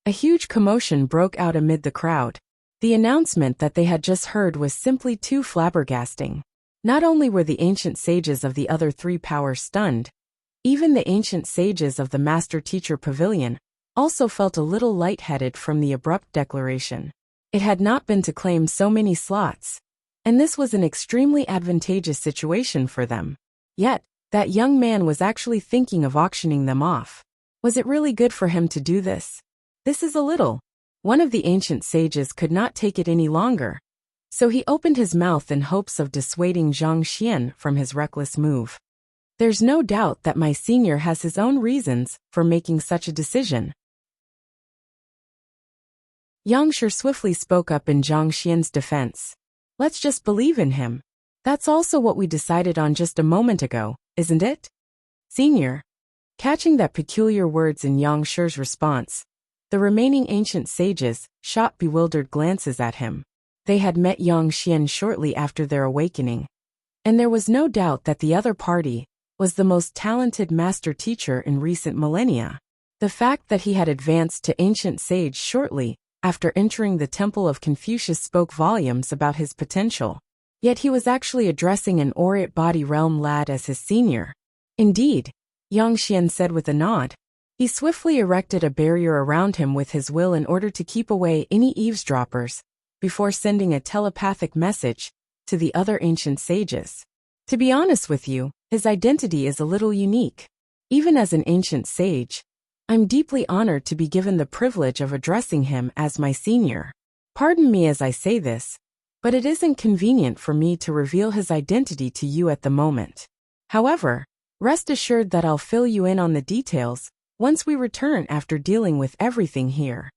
A: A huge commotion broke out amid the crowd. The announcement that they had just heard was simply too flabbergasting. Not only were the ancient sages of the other 3 powers stunned, even the ancient sages of the Master-Teacher Pavilion also felt a little lightheaded from the abrupt declaration. It had not been to claim so many slots, and this was an extremely advantageous situation for them. Yet, that young man was actually thinking of auctioning them off. Was it really good for him to do this? This is a little. One of the ancient sages could not take it any longer, so he opened his mouth in hopes of dissuading Zhang Xian from his reckless move. "There's no doubt that my senior has his own reasons for making such a decision." Yang Shi swiftly spoke up in Zhang Xian's defense. "Let's just believe in him. That's also what we decided on just a moment ago, isn't it?" "Senior." Catching that peculiar words in Yang Shi's response, the remaining ancient sages shot bewildered glances at him. They had met Yang Xian shortly after their awakening, and there was no doubt that the other party was the most talented master teacher in recent millennia. The fact that he had advanced to ancient sage shortly after entering the Temple of Confucius spoke volumes about his potential. Yet he was actually addressing an Orient body realm lad as his senior. "Indeed," Yang Xian said with a nod. He swiftly erected a barrier around him with his will in order to keep away any eavesdroppers, before sending a telepathic message to the other ancient sages. "To be honest with you, his identity is a little unique. Even as an ancient sage, I'm deeply honored to be given the privilege of addressing him as my senior. Pardon me as I say this, but it isn't convenient for me to reveal his identity to you at the moment. However, rest assured that I'll fill you in on the details once we return after dealing with everything here."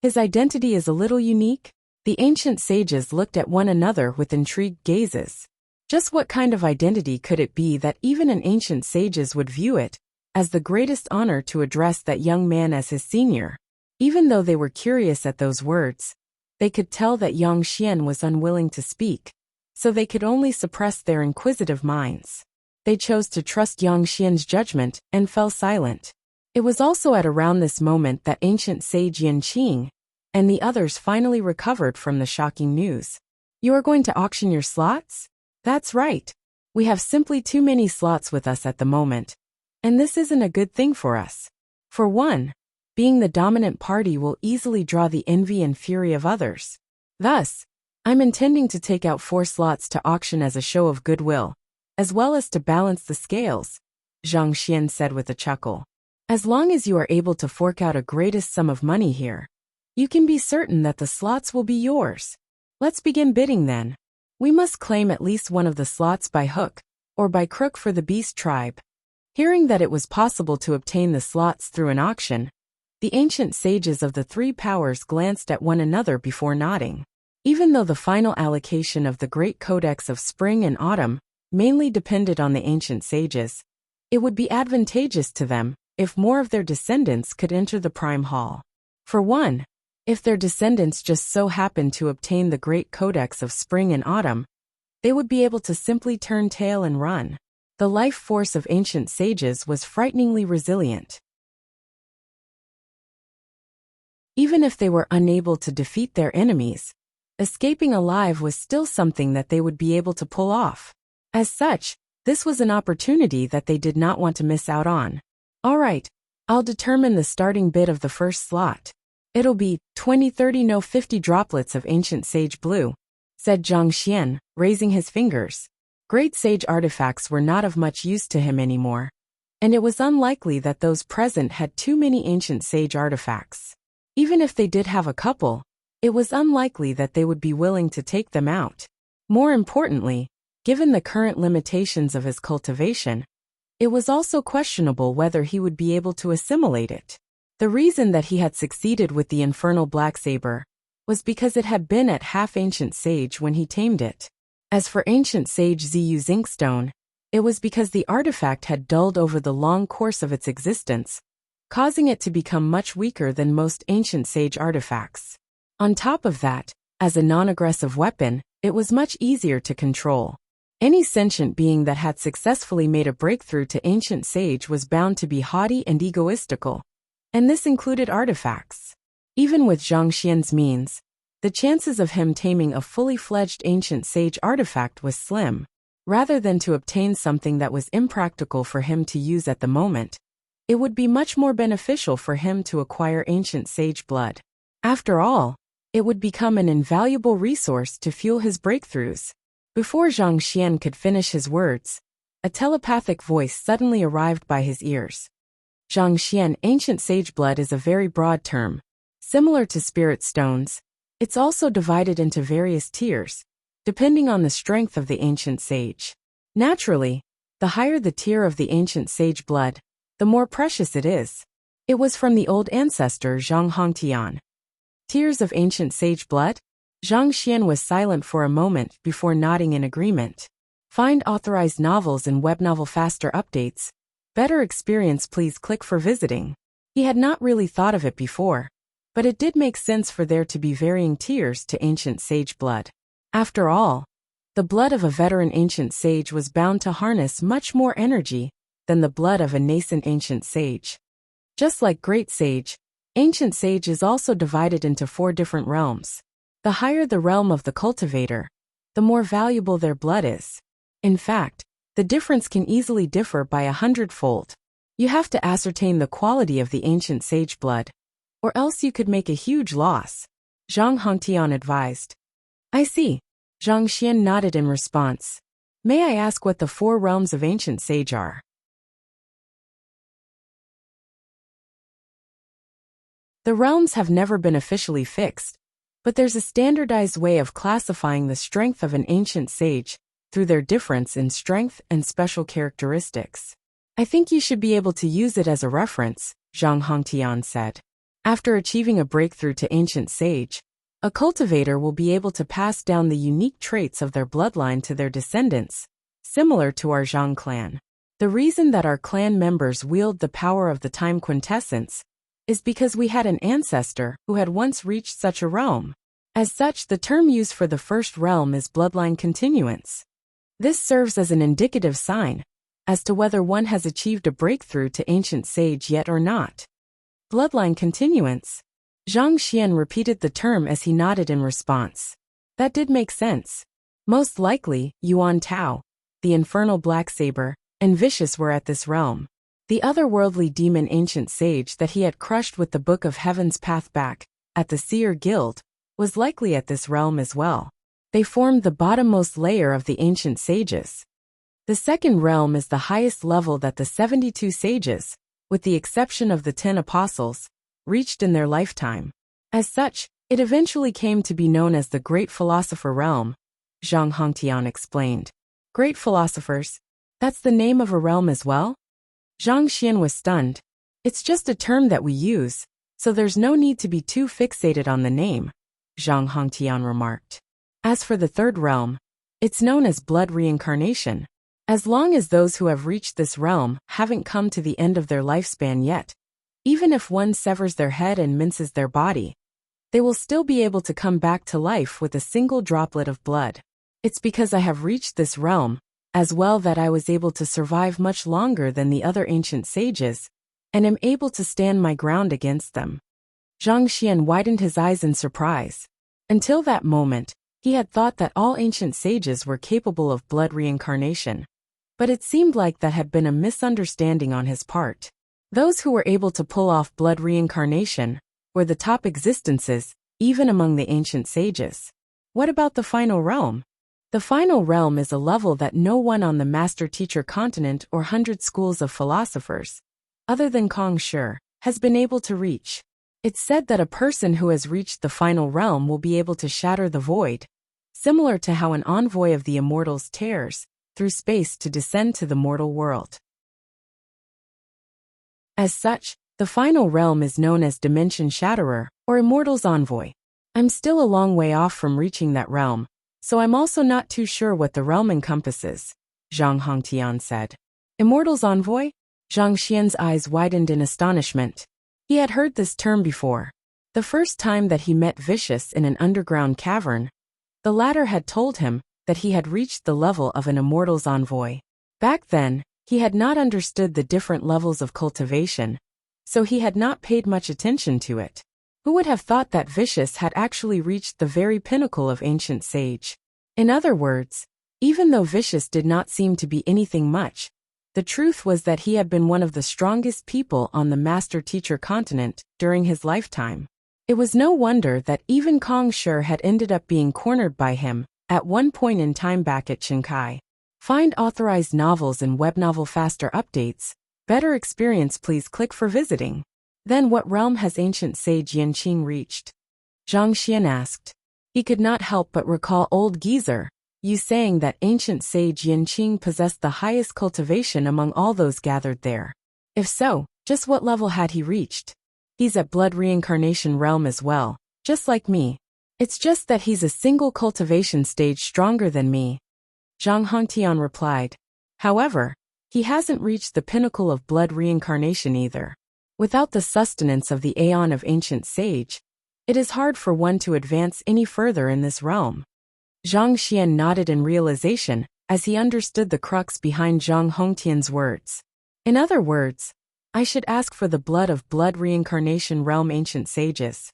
A: His identity is a little unique? The ancient sages looked at one another with intrigued gazes. Just what kind of identity could it be that even an ancient sages would view it as the greatest honor to address that young man as his senior? Even though they were curious at those words, they could tell that Yang Xian was unwilling to speak, so they could only suppress their inquisitive minds. They chose to trust Yang Xian's judgment and fell silent. It was also at around this moment that ancient sage Yin Qing and the others finally recovered from the shocking news. You are going to auction your slots? That's right. We have simply too many slots with us at the moment, and this isn't a good thing for us. For one, being the dominant party will easily draw the envy and fury of others. Thus, I'm intending to take out 4 slots to auction as a show of goodwill, as well as to balance the scales, Zhang Xian said with a chuckle. As long as you are able to fork out a greatest sum of money here, you can be certain that the slots will be yours. Let's begin bidding then. We must claim at least one of the slots by hook or by crook for the beast tribe. Hearing that it was possible to obtain the slots through an auction, the ancient sages of the 3 powers glanced at one another before nodding. Even though the final allocation of the Great Codex of Spring and Autumn mainly depended on the ancient sages, it would be advantageous to them if more of their descendants could enter the Prime Hall. For one, if their descendants just so happened to obtain the Great Codex of Spring and Autumn, they would be able to simply turn tail and run. The life force of ancient sages was frighteningly resilient. Even if they were unable to defeat their enemies, escaping alive was still something that they would be able to pull off. As such, this was an opportunity that they did not want to miss out on. All right, I'll determine the starting bid of the first slot. It'll be 20-30 no 50 droplets of ancient sage blue, said Zhang Xian, raising his fingers. Great sage artifacts were not of much use to him anymore, and it was unlikely that those present had too many ancient sage artifacts. Even if they did have a couple, it was unlikely that they would be willing to take them out. More importantly, given the current limitations of his cultivation, it was also questionable whether he would be able to assimilate it. The reason that he had succeeded with the infernal black saber was because it had been at half ancient sage when he tamed it. As for ancient sage Ziyu Zinkstone, it was because the artifact had dulled over the long course of its existence, causing it to become much weaker than most ancient sage artifacts. On top of that, as a non-aggressive weapon, it was much easier to control. Any sentient being that had successfully made a breakthrough to ancient sage was bound to be haughty and egoistical, and this included artifacts. Even with Zhang Xian's means, the chances of him taming a fully fledged ancient sage artifact was slim. Rather than to obtain something that was impractical for him to use at the moment, it would be much more beneficial for him to acquire ancient sage blood. After all, it would become an invaluable resource to fuel his breakthroughs. Before Zhang Xian could finish his words, a telepathic voice suddenly arrived by his ears. Zhang Xian, ancient sage blood is a very broad term. Similar to spirit stones, it's also divided into various tiers, depending on the strength of the ancient sage. Naturally, the higher the tier of the ancient sage blood, the more precious it is. It was from the old ancestor Zhang Hongtian. Tiers of ancient sage blood? Zhang Xian was silent for a moment before nodding in agreement. Find authorized novels and web novel faster updates. Better experience, please click for visiting. He had not really thought of it before, but it did make sense for there to be varying tiers to ancient sage blood. After all, the blood of a veteran ancient sage was bound to harness much more energy than the blood of a nascent ancient sage. Just like great sage, ancient sage is also divided into 4 different realms. The higher the realm of the cultivator, the more valuable their blood is. In fact, the difference can easily differ by 100-fold. You have to ascertain the quality of the ancient sage blood, or else you could make a huge loss, Zhang Hongtian advised. I see. Zhang Xian nodded in response. May I ask what the 4 realms of ancient sage are? The realms have never been officially fixed, but there's a standardized way of classifying the strength of an ancient sage through their difference in strength and special characteristics. I think you should be able to use it as a reference, Zhang Hongtian said. After achieving a breakthrough to ancient sage, a cultivator will be able to pass down the unique traits of their bloodline to their descendants, similar to our Zhang clan. The reason that our clan members wield the power of the time quintessence is because we had an ancestor who had once reached such a realm. As such, the term used for the first realm is bloodline continuance. This serves as an indicative sign as to whether one has achieved a breakthrough to ancient sage yet or not. Bloodline continuance. Zhang Xian repeated the term as he nodded in response. That did make sense. Most likely, Yuan Tao, the infernal black saber, and Vicious were at this realm. The otherworldly demon ancient sage that he had crushed with the Book of Heaven's path back at the Seer Guild was likely at this realm as well. They formed the bottommost layer of the ancient sages. The second realm is the highest level that the 72 sages, with the exception of the 10 apostles, reached in their lifetime. As such, it eventually came to be known as the Great Philosopher Realm, Zhang Hongtian explained. Great philosophers? That's the name of a realm as well? Zhang Xian was stunned. It's just a term that we use, so there's no need to be too fixated on the name, Zhang Hongtian remarked. As for the third realm, it's known as blood reincarnation. As long as those who have reached this realm haven't come to the end of their lifespan yet, even if one severs their head and minces their body, they will still be able to come back to life with a single droplet of blood. It's because I have reached this realm as well that I was able to survive much longer than the other ancient sages, and am able to stand my ground against them. Zhang Xian widened his eyes in surprise. Until that moment, he had thought that all ancient sages were capable of blood reincarnation. But it seemed like that had been a misunderstanding on his part. Those who were able to pull off blood reincarnation were the top existences, even among the ancient sages. What about the final realm? The final realm is a level that no one on the master-teacher continent or 100 schools of philosophers, other than Kong Shi, has been able to reach. It's said that a person who has reached the final realm will be able to shatter the void, similar to how an envoy of the immortals tears through space to descend to the mortal world. As such, the final realm is known as Dimension Shatterer, or Immortal's Envoy. I'm still a long way off from reaching that realm, so I'm also not too sure what the realm encompasses, Zhang Hongtian said. Immortal's Envoy? Zhang Xian's eyes widened in astonishment. He had heard this term before. The first time that he met Vicious in an underground cavern, the latter had told him that he had reached the level of an Immortal's Envoy. Back then, he had not understood the different levels of cultivation, so he had not paid much attention to it. Who would have thought that Vicious had actually reached the very pinnacle of ancient sage? In other words, even though Vicious did not seem to be anything much, the truth was that he had been one of the strongest people on the master-teacher continent during his lifetime. It was no wonder that even Kong Shi had ended up being cornered by him at one point in time back at Qinkai. Find authorized novels and web novel faster updates. Better experience, please click for visiting. Then what realm has ancient sage Yanqing reached? Zhang Xian asked. He could not help but recall old geezer Yu saying that ancient sage Yanqing possessed the highest cultivation among all those gathered there. If so, just what level had he reached? He's at blood reincarnation realm as well, just like me. It's just that he's a single cultivation stage stronger than me, Zhang Hongtian replied. However, he hasn't reached the pinnacle of blood reincarnation either. Without the sustenance of the aeon of ancient sage, it is hard for one to advance any further in this realm. Zhang Xian nodded in realization as he understood the crux behind Zhang Hongtian's words. In other words, I should ask for the blood of blood reincarnation realm ancient sages.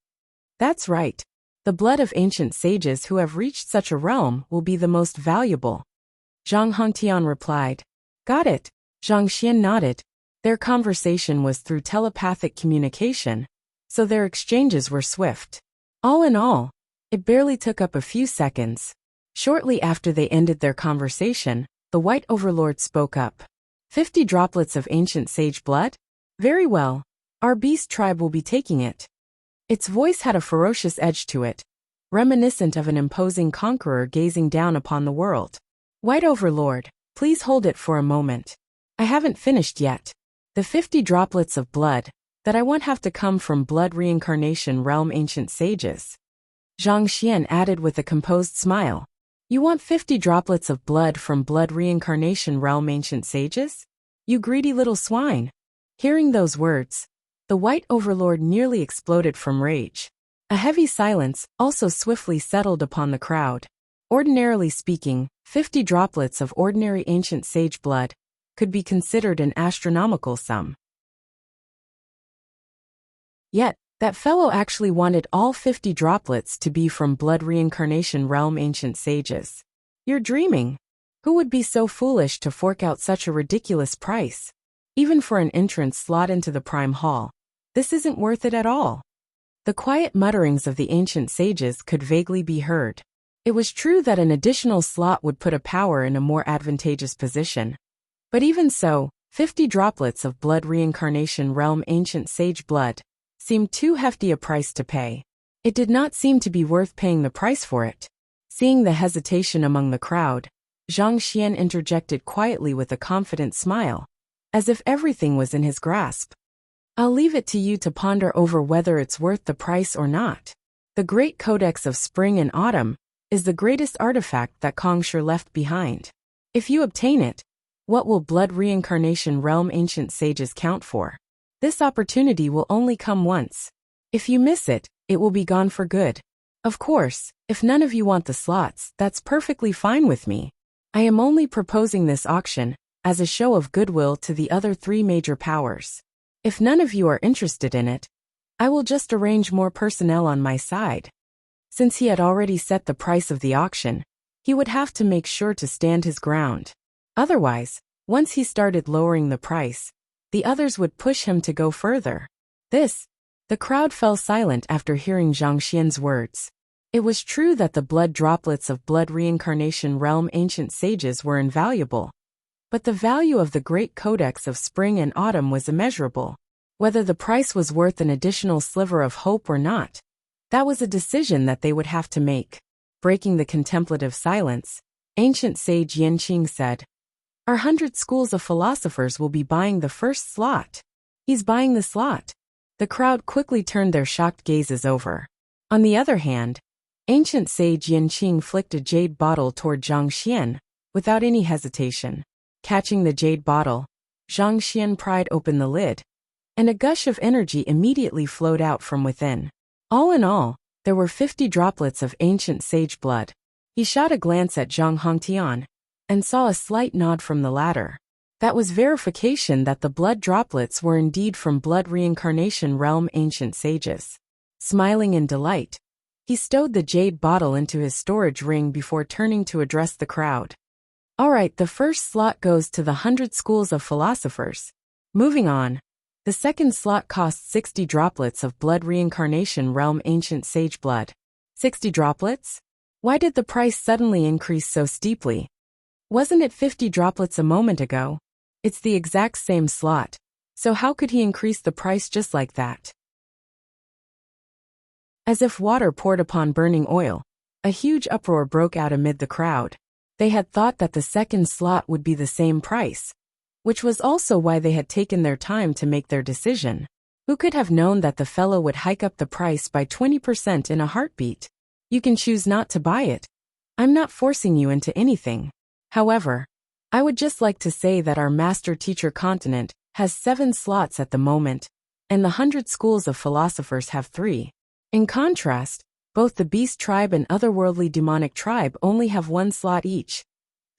A: That's right. The blood of ancient sages who have reached such a realm will be the most valuable, Zhang Hongtian replied. Got it. Zhang Xian nodded. Their conversation was through telepathic communication, so their exchanges were swift. All in all, it barely took up a few seconds. Shortly after they ended their conversation, the White Overlord spoke up. 50 droplets of ancient sage blood? Very well. Our beast tribe will be taking it. Its voice had a ferocious edge to it, reminiscent of an imposing conqueror gazing down upon the world. White Overlord, please hold it for a moment. I haven't finished yet. The 50 droplets of blood that I want have to come from blood reincarnation realm ancient sages. Zhang Xian added with a composed smile. You want 50 droplets of blood from blood reincarnation realm ancient sages? You greedy little swine. Hearing those words, The White Overlord nearly exploded from rage. A heavy silence also swiftly settled upon the crowd. Ordinarily speaking, 50 droplets of ordinary ancient sage blood could be considered an astronomical sum. Yet, that fellow actually wanted all 50 droplets to be from blood reincarnation realm ancient sages. You're dreaming. Who would be so foolish to fork out such a ridiculous price? Even for an entrance slot into the Prime Hall, this isn't worth it at all. The quiet mutterings of the ancient sages could vaguely be heard. It was true that an additional slot would put a power in a more advantageous position. But even so, 50 droplets of blood reincarnation realm ancient sage blood seemed too hefty a price to pay. It did not seem to be worth paying the price for it. Seeing the hesitation among the crowd, Zhang Xian interjected quietly with a confident smile, as if everything was in his grasp. I'll leave it to you to ponder over whether it's worth the price or not. The Great Codex of Spring and Autumn is the greatest artifact that Kongsher left behind. If you obtain it, what will blood reincarnation realm ancient sages count for? This opportunity will only come once. If you miss it, it will be gone for good. Of course, if none of you want the slots, that's perfectly fine with me. I am only proposing this auction as a show of goodwill to the other 3 major powers. If none of you are interested in it, I will just arrange more personnel on my side. Since he had already set the price of the auction, he would have to make sure to stand his ground. Otherwise, once he started lowering the price, the others would push him to go further. The crowd fell silent after hearing Zhang Xian's words. It was true that the blood droplets of blood reincarnation realm ancient sages were invaluable. But the value of the Great Codex of Spring and Autumn was immeasurable. Whether the price was worth an additional sliver of hope or not, that was a decision that they would have to make. Breaking the contemplative silence, ancient sage Yanqing said, "Our 100 schools of philosophers will be buying the first slot." He's buying the slot. The crowd quickly turned their shocked gazes over. On the other hand, ancient sage Yanqing flicked a jade bottle toward Zhang Xian, without any hesitation. Catching the jade bottle, Zhang Xian pried open the lid, and a gush of energy immediately flowed out from within. All in all, there were 50 droplets of ancient sage blood. He shot a glance at Zhang Hongtian, and saw a slight nod from the latter. That was verification that the blood droplets were indeed from blood reincarnation realm ancient sages. Smiling in delight, he stowed the jade bottle into his storage ring before turning to address the crowd. All right, the first slot goes to the 100 schools of philosophers. Moving on, the second slot costs 60 droplets of blood reincarnation realm ancient sage blood. 60 droplets? Why did the price suddenly increase so steeply? Wasn't it 50 droplets a moment ago? It's the exact same slot, so how could he increase the price just like that? As if water poured upon burning oil, a huge uproar broke out amid the crowd. They had thought that the second slot would be the same price, which was also why they had taken their time to make their decision. Who could have known that the fellow would hike up the price by 20% in a heartbeat? You can choose not to buy it. I'm not forcing you into anything. However, I would just like to say that our master-teacher continent has 7 slots at the moment, and the 100 schools of philosophers have 3. In contrast, both the beast tribe and otherworldly demonic tribe only have 1 slot each,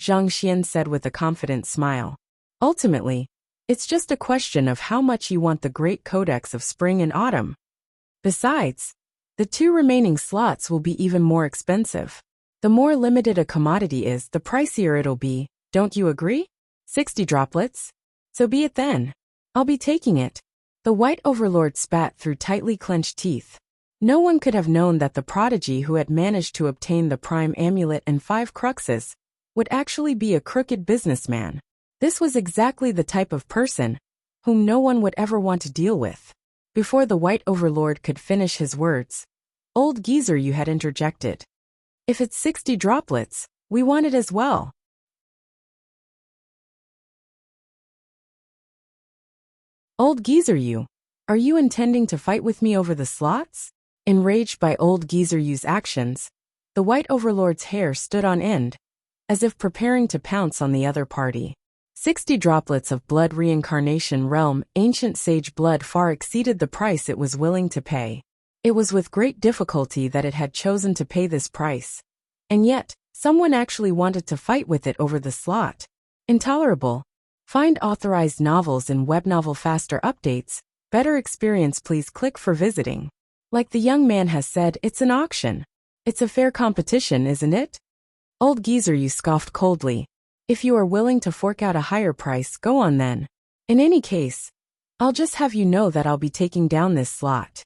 A: Zhang Xian said with a confident smile. Ultimately, it's just a question of how much you want the Great Codex of Spring and Autumn. Besides, the 2 remaining slots will be even more expensive. The more limited a commodity is, the pricier it'll be, don't you agree? 60 droplets? So be it then. I'll be taking it. The White Overlord spat through tightly clenched teeth. No one could have known that the prodigy who had managed to obtain the Prime Amulet and 5 cruxes would actually be a crooked businessman. This was exactly the type of person whom no one would ever want to deal with. Before the White Overlord could finish his words, Old Geezer you had interjected. If it's 60 droplets, we want it as well. Old Geezer you, are you intending to fight with me over the slots? Enraged by Old Geezer you's actions, the White Overlord's hair stood on end, as if preparing to pounce on the other party. 60 droplets of blood reincarnation realm ancient sage blood far exceeded the price it was willing to pay. It was with great difficulty that it had chosen to pay this price. And yet, someone actually wanted to fight with it over the slot. Intolerable. Find authorized novels in Webnovel faster updates. Better experience, please click for visiting. Like the young man has said, it's an auction. It's a fair competition, isn't it? Old geezer, you scoffed coldly. If you are willing to fork out a higher price, go on then. In any case, I'll just have you know that I'll be taking down this slot.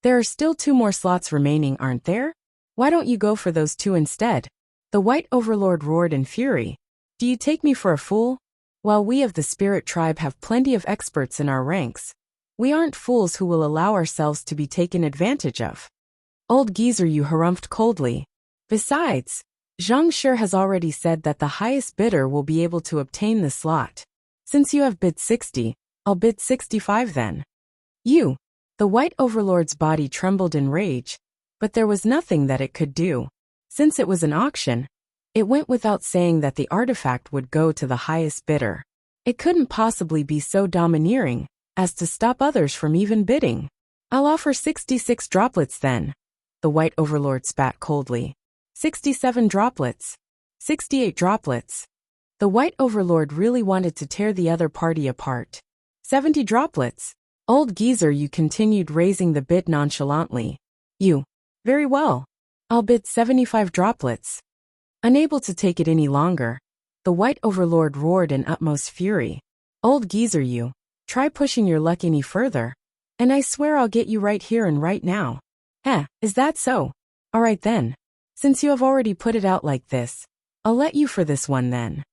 A: There are still 2 more slots remaining, aren't there? Why don't you go for those 2 instead? The White Overlord roared in fury. Do you take me for a fool? While we of the Spirit Tribe have plenty of experts in our ranks, we aren't fools who will allow ourselves to be taken advantage of. Old geezer, you harumphed coldly. Besides, Zhang Shi has already said that the highest bidder will be able to obtain the slot. Since you have bid 60, I'll bid 65 then. You. The White Overlord's body trembled in rage, but there was nothing that it could do. Since it was an auction, it went without saying that the artifact would go to the highest bidder. It couldn't possibly be so domineering as to stop others from even bidding. I'll offer 66 droplets then. The White Overlord spat coldly. 67 droplets. 68 droplets. The White Overlord really wanted to tear the other party apart. 70 droplets. Old geezer, you continued raising the bid nonchalantly. You. Very well. I'll bid 75 droplets. Unable to take it any longer, the White Overlord roared in utmost fury. Old geezer, you. Try pushing your luck any further, and I swear I'll get you right here and right now. Is that so? All right then. Since you have already put it out like this, I'll let you for this one then.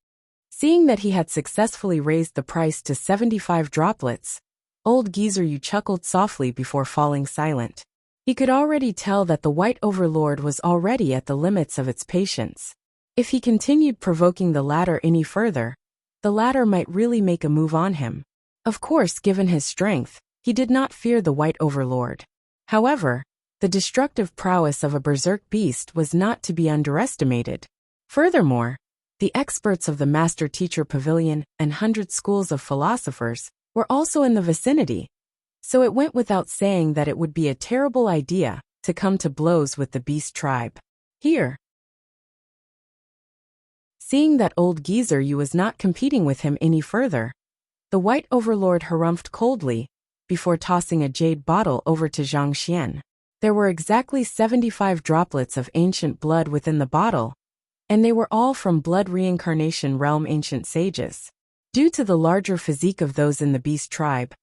A: Seeing that he had successfully raised the price to 75 droplets, old geezer, you chuckled softly before falling silent. He could already tell that the White Overlord was already at the limits of its patience. If he continued provoking the latter any further, the latter might really make a move on him. Of course, given his strength, he did not fear the White Overlord. However, the destructive prowess of a berserk beast was not to be underestimated. Furthermore, the experts of the Master Teacher Pavilion and 100 schools of philosophers were also in the vicinity, so it went without saying that it would be a terrible idea to come to blows with the beast tribe. Here. Seeing that old geezer you was not competing with him any further, the White Overlord harumphed coldly before tossing a jade bottle over to Zhang Xian. There were exactly 75 droplets of ancient blood within the bottle, and they were all from blood reincarnation realm ancient sages. Due to the larger physique of those in the beast tribe,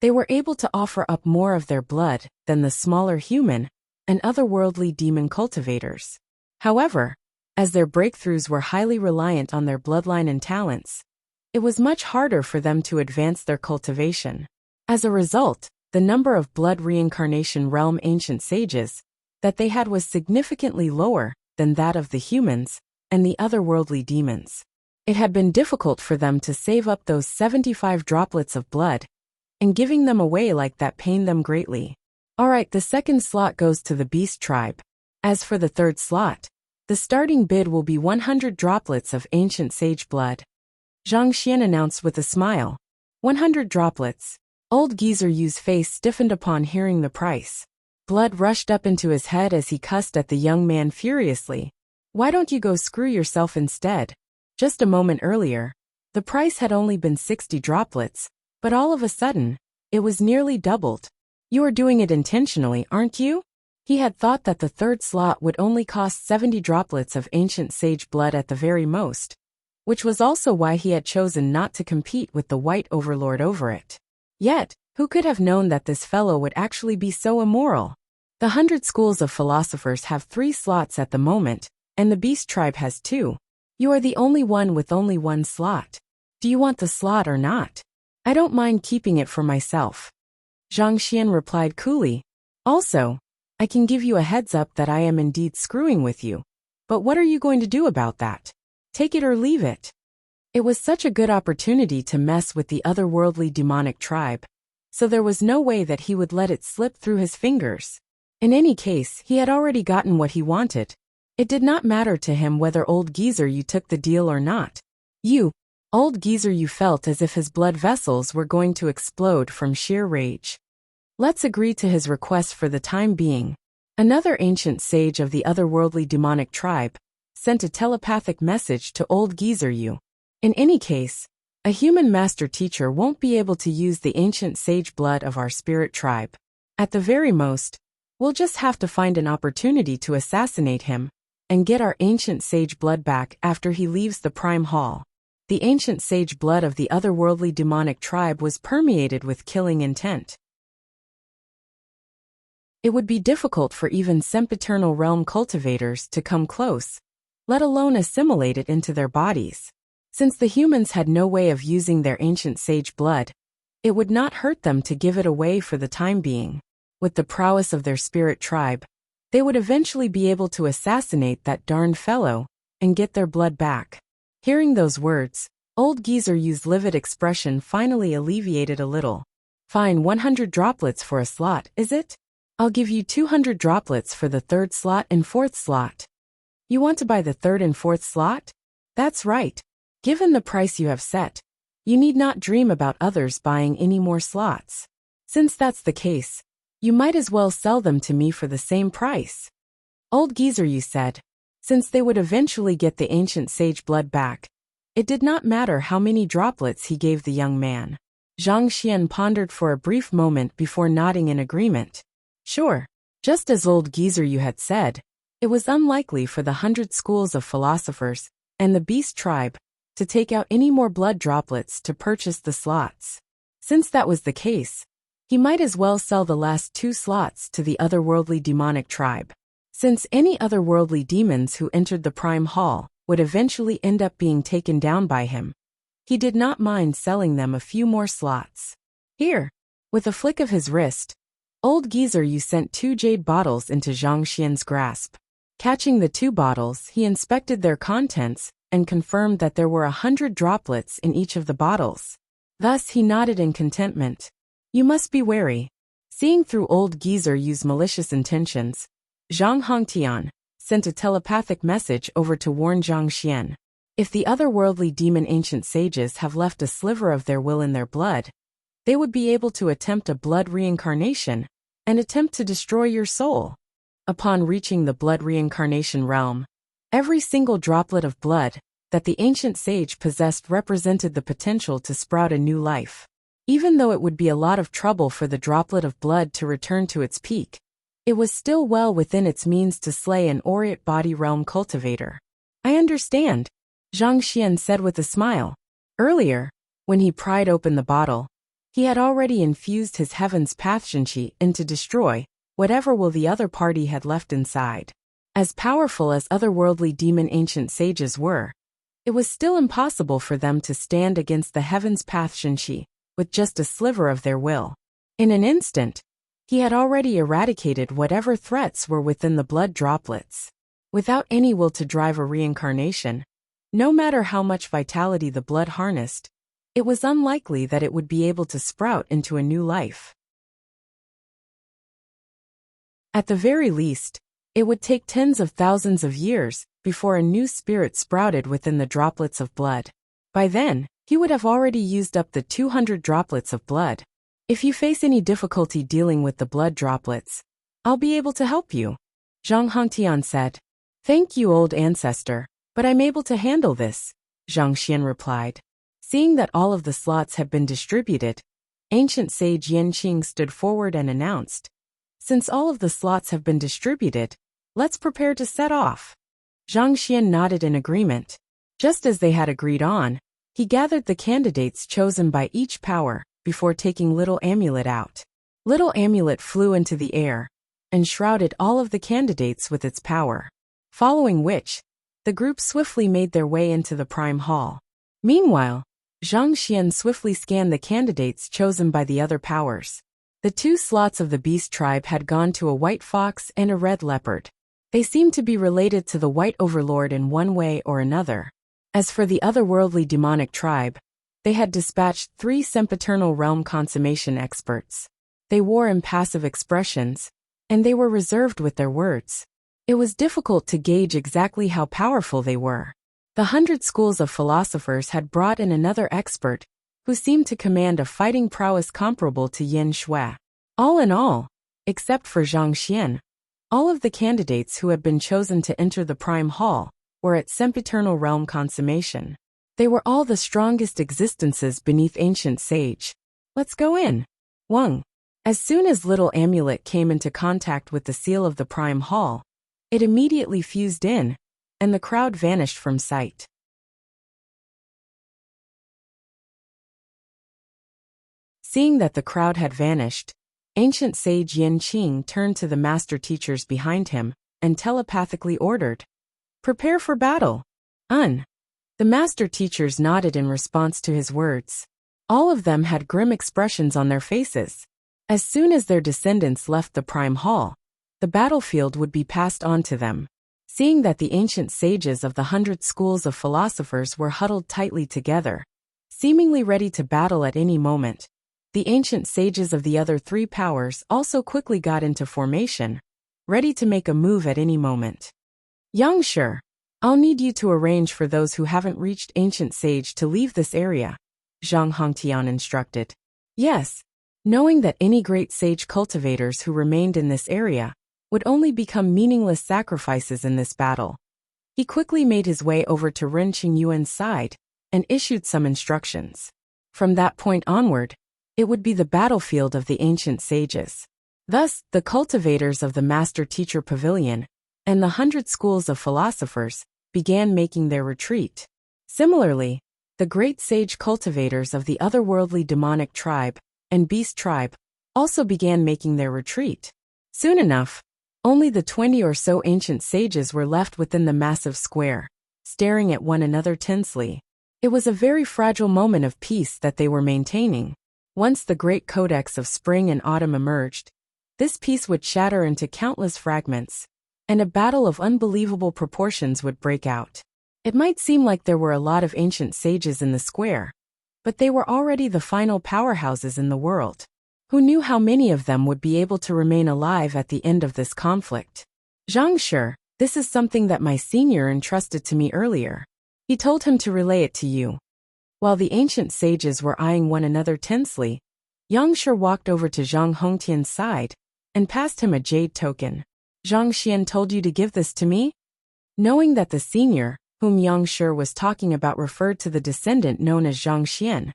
A: they were able to offer up more of their blood than the smaller human and otherworldly demon cultivators. However, as their breakthroughs were highly reliant on their bloodline and talents, it was much harder for them to advance their cultivation. As a result, the number of blood reincarnation realm ancient sages that they had was significantly lower than that of the humans and the otherworldly demons. It had been difficult for them to save up those 75 droplets of blood, and giving them away like that pained them greatly. Alright, the second slot goes to the beast tribe. As for the third slot, the starting bid will be 100 droplets of ancient sage blood. Zhang Xian announced with a smile. 100 droplets. Old geezer Yu's face stiffened upon hearing the price. Blood rushed up into his head as he cussed at the young man furiously. Why don't you go screw yourself instead? Just a moment earlier, the price had only been 60 droplets, but all of a sudden, it was nearly doubled. You are doing it intentionally, aren't you? He had thought that the third slot would only cost 70 droplets of ancient sage blood at the very most, which was also why he had chosen not to compete with the White Overlord over it. Yet, who could have known that this fellow would actually be so immoral? The 100 schools of philosophers have 3 slots at the moment, and the beast tribe has 2. You are the only one with only 1 slot. Do you want the slot or not? I don't mind keeping it for myself. Zhang Xian replied coolly. Also, I can give you a heads up that I am indeed screwing with you. But what are you going to do about that? Take it or leave it. It was such a good opportunity to mess with the otherworldly demonic tribe, so there was no way that he would let it slip through his fingers. In any case, he had already gotten what he wanted. It did not matter to him whether old geezer you took the deal or not. You. Old Geezer Yu felt as if his blood vessels were going to explode from sheer rage. Let's agree to his request for the time being. Another ancient sage of the otherworldly demonic tribe sent a telepathic message to old Geezer Yu. In any case, a human master teacher won't be able to use the ancient sage blood of our spirit tribe. At the very most, we'll just have to find an opportunity to assassinate him and get our ancient sage blood back after he leaves the Prime Hall. The ancient sage blood of the otherworldly demonic tribe was permeated with killing intent. It would be difficult for even sempiternal realm cultivators to come close, let alone assimilate it into their bodies. Since the humans had no way of using their ancient sage blood, it would not hurt them to give it away for the time being. With the prowess of their spirit tribe, they would eventually be able to assassinate that darned fellow and get their blood back. Hearing those words, old Geezer Yu's livid expression finally alleviated a little. Fine, 100 droplets for a slot, is it? I'll give you 200 droplets for the third slot and fourth slot. You want to buy the third and fourth slot? That's right. Given the price you have set, you need not dream about others buying any more slots. Since that's the case, you might as well sell them to me for the same price. Old Geezer Yu said. Since they would eventually get the ancient sage blood back, it did not matter how many droplets he gave the young man. Zhang Xian pondered for a brief moment before nodding in agreement. Sure. Just as old Geezer Yu had said, it was unlikely for the 100 schools of philosophers and the beast tribe to take out any more blood droplets to purchase the slots. Since that was the case, he might as well sell the last 2 slots to the otherworldly demonic tribe. Since any otherworldly demons who entered the Prime Hall would eventually end up being taken down by him, he did not mind selling them a few more slots. Here, with a flick of his wrist, old Geezer Yu sent 2 jade bottles into Zhang Xian's grasp. Catching the 2 bottles, he inspected their contents and confirmed that there were 100 droplets in each of the bottles. Thus he nodded in contentment. You must be wary. Seeing through old Geezer Yu's malicious intentions, Zhang Hongtian sent a telepathic message over to warn Zhang Xian. If the otherworldly demon ancient sages have left a sliver of their will in their blood, they would be able to attempt a blood reincarnation and attempt to destroy your soul. Upon reaching the blood reincarnation realm, every single droplet of blood that the ancient sage possessed represented the potential to sprout a new life. Even though it would be a lot of trouble for the droplet of blood to return to its peak, it was still well within its means to slay an Aureate body realm cultivator. I understand, Zhang Xian said with a smile. Earlier, when he pried open the bottle, he had already infused his heaven's pathshenchi in to destroy whatever will the other party had left inside. As powerful as otherworldly demon ancient sages were, it was still impossible for them to stand against the heaven's pathshenchi with just a sliver of their will. In an instant, he had already eradicated whatever threats were within the blood droplets. Without any will to drive a reincarnation, no matter how much vitality the blood harnessed, it was unlikely that it would be able to sprout into a new life. At the very least, it would take tens of thousands of years before a new spirit sprouted within the droplets of blood. By then, he would have already used up the 200 droplets of blood. If you face any difficulty dealing with the blood droplets, I'll be able to help you, Zhang Hongtian said. Thank you, old ancestor, but I'm able to handle this, Zhang Xian replied. Seeing that all of the slots had been distributed, ancient sage Yanqing stood forward and announced, since all of the slots have been distributed, let's prepare to set off. Zhang Xian nodded in agreement. Just as they had agreed on, he gathered the candidates chosen by each power before taking Little Amulet out. Little Amulet flew into the air and shrouded all of the candidates with its power, following which, the group swiftly made their way into the Prime Hall. Meanwhile, Zhang Xian swiftly scanned the candidates chosen by the other powers. The 2 slots of the beast tribe had gone to a white fox and a red leopard. They seemed to be related to the white overlord in one way or another. As for the otherworldly demonic tribe, they had dispatched 3 sempiternal realm consummation experts. They wore impassive expressions, and they were reserved with their words. It was difficult to gauge exactly how powerful they were. The 100 schools of philosophers had brought in another expert, who seemed to command a fighting prowess comparable to Yin Shui. All in all, except for Zhang Xian, all of the candidates who had been chosen to enter the Prime Hall were at sempiternal realm consummation. They were all the strongest existences beneath ancient sage. Let's go in. Wang. As soon as little amulet came into contact with the seal of the Prime Hall, it immediately fused in, and the crowd vanished from sight. Seeing that the crowd had vanished, ancient sage Yin Qing turned to the master teachers behind him and telepathically ordered, "Prepare for battle." The master teachers nodded in response to his words. All of them had grim expressions on their faces. As soon as their descendants left the Prime Hall, the battlefield would be passed on to them. Seeing that the ancient sages of the 100 schools of philosophers were huddled tightly together, seemingly ready to battle at any moment, the ancient sages of the other 3 powers also quickly got into formation, ready to make a move at any moment. "Yang Shi, I'll need you to arrange for those who haven't reached ancient sage to leave this area," Zhang Hongtian instructed. Yes, knowing that any great sage cultivators who remained in this area would only become meaningless sacrifices in this battle, he quickly made his way over to Ren Qingyuan's side and issued some instructions. From that point onward, it would be the battlefield of the ancient sages. Thus, the cultivators of the Master-Teacher Pavilion and the 100 schools of philosophers began making their retreat. Similarly, the great sage cultivators of the otherworldly demonic tribe and beast tribe also began making their retreat. Soon enough, only the 20 or so ancient sages were left within the massive square, staring at one another tensely. It was a very fragile moment of peace that they were maintaining. Once the great codex of spring and autumn emerged, this peace would shatter into countless fragments, and a battle of unbelievable proportions would break out. It might seem like there were a lot of ancient sages in the square, but they were already the final powerhouses in the world. Who knew how many of them would be able to remain alive at the end of this conflict? "Zhang Shi, this is something that my senior entrusted to me earlier. He told him to relay it to you." While the ancient sages were eyeing one another tensely, Yang Shi walked over to Zhang Hongtian's side and passed him a jade token. "Zhang Xian told you to give this to me?" Knowing that the senior, whom Yang Shi was talking about, referred to the descendant known as Zhang Xian,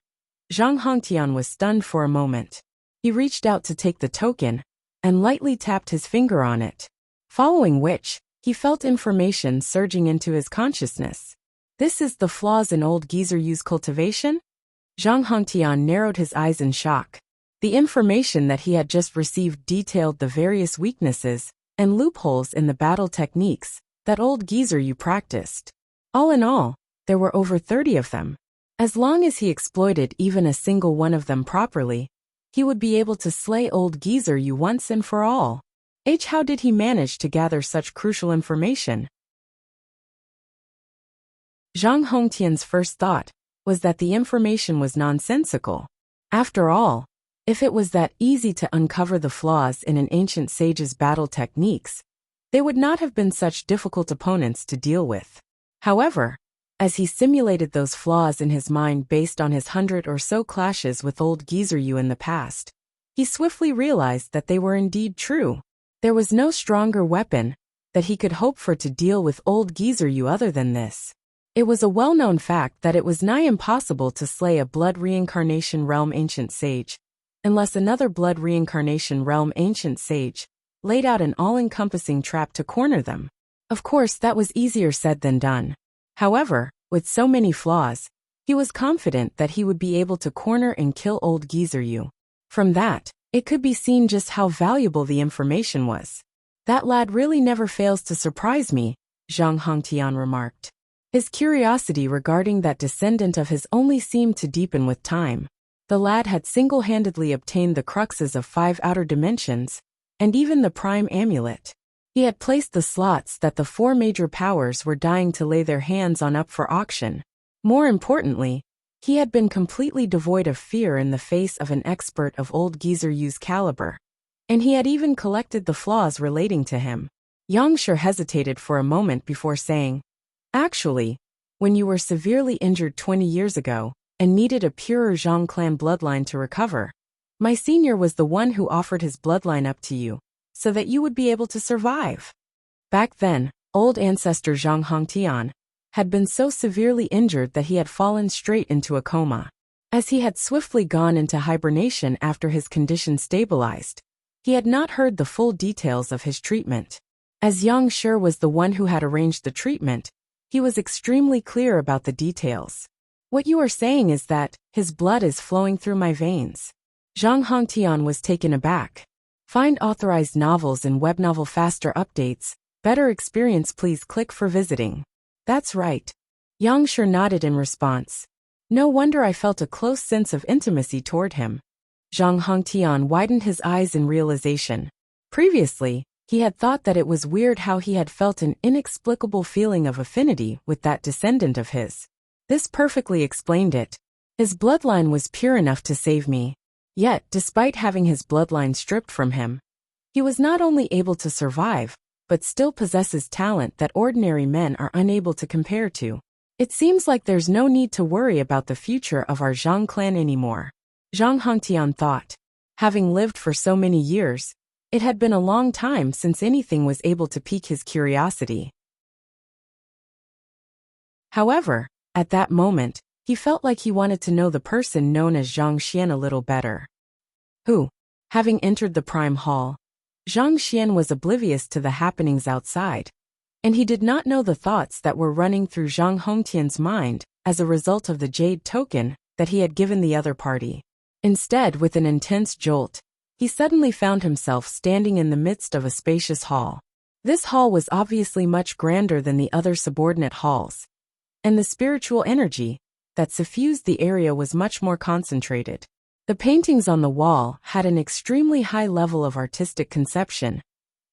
A: Zhang Hongtian was stunned for a moment. He reached out to take the token and lightly tapped his finger on it, following which, he felt information surging into his consciousness. "This is the flaws in old Geezer Yu's cultivation?" Zhang Hongtian narrowed his eyes in shock. The information that he had just received detailed the various weaknesses and loopholes in the battle techniques that old Geezer Yu practiced. All in all, there were over 30 of them. As long as he exploited even a single one of them properly, he would be able to slay old Geezer Yu once and for all. How did he manage to gather such crucial information? Zhang Hongtian's first thought was that the information was nonsensical. After all, if it was that easy to uncover the flaws in an ancient sage's battle techniques, they would not have been such difficult opponents to deal with. However, as he simulated those flaws in his mind based on his 100 or so clashes with old Geezer Yu in the past, he swiftly realized that they were indeed true. There was no stronger weapon that he could hope for to deal with old Geezer Yu other than this. It was a well-known fact that it was nigh impossible to slay a blood reincarnation realm ancient sage, unless another blood reincarnation realm ancient sage laid out an all-encompassing trap to corner them. Of course, that was easier said than done. However, with so many flaws, he was confident that he would be able to corner and kill old Geezer Yu. From that, it could be seen just how valuable the information was. "That lad really never fails to surprise me," Zhang Hongtian remarked. His curiosity regarding that descendant of his only seemed to deepen with time. The lad had single-handedly obtained the cruxes of 5 outer dimensions, and even the prime amulet. He had placed the slots that the 4 major powers were dying to lay their hands on up for auction. More importantly, he had been completely devoid of fear in the face of an expert of old Geezer Yu's caliber. And he had even collected the flaws relating to him. Yang Shi hesitated for a moment before saying, "Actually, when you were severely injured 20 years ago and needed a purer Zhang clan bloodline to recover. My senior was the one who offered his bloodline up to you, so that you would be able to survive. Back then, old ancestor Zhang Hongtian had been so severely injured that he had fallen straight into a coma. As he had swiftly gone into hibernation after his condition stabilized, he had not heard the full details of his treatment. As Yang Shi was the one who had arranged the treatment, he was extremely clear about the details. What you are saying is that his blood is flowing through my veins. Zhang Hongtian was taken aback. Find authorized novels and web novel faster updates. Better experience, please click for visiting. That's right. Yang Shi nodded in response. No wonder I felt a close sense of intimacy toward him. Zhang Hongtian widened his eyes in realization. Previously, he had thought that it was weird how he had felt an inexplicable feeling of affinity with that descendant of his. This perfectly explained it. His bloodline was pure enough to save me. Yet, despite having his bloodline stripped from him, he was not only able to survive, but still possesses talent that ordinary men are unable to compare to. It seems like there's no need to worry about the future of our Zhang clan anymore. Zhang Hongtian thought. Having lived for so many years, it had been a long time since anything was able to pique his curiosity. However, at that moment, he felt like he wanted to know the person known as Zhang Xian a little better. Who? Having entered the Prime Hall, Zhang Xian was oblivious to the happenings outside, and he did not know the thoughts that were running through Zhang Hongtian's mind as a result of the jade token that he had given the other party. Instead, with an intense jolt, he suddenly found himself standing in the midst of a spacious hall. This hall was obviously much grander than the other subordinate halls, and the spiritual energy that suffused the area was much more concentrated. The paintings on the wall had an extremely high level of artistic conception,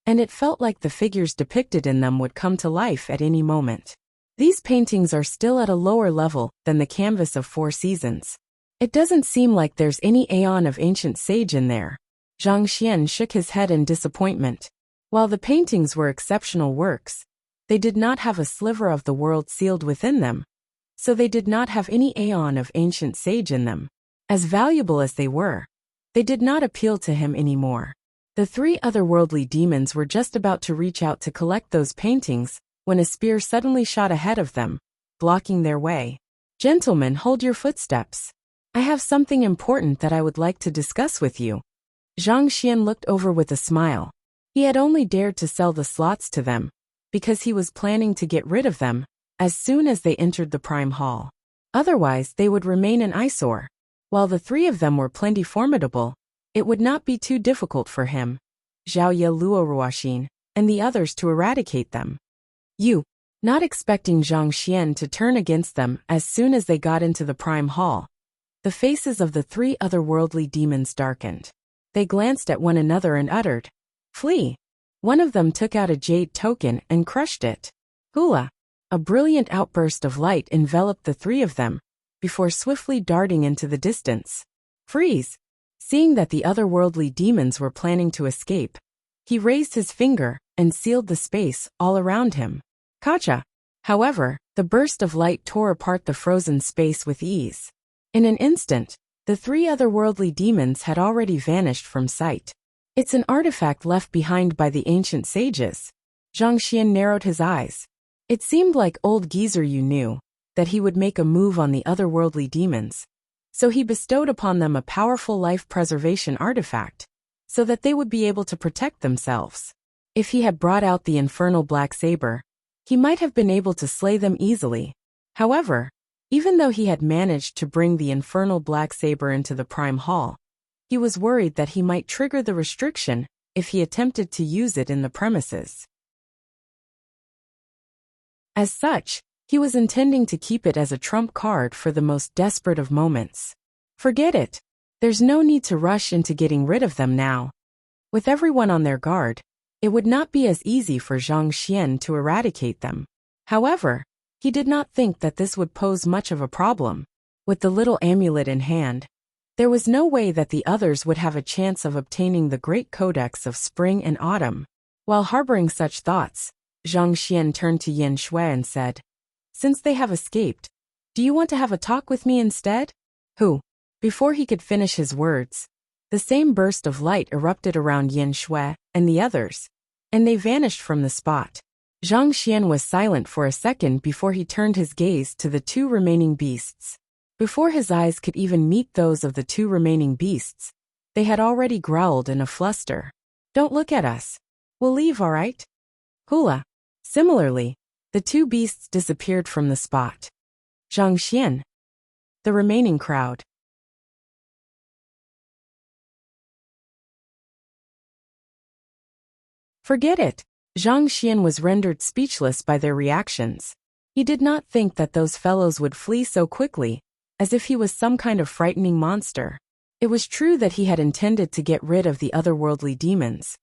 A: and it felt like the figures depicted in them would come to life at any moment. These paintings are still at a lower level than the canvas of 4 seasons. It doesn't seem like there's any aeon of ancient sage in there. Zhang Xian shook his head in disappointment. While the paintings were exceptional works, they did not have a sliver of the world sealed within them, so they did not have any aeon of ancient sage in them. As valuable as they were, they did not appeal to him anymore. The 3 otherworldly demons were just about to reach out to collect those paintings when a spear suddenly shot ahead of them, blocking their way. Gentlemen, hold your footsteps. I have something important that I would like to discuss with you. Zhang Xian looked over with a smile. He had only dared to sell the slots to them because he was planning to get rid of them as soon as they entered the Prime Hall. Otherwise, they would remain an eyesore. While the 3 of them were plenty formidable, it would not be too difficult for him, Zhao Ye Luoruoxin, and the others to eradicate them. You, not expecting Zhang Xian to turn against them as soon as they got into the Prime Hall, the faces of the 3 otherworldly demons darkened. They glanced at one another and uttered, "Flee." One of them took out a jade token and crushed it. Hula! A brilliant outburst of light enveloped the 3 of them, before swiftly darting into the distance. Freeze! Seeing that the otherworldly demons were planning to escape, he raised his finger and sealed the space all around him. Kacha! However, the burst of light tore apart the frozen space with ease. In an instant, the 3 otherworldly demons had already vanished from sight. It's an artifact left behind by the ancient sages. Zhang Xian narrowed his eyes. It seemed like old geezer you knew that he would make a move on the otherworldly demons, so he bestowed upon them a powerful life preservation artifact, so that they would be able to protect themselves. If he had brought out the infernal black saber, he might have been able to slay them easily. However, even though he had managed to bring the infernal black saber into the Prime Hall, he was worried that he might trigger the restriction if he attempted to use it in the premises. As such, he was intending to keep it as a trump card for the most desperate of moments. Forget it. There's no need to rush into getting rid of them now. With everyone on their guard, it would not be as easy for Zhang Xian to eradicate them. However, he did not think that this would pose much of a problem. With the little amulet in hand, there was no way that the others would have a chance of obtaining the great codex of spring and autumn. While harboring such thoughts, Zhang Xian turned to Yin Shui and said, since they have escaped, do you want to have a talk with me instead? Who? Before he could finish his words, the same burst of light erupted around Yin Shui and the others, and they vanished from the spot. Zhang Xian was silent for a second before he turned his gaze to the two remaining beasts. Before his eyes could even meet those of the two remaining beasts, they had already growled in a fluster. Don't look at us. We'll leave, all right? Hula. Similarly, the two beasts disappeared from the spot. Zhang Xian. The remaining crowd. Forget it. Zhang Xian was rendered speechless by their reactions. He did not think that those fellows would flee so quickly, as if he was some kind of frightening monster. It was true that he had intended to get rid of the otherworldly demons.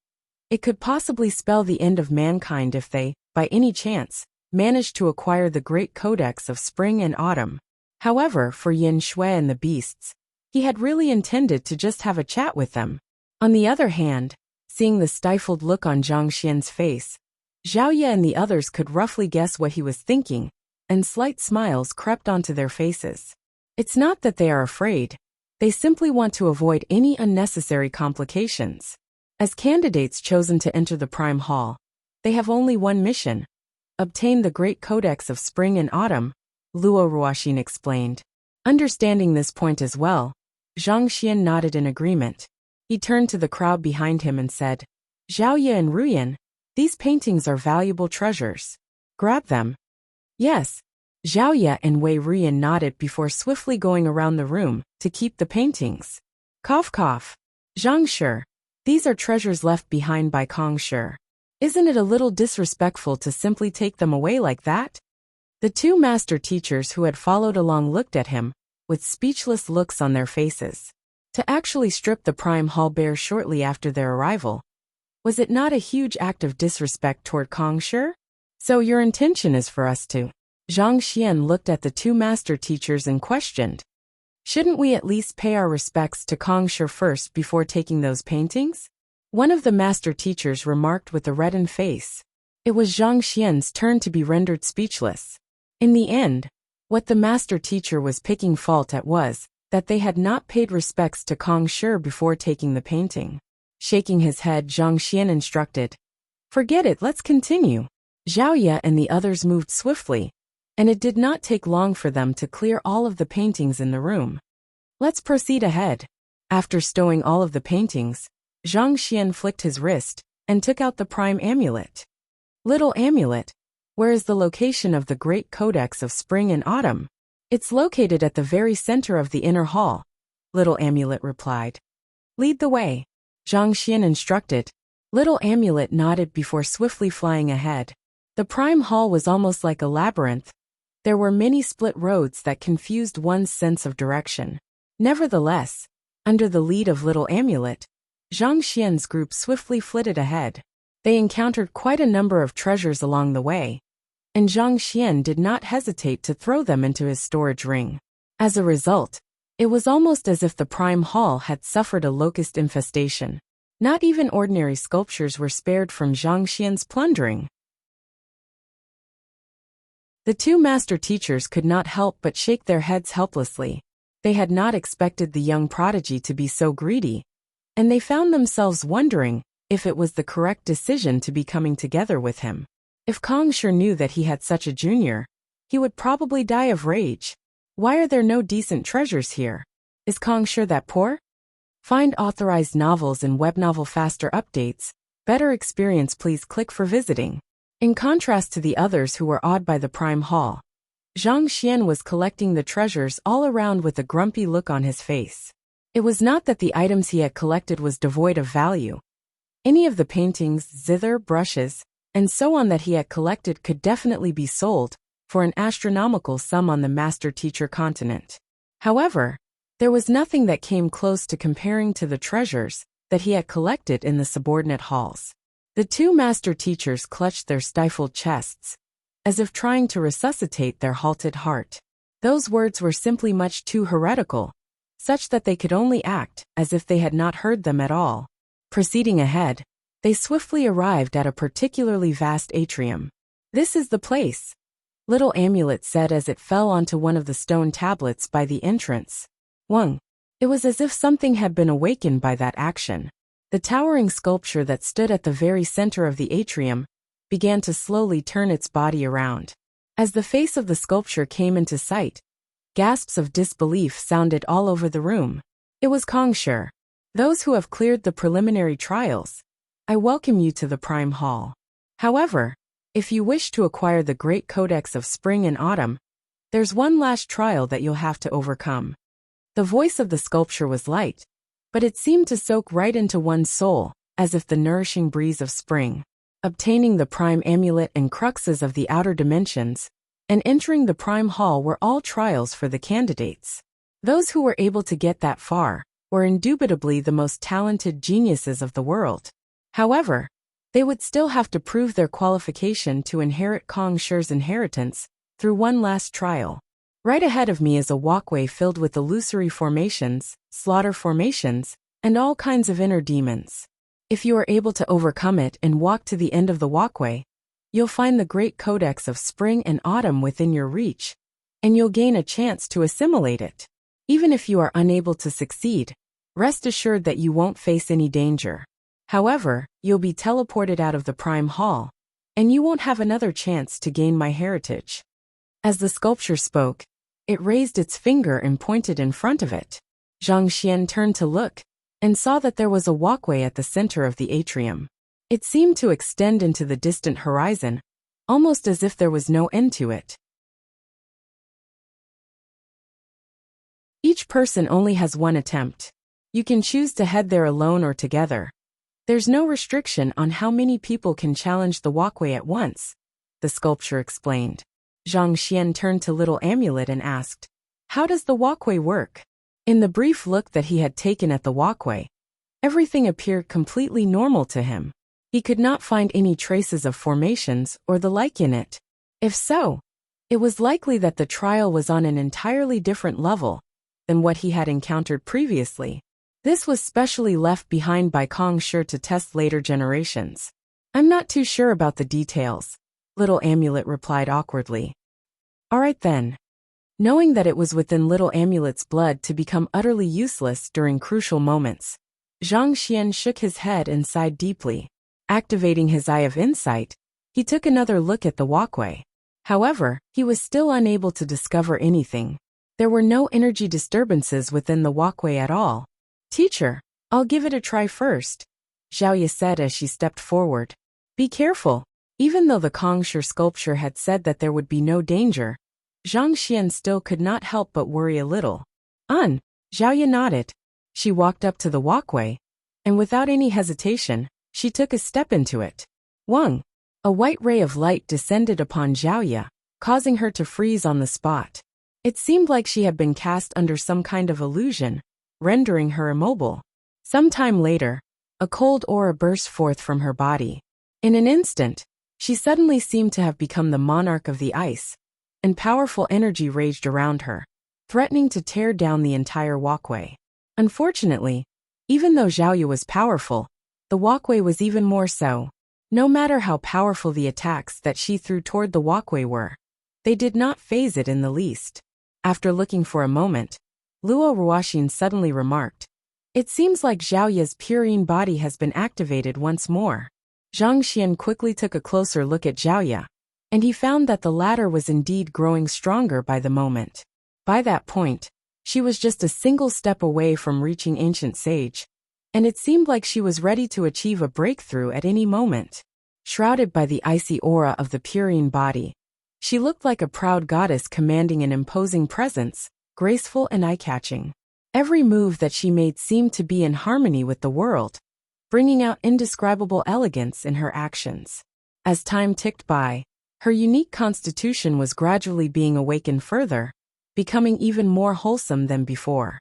A: It could possibly spell the end of mankind if they, by any chance, managed to acquire the great codex of spring and autumn. However, for Yin Shui and the beasts, he had really intended to just have a chat with them. On the other hand, seeing the stifled look on Zhang Xian's face, Zhao Ye and the others could roughly guess what he was thinking, and slight smiles crept onto their faces. It's not that they are afraid. They simply want to avoid any unnecessary complications. As candidates chosen to enter the Prime Hall, they have only one mission: obtain the Great Codex of Spring and Autumn, Luo Ruoxin explained. Understanding this point as well, Zhang Xian nodded in agreement. He turned to the crowd behind him and said, Zhao Ye and Ruyan, these paintings are valuable treasures. Grab them. Yes. Zhao Ye and Wei Ruyan nodded before swiftly going around the room to keep the paintings. Cough cough. Zhang Shi, these are treasures left behind by Kong Shi. Isn't it a little disrespectful to simply take them away like that? The two master teachers who had followed along looked at him, with speechless looks on their faces. To actually strip the Prime Hall bare shortly after their arrival, was it not a huge act of disrespect toward Kong Shi? So your intention is for us to? Zhang Xian looked at the two master teachers and questioned. Shouldn't we at least pay our respects to Kong Shi first before taking those paintings? One of the master teachers remarked with a reddened face. It was Zhang Xian's turn to be rendered speechless. In the end, what the master teacher was picking fault at was that they had not paid respects to Kong Shi before taking the painting. Shaking his head, Zhang Xian instructed, Forget it, let's continue. Zhao Ye and the others moved swiftly, and it did not take long for them to clear all of the paintings in the room. Let's proceed ahead. After stowing all of the paintings, Zhang Xian flicked his wrist and took out the prime amulet. Little amulet, where is the location of the Great Codex of Spring and Autumn? It's located at the very center of the inner hall, Little Amulet replied. Lead the way, Zhang Xian instructed. Little Amulet nodded before swiftly flying ahead. The Prime Hall was almost like a labyrinth. There were many split roads that confused one's sense of direction. Nevertheless, under the lead of Little Amulet, Zhang Xian's group swiftly flitted ahead. They encountered quite a number of treasures along the way, and Zhang Xian did not hesitate to throw them into his storage ring. As a result, it was almost as if the Prime Hall had suffered a locust infestation. Not even ordinary sculptures were spared from Zhang Xian's plundering. The two master teachers could not help but shake their heads helplessly. They had not expected the young prodigy to be so greedy, and they found themselves wondering if it was the correct decision to be coming together with him. If Kong Shi knew that he had such a junior, he would probably die of rage. Why are there no decent treasures here? Is Kong Shi that poor? Find authorized novels and web novel faster updates. Better experience, please click for visiting. In contrast to the others who were awed by the Prime Hall, Zhang Xian was collecting the treasures all around with a grumpy look on his face. It was not that the items he had collected was devoid of value. Any of the paintings, zither, brushes, and so on that he had collected could definitely be sold for an astronomical sum on the master-teacher continent. However, there was nothing that came close to comparing to the treasures that he had collected in the subordinate halls. The two master teachers clutched their stifled chests, as if trying to resuscitate their halted heart. Those words were simply much too heretical, such that they could only act as if they had not heard them at all. Proceeding ahead, they swiftly arrived at a particularly vast atrium. This is the place. Little Amulet said as it fell onto one of the stone tablets by the entrance. Wang. It was as if something had been awakened by that action. The towering sculpture that stood at the very center of the atrium began to slowly turn its body around. As the face of the sculpture came into sight, gasps of disbelief sounded all over the room. It was Kongshi. Those who have cleared the preliminary trials, I welcome you to the Prime Hall. However, if you wish to acquire the Great Codex of Spring and Autumn, there's one last trial that you'll have to overcome. The voice of the sculpture was light, but it seemed to soak right into one's soul, as if the nourishing breeze of spring. Obtaining the Prime Amulet and Cruxes of the outer dimensions, and entering the Prime Hall were all trials for the candidates. Those who were able to get that far were indubitably the most talented geniuses of the world. However, they would still have to prove their qualification to inherit Kongshi's inheritance through one last trial. Right ahead of me is a walkway filled with illusory formations, slaughter formations, and all kinds of inner demons. If you are able to overcome it and walk to the end of the walkway, you'll find the Great Codex of Spring and Autumn within your reach, and you'll gain a chance to assimilate it. Even if you are unable to succeed, rest assured that you won't face any danger. However, you'll be teleported out of the Prime Hall, and you won't have another chance to gain my heritage. As the sculpture spoke, it raised its finger and pointed in front of it. Zhang Xian turned to look, and saw that there was a walkway at the center of the atrium. It seemed to extend into the distant horizon, almost as if there was no end to it. Each person only has one attempt. You can choose to head there alone or together. There's no restriction on how many people can challenge the walkway at once, the sculpture explained. Zhang Xian turned to Little Amulet and asked, "How does the walkway work?" In the brief look that he had taken at the walkway, everything appeared completely normal to him. He could not find any traces of formations or the like in it. If so, it was likely that the trial was on an entirely different level than what he had encountered previously. This was specially left behind by Kongshi to test later generations. "I'm not too sure about the details," Little Amulet replied awkwardly. "All right then." Knowing that it was within Little Amulet's blood to become utterly useless during crucial moments, Zhang Xian shook his head and sighed deeply. Activating his Eye of Insight, he took another look at the walkway. However, he was still unable to discover anything. There were no energy disturbances within the walkway at all. "Teacher, I'll give it a try first," Xiaoya said as she stepped forward. "Be careful." Even though the Kongshi sculpture had said that there would be no danger, Zhang Xian still could not help but worry a little. Xiaoya nodded. She walked up to the walkway, and without any hesitation, she took a step into it. Wang! A white ray of light descended upon Xiaoya, causing her to freeze on the spot. It seemed like she had been cast under some kind of illusion, rendering her immobile. Some time later, a cold aura burst forth from her body. In an instant, she suddenly seemed to have become the monarch of the ice, and powerful energy raged around her, threatening to tear down the entire walkway. Unfortunately, even though Xiaoya was powerful, the walkway was even more so. No matter how powerful the attacks that she threw toward the walkway were, they did not faze it in the least. After looking for a moment, Luo Ruoxin suddenly remarked, "It seems like Xiaoya's purine body has been activated once more." Zhang Xian quickly took a closer look at Xiaoya, and he found that the latter was indeed growing stronger by the moment. By that point, she was just a single step away from reaching Ancient Sage, and it seemed like she was ready to achieve a breakthrough at any moment. Shrouded by the icy aura of the purine body, she looked like a proud goddess commanding an imposing presence, graceful and eye-catching. Every move that she made seemed to be in harmony with the world, bringing out indescribable elegance in her actions. As time ticked by, her unique constitution was gradually being awakened further, becoming even more wholesome than before.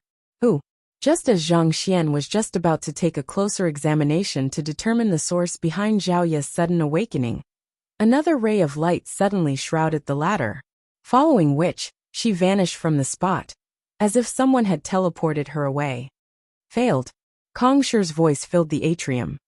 A: Just as Zhang Xian was just about to take a closer examination to determine the source behind Xiaoya's sudden awakening, another ray of light suddenly shrouded the latter, following which, she vanished from the spot, as if someone had teleported her away. Failed. Kongshi's voice filled the atrium.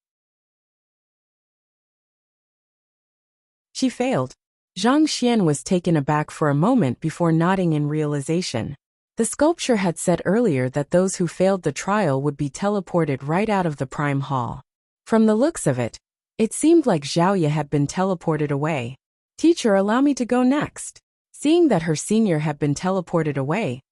A: "She failed." Zhang Xian was taken aback for a moment before nodding in realization. The sculpture had said earlier that those who failed the trial would be teleported right out of the Prime Hall. From the looks of it, it seemed like Xiaoya had been teleported away. Teacher, allow me to go next. Seeing that her senior had been teleported away,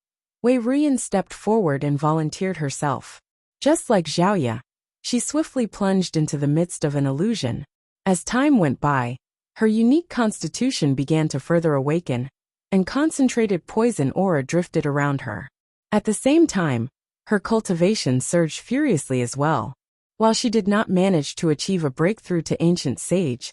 A: Wei Ruyan stepped forward and volunteered herself. Just like Xiaoya, she swiftly plunged into the midst of an illusion. As time went by, her unique constitution began to further awaken, and concentrated poison aura drifted around her. At the same time, her cultivation surged furiously as well. While she did not manage to achieve a breakthrough to ancient sage,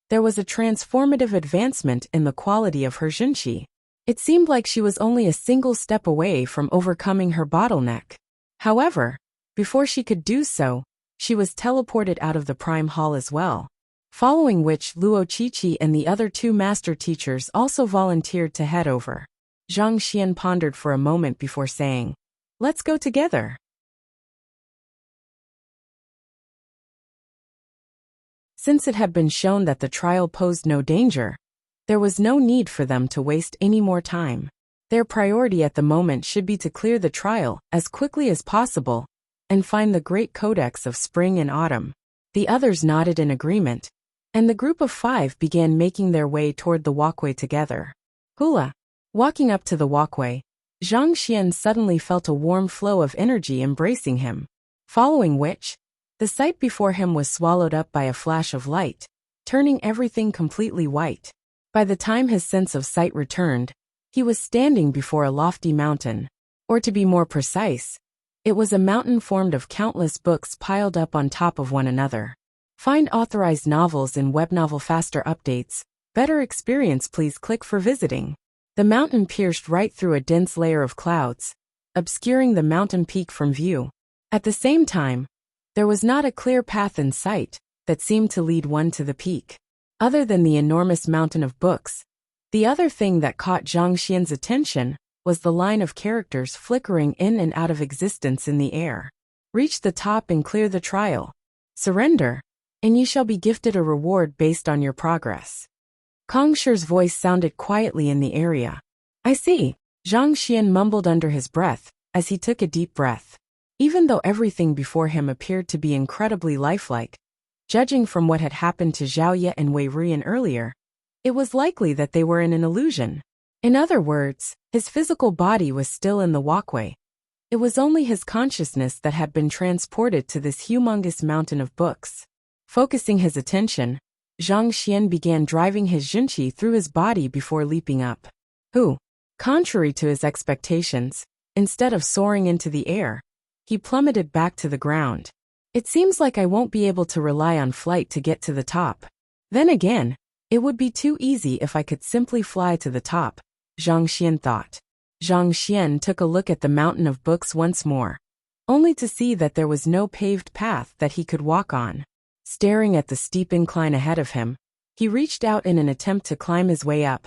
A: there was a transformative advancement in the quality of her zhenqi. It seemed like she was only a single step away from overcoming her bottleneck. However, before she could do so, she was teleported out of the Prime Hall as well. Following which Luo Qiqi and the other two master teachers also volunteered to head over. Zhang Xian pondered for a moment before saying, "Let's go together." Since it had been shown that the trial posed no danger, there was no need for them to waste any more time. Their priority at the moment should be to clear the trial as quickly as possible and find the Great Codex of Spring and Autumn. The others nodded in agreement, and the group of 5 began making their way toward the walkway together. Hula. Walking up to the walkway, Zhang Xian suddenly felt a warm flow of energy embracing him, following which, the sight before him was swallowed up by a flash of light, turning everything completely white. By the time his sense of sight returned, he was standing before a lofty mountain. Or to be more precise, it was a mountain formed of countless books piled up on top of one another. Find authorized novels in WebNovel Faster Updates. Better experience, please click for visiting. The mountain pierced right through a dense layer of clouds, obscuring the mountain peak from view. At the same time, there was not a clear path in sight that seemed to lead one to the peak. Other than the enormous mountain of books, the other thing that caught Zhang Xian's attention was the line of characters flickering in and out of existence in the air. Reach the top and clear the trial. Surrender, and you shall be gifted a reward based on your progress. Kong Shi's voice sounded quietly in the area. I see, Zhang Xian mumbled under his breath as he took a deep breath. Even though everything before him appeared to be incredibly lifelike, judging from what had happened to Xiaoya and Wei Ruyan earlier, it was likely that they were in an illusion. In other words, his physical body was still in the walkway. It was only his consciousness that had been transported to this humongous mountain of books. Focusing his attention, Zhang Xian began driving his zhenqi through his body before leaping up. Contrary to his expectations, instead of soaring into the air, he plummeted back to the ground. It seems like I won't be able to rely on flight to get to the top. Then again, it would be too easy if I could simply fly to the top, Zhang Xian thought. Zhang Xian took a look at the mountain of books once more, only to see that there was no paved path that he could walk on. Staring at the steep incline ahead of him, he reached out in an attempt to climb his way up.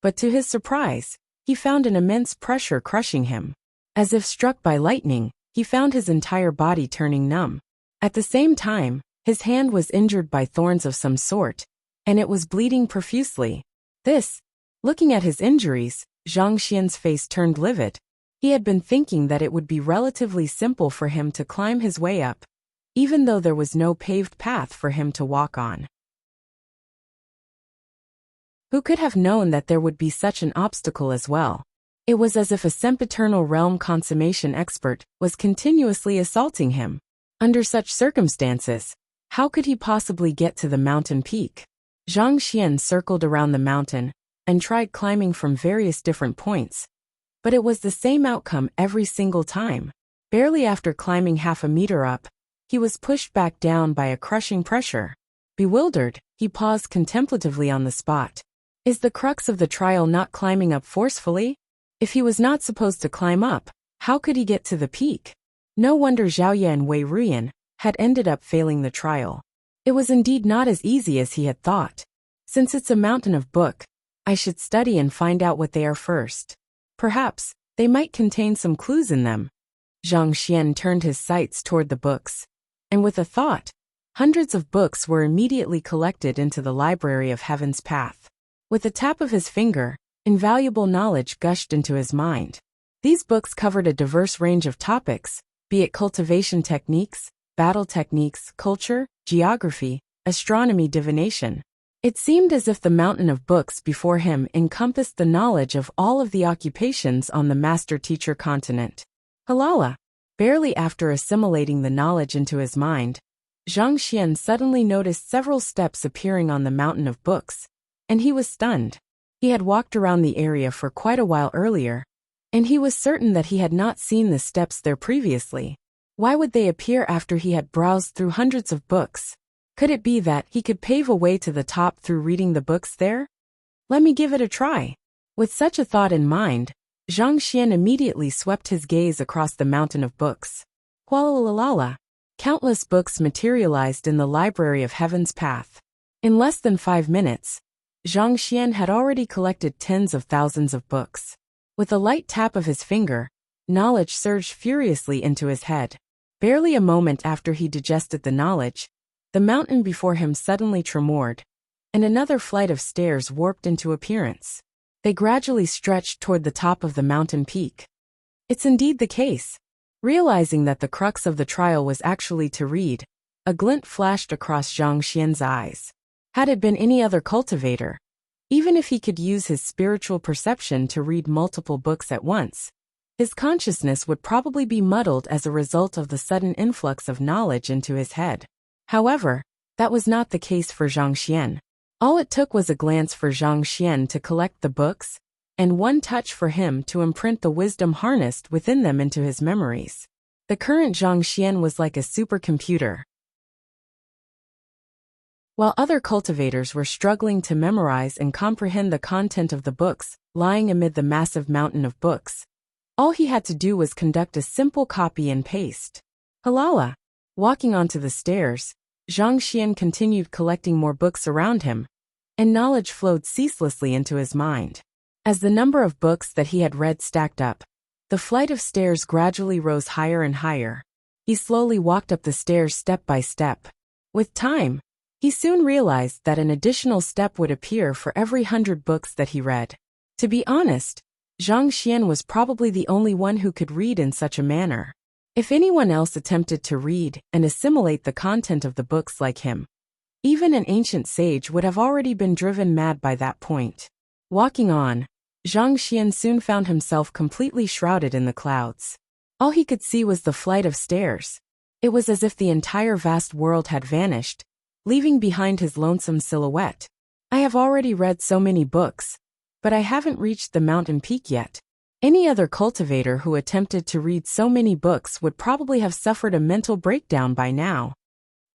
A: But to his surprise, he found an immense pressure crushing him. As if struck by lightning, he found his entire body turning numb. At the same time, his hand was injured by thorns of some sort, and it was bleeding profusely. Looking at his injuries, Zhang Xian's face turned livid. He had been thinking that it would be relatively simple for him to climb his way up, even though there was no paved path for him to walk on. Who could have known that there would be such an obstacle as well? It was as if a sempiternal realm consummation expert was continuously assaulting him. Under such circumstances, how could he possibly get to the mountain peak? Zhang Xian circled around the mountain and tried climbing from various different points, but it was the same outcome every single time. Barely after climbing half a meter up, he was pushed back down by a crushing pressure. Bewildered, he paused contemplatively on the spot. Is the crux of the trial not climbing up forcefully? If he was not supposed to climb up, how could he get to the peak? No wonder Xiaoya and Wei Ruyan had ended up failing the trial. It was indeed not as easy as he had thought. Since it's a mountain of book, I should study and find out what they are first. Perhaps they might contain some clues in them. Zhang Xian turned his sights toward the books, and with a thought, hundreds of books were immediately collected into the Library of Heaven's Path. With a tap of his finger, invaluable knowledge gushed into his mind. These books covered a diverse range of topics, be it cultivation techniques, battle techniques, culture, geography, astronomy, divination. It seemed as if the mountain of books before him encompassed the knowledge of all of the occupations on the master-teacher continent. Halala! Barely after assimilating the knowledge into his mind, Zhang Xian suddenly noticed several steps appearing on the mountain of books, and he was stunned. He had walked around the area for quite a while earlier, and he was certain that he had not seen the steps there previously. Why would they appear after he had browsed through hundreds of books? Could it be that he could pave a way to the top through reading the books there? Let me give it a try. With such a thought in mind, Zhang Xian immediately swept his gaze across the mountain of books. Hualalalala! Countless books materialized in the library of Heaven's Path. In less than 5 minutes, Zhang Xian had already collected tens of thousands of books. With a light tap of his finger, knowledge surged furiously into his head. Barely a moment after he digested the knowledge, the mountain before him suddenly tremored, and another flight of stairs warped into appearance. They gradually stretched toward the top of the mountain peak. It's indeed the case. Realizing that the crux of the trial was actually to read, a glint flashed across Zhang Xian's eyes. Had it been any other cultivator, even if he could use his spiritual perception to read multiple books at once, his consciousness would probably be muddled as a result of the sudden influx of knowledge into his head. However, that was not the case for Zhang Xian. All it took was a glance for Zhang Xian to collect the books, and one touch for him to imprint the wisdom harnessed within them into his memories. The current Zhang Xian was like a supercomputer. While other cultivators were struggling to memorize and comprehend the content of the books lying amid the massive mountain of books, all he had to do was conduct a simple copy and paste. Halala! Walking onto the stairs, Zhang Xian continued collecting more books around him, and knowledge flowed ceaselessly into his mind. As the number of books that he had read stacked up, the flight of stairs gradually rose higher and higher. He slowly walked up the stairs step by step. With time, he soon realized that an additional step would appear for every 100 books that he read. To be honest, Zhang Xian was probably the only one who could read in such a manner. If anyone else attempted to read and assimilate the content of the books like him, even an ancient sage would have already been driven mad by that point. Walking on, Zhang Xian soon found himself completely shrouded in the clouds. All he could see was the flight of stairs. It was as if the entire vast world had vanished, leaving behind his lonesome silhouette. I have already read so many books, but I haven't reached the mountain peak yet. Any other cultivator who attempted to read so many books would probably have suffered a mental breakdown by now.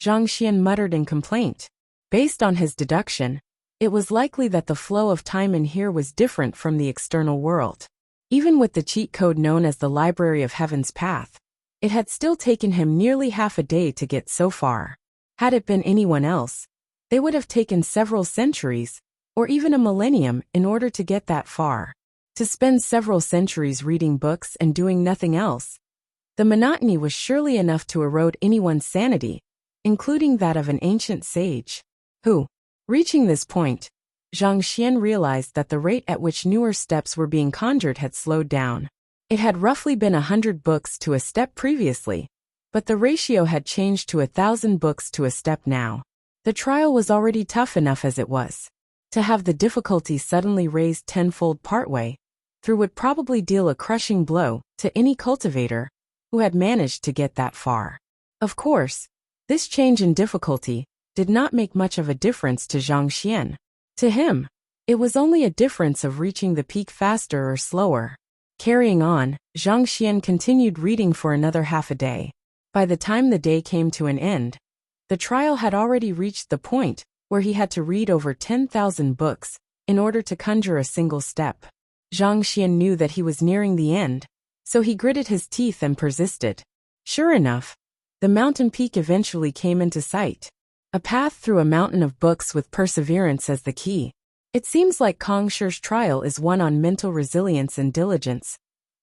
A: Zhang Xian muttered in complaint. Based on his deduction, it was likely that the flow of time in here was different from the external world. Even with the cheat code known as the Library of Heaven's Path, it had still taken him nearly half a day to get so far. Had it been anyone else, they would have taken several centuries, or even a millennium in order to get that far. To spend several centuries reading books and doing nothing else, the monotony was surely enough to erode anyone's sanity, including that of an ancient sage. Reaching this point, Zhang Xian realized that the rate at which newer steps were being conjured had slowed down. It had roughly been 100 books to a step previously, but the ratio had changed to 1,000 books to a step now. The trial was already tough enough as it was. To have the difficulty suddenly raised tenfold partway through would probably deal a crushing blow to any cultivator who had managed to get that far. Of course, this change in difficulty did not make much of a difference to Zhang Xian. To him, it was only a difference of reaching the peak faster or slower. Carrying on, Zhang Xian continued reading for another half a day. By the time the day came to an end, the trial had already reached the point where he had to read over 10,000 books in order to conjure a single step. Zhang Xian knew that he was nearing the end, so he gritted his teeth and persisted. Sure enough, the mountain peak eventually came into sight. A path through a mountain of books with perseverance as the key. It seems like Kong Shi's trial is one on mental resilience and diligence,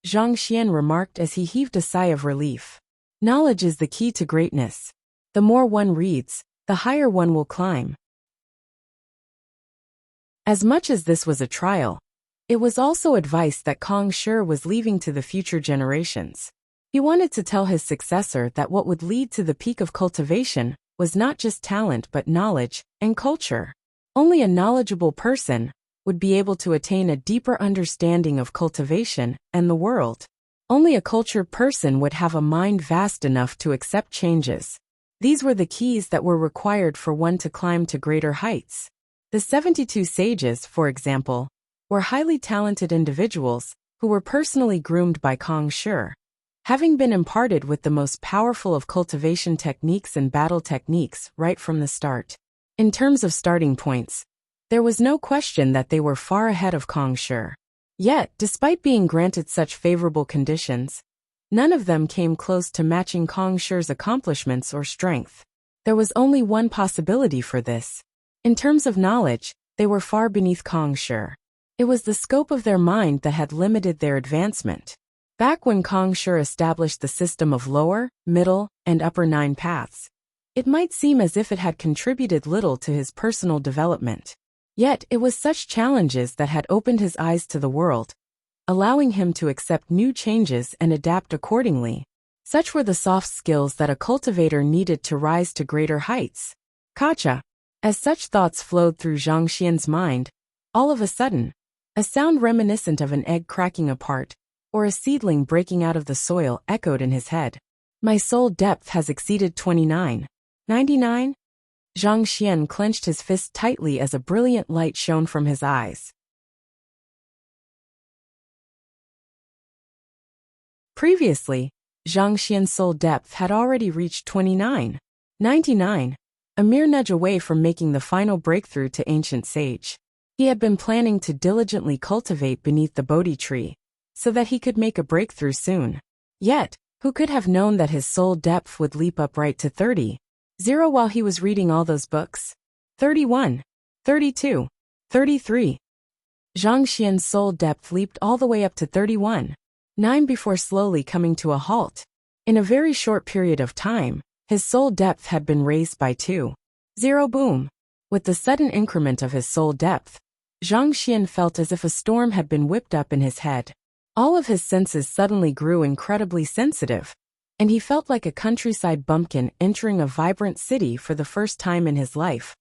A: Zhang Xian remarked as he heaved a sigh of relief. Knowledge is the key to greatness. The more one reads, the higher one will climb. As much as this was a trial, it was also advice that Kong Shi was leaving to the future generations. He wanted to tell his successor that what would lead to the peak of cultivation was not just talent but knowledge and culture. Only a knowledgeable person would be able to attain a deeper understanding of cultivation and the world. Only a cultured person would have a mind vast enough to accept changes. These were the keys that were required for one to climb to greater heights. The 72 sages, for example, were highly talented individuals who were personally groomed by Kong Shi, having been imparted with the most powerful of cultivation techniques and battle techniques right from the start. In terms of starting points, there was no question that they were far ahead of Kong Shi. Yet, despite being granted such favorable conditions, none of them came close to matching Kong Shi's accomplishments or strength. There was only one possibility for this. In terms of knowledge, they were far beneath Kong Shi. It was the scope of their mind that had limited their advancement. Back when Kong Shi established the system of lower, middle, and upper 9 paths, it might seem as if it had contributed little to his personal development. Yet it was such challenges that had opened his eyes to the world, allowing him to accept new changes and adapt accordingly. Such were the soft skills that a cultivator needed to rise to greater heights. Kacha. As such thoughts flowed through Zhang Xian's mind, all of a sudden, a sound reminiscent of an egg cracking apart, or a seedling breaking out of the soil echoed in his head. My soul depth has exceeded 29. 99? Zhang Xian clenched his fist tightly as a brilliant light shone from his eyes. Previously, Zhang Xian's soul depth had already reached 29. 99, a mere nudge away from making the final breakthrough to ancient sage. He had been planning to diligently cultivate beneath the Bodhi tree, so that he could make a breakthrough soon. Yet, who could have known that his soul depth would leap up right to 30? 0 while he was reading all those books? 31, 32, 33. Zhang Xian's soul depth leaped all the way up to 31, 9 before slowly coming to a halt. In a very short period of time, his soul depth had been raised by 2. 0 boom. With the sudden increment of his soul depth, Zhang Xian felt as if a storm had been whipped up in his head. All of his senses suddenly grew incredibly sensitive, and he felt like a countryside bumpkin entering a vibrant city for the first time in his life,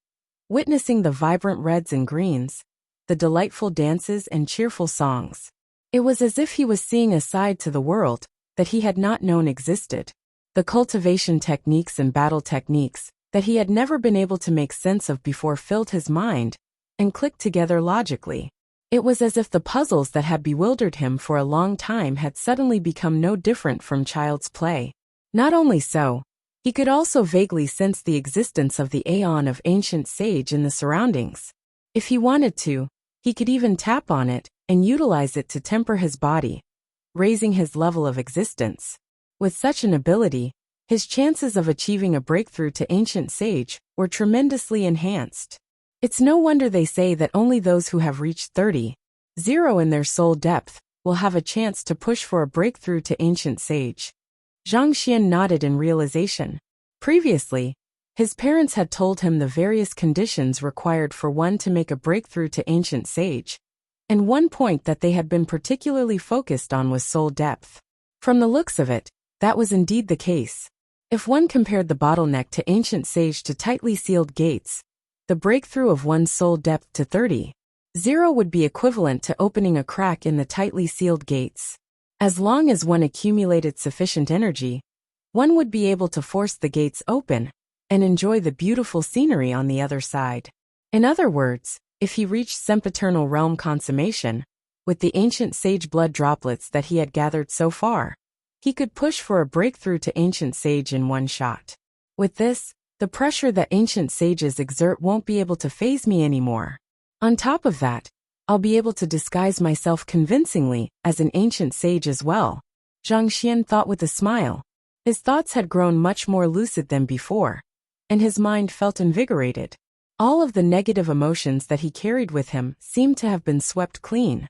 A: witnessing the vibrant reds and greens, the delightful dances and cheerful songs. It was as if he was seeing a side to the world that he had not known existed. The cultivation techniques and battle techniques that he had never been able to make sense of before filled his mind and clicked together logically. It was as if the puzzles that had bewildered him for a long time had suddenly become no different from child's play. Not only so, he could also vaguely sense the existence of the aeon of ancient sage in the surroundings. If he wanted to, he could even tap on it and utilize it to temper his body, raising his level of existence. With such an ability, his chances of achieving a breakthrough to ancient sage were tremendously enhanced. It's no wonder they say that only those who have reached 30, 0 in their soul depth, will have a chance to push for a breakthrough to ancient sage. Zhang Xian nodded in realization. Previously, his parents had told him the various conditions required for one to make a breakthrough to ancient sage, and one point that they had been particularly focused on was soul depth. From the looks of it, that was indeed the case. If one compared the bottleneck to ancient sage to tightly sealed gates, the breakthrough of one's soul depth to 30, 0 would be equivalent to opening a crack in the tightly sealed gates. As long as one accumulated sufficient energy, one would be able to force the gates open and enjoy the beautiful scenery on the other side. In other words, if he reached sempiternal realm consummation, with the ancient sage blood droplets that he had gathered so far, he could push for a breakthrough to ancient sage in one shot. With this, the pressure that ancient sages exert won't be able to faze me anymore. On top of that, I'll be able to disguise myself convincingly as an ancient sage as well. Zhang Xian thought with a smile. His thoughts had grown much more lucid than before, and his mind felt invigorated. All of the negative emotions that he carried with him seemed to have been swept clean.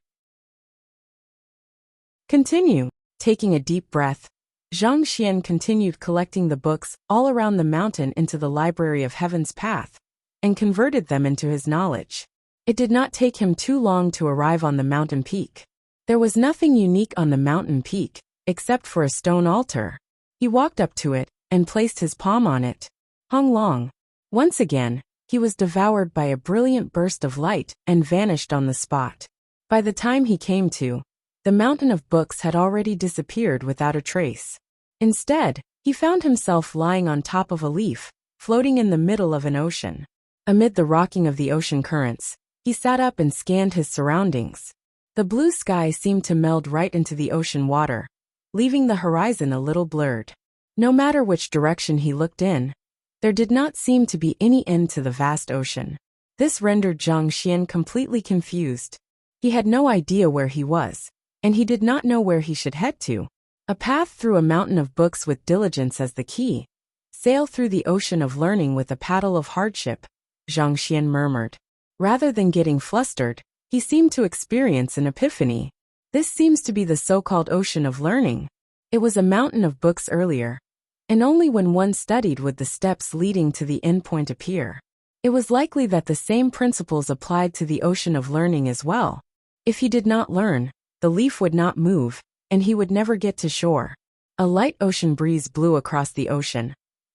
A: Continue. Taking a deep breath, Zhang Xian continued collecting the books all around the mountain into the library of Heaven's Path, and converted them into his knowledge. It did not take him too long to arrive on the mountain peak. There was nothing unique on the mountain peak, except for a stone altar. He walked up to it and placed his palm on it. Hung long. Once again, he was devoured by a brilliant burst of light and vanished on the spot. By the time he came to, the mountain of books had already disappeared without a trace. Instead, he found himself lying on top of a leaf, floating in the middle of an ocean. Amid the rocking of the ocean currents, he sat up and scanned his surroundings. The blue sky seemed to meld right into the ocean water, leaving the horizon a little blurred. No matter which direction he looked in, there did not seem to be any end to the vast ocean. This rendered Zhang Xian completely confused. He had no idea where he was, and he did not know where he should head to. A path through a mountain of books with diligence as the key. Sail through the ocean of learning with a paddle of hardship, Zhang Xian murmured. Rather than getting flustered, he seemed to experience an epiphany. This seems to be the so-called ocean of learning. It was a mountain of books earlier, and only when one studied would the steps leading to the endpoint appear. It was likely that the same principles applied to the ocean of learning as well. If he did not learn, the leaf would not move, and he would never get to shore. A light ocean breeze blew across the ocean,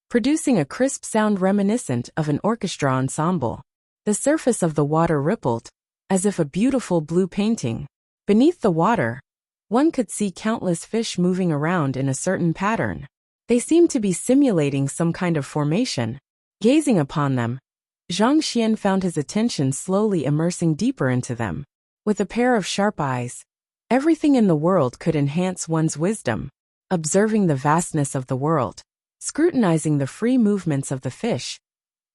A: producing a crisp sound reminiscent of an orchestra ensemble. The surface of the water rippled, as if a beautiful blue painting. Beneath the water, one could see countless fish moving around in a certain pattern. They seemed to be simulating some kind of formation. Gazing upon them, Zhang Xian found his attention slowly immersing deeper into them. With a pair of sharp eyes, everything in the world could enhance one's wisdom. Observing the vastness of the world, scrutinizing the free movements of the fish,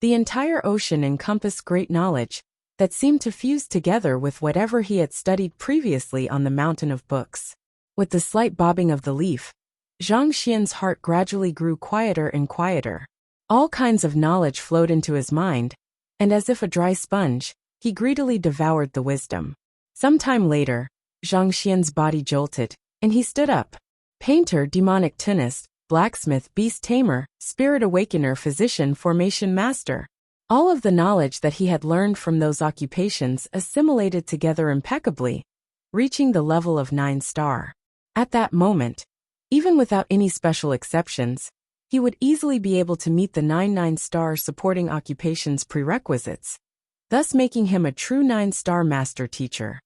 A: the entire ocean encompassed great knowledge that seemed to fuse together with whatever he had studied previously on the mountain of books. With the slight bobbing of the leaf, Zhang Xian's heart gradually grew quieter and quieter. All kinds of knowledge flowed into his mind, and as if a dry sponge, he greedily devoured the wisdom. Some time later, Zhang Xian's body jolted, and he stood up. Painter, demonic tunist, blacksmith, beast tamer, spirit awakener, physician, formation master. All of the knowledge that he had learned from those occupations assimilated together impeccably, reaching the level of 9-star. At that moment, even without any special exceptions, he would easily be able to meet the 9-star supporting occupations prerequisites, thus making him a true 9-star master teacher.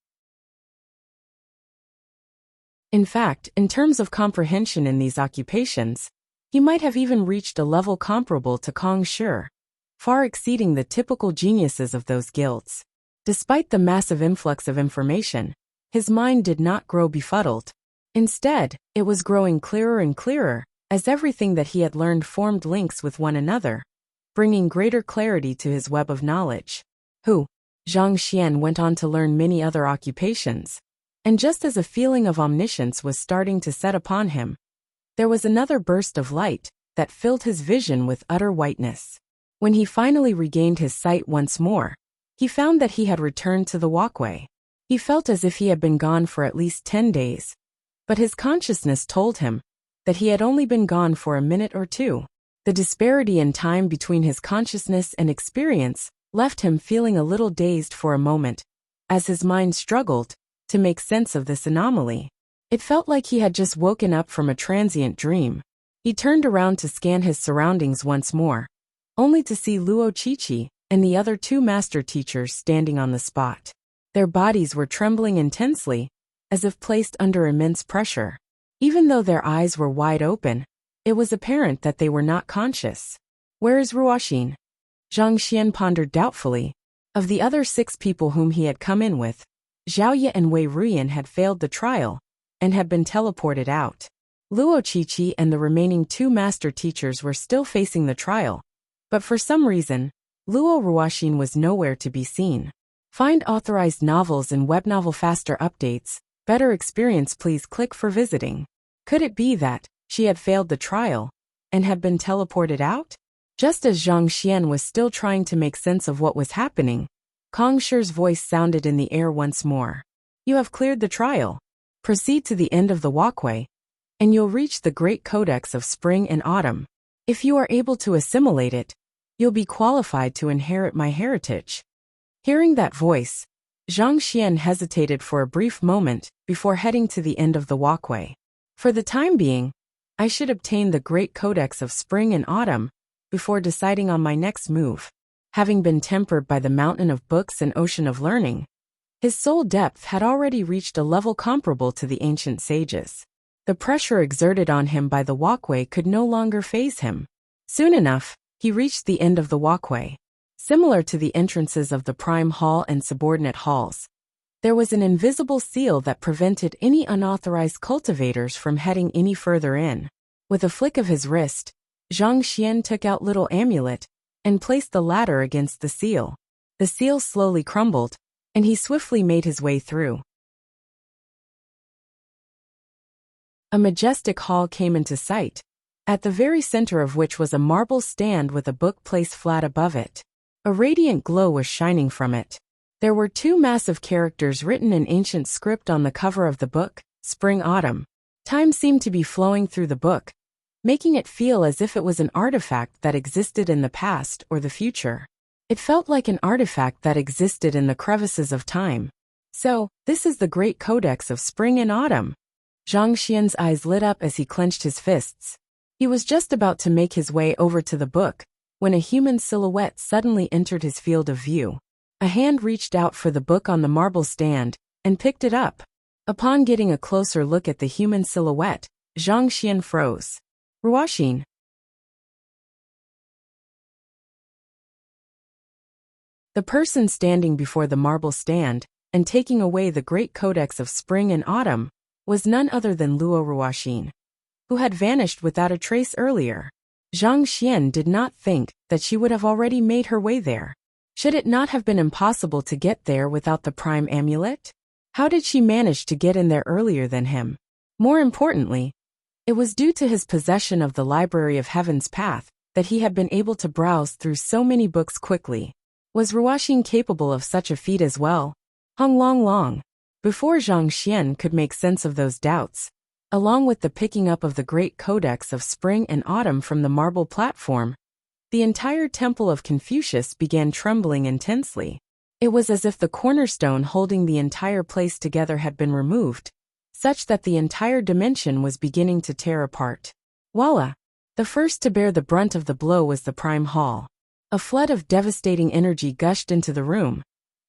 A: In fact, in terms of comprehension in these occupations, he might have even reached a level comparable to Kong Shi, far exceeding the typical geniuses of those guilds. Despite the massive influx of information, his mind did not grow befuddled. Instead, it was growing clearer and clearer, as everything that he had learned formed links with one another, bringing greater clarity to his web of knowledge. Zhang Xian went on to learn many other occupations, and just as a feeling of omniscience was starting to set upon him, there was another burst of light that filled his vision with utter whiteness. When he finally regained his sight once more, he found that he had returned to the walkway. He felt as if he had been gone for at least 10 days, but his consciousness told him that he had only been gone for a minute or two. The disparity in time between his consciousness and experience left him feeling a little dazed for a moment, as his mind struggled to make sense of this anomaly. It felt like he had just woken up from a transient dream. He turned around to scan his surroundings once more, only to see Luo Qiqi and the other 2 master teachers standing on the spot. Their bodies were trembling intensely, as if placed under immense pressure. Even though their eyes were wide open, it was apparent that they were not conscious. Where is Ruoxin? Zhang Xian pondered doubtfully. Of the other 6 people whom he had come in with, Zhao Ye and Wei Ruyan had failed the trial and had been teleported out. Luo Qiqi and the remaining 2 master teachers were still facing the trial, but for some reason, Luo Ruoxin was nowhere to be seen. Find authorized novels and web novel faster updates. Better experience, please click for visiting. Could it be that she had failed the trial and had been teleported out? Just as Zhang Xian was still trying to make sense of what was happening, Kong Shi's voice sounded in the air once more. You have cleared the trial. Proceed to the end of the walkway, and you'll reach the Great Codex of Spring and Autumn. If you are able to assimilate it, you'll be qualified to inherit my heritage. Hearing that voice, Zhang Xian hesitated for a brief moment before heading to the end of the walkway. For the time being, I should obtain the Great Codex of Spring and Autumn before deciding on my next move. Having been tempered by the mountain of books and ocean of learning, his soul depth had already reached a level comparable to the ancient sages. The pressure exerted on him by the walkway could no longer faze him. Soon enough, he reached the end of the walkway. Similar to the entrances of the Prime Hall and subordinate halls, there was an invisible seal that prevented any unauthorized cultivators from heading any further in. With a flick of his wrist, Zhang Xian took out little amulet and placed the latter against the seal. The seal slowly crumbled, and he swiftly made his way through. A majestic hall came into sight, at the very center of which was a marble stand with a book placed flat above it. A radiant glow was shining from it. There were two massive characters written in ancient script on the cover of the book, Spring-Autumn. Time seemed to be flowing through the book, making it feel as if it was an artifact that existed in the past or the future. It felt like an artifact that existed in the crevices of time. So, this is the Great Codex of Spring and Autumn. Zhang Xian's eyes lit up as he clenched his fists. He was just about to make his way over to the book when a human silhouette suddenly entered his field of view. A hand reached out for the book on the marble stand and picked it up. Upon getting a closer look at the human silhouette, Zhang Xian froze. Ruoxin. The person standing before the marble stand and taking away the Great Codex of Spring and Autumn was none other than Luo Ruoxin, who had vanished without a trace earlier. Zhang Xian did not think that she would have already made her way there. Should it not have been impossible to get there without the prime amulet? How did she manage to get in there earlier than him? More importantly, it was due to his possession of the Library of Heaven's Path that he had been able to browse through so many books quickly. Was Ruoxin capable of such a feat as well? Hung long. Before Zhang Xian could make sense of those doubts, along with the picking up of the Great Codex of Spring and Autumn from the marble platform, the entire Temple of Confucius began trembling intensely. It was as if the cornerstone holding the entire place together had been removed, such that the entire dimension was beginning to tear apart. Voila! The first to bear the brunt of the blow was the Prime Hall. A flood of devastating energy gushed into the room,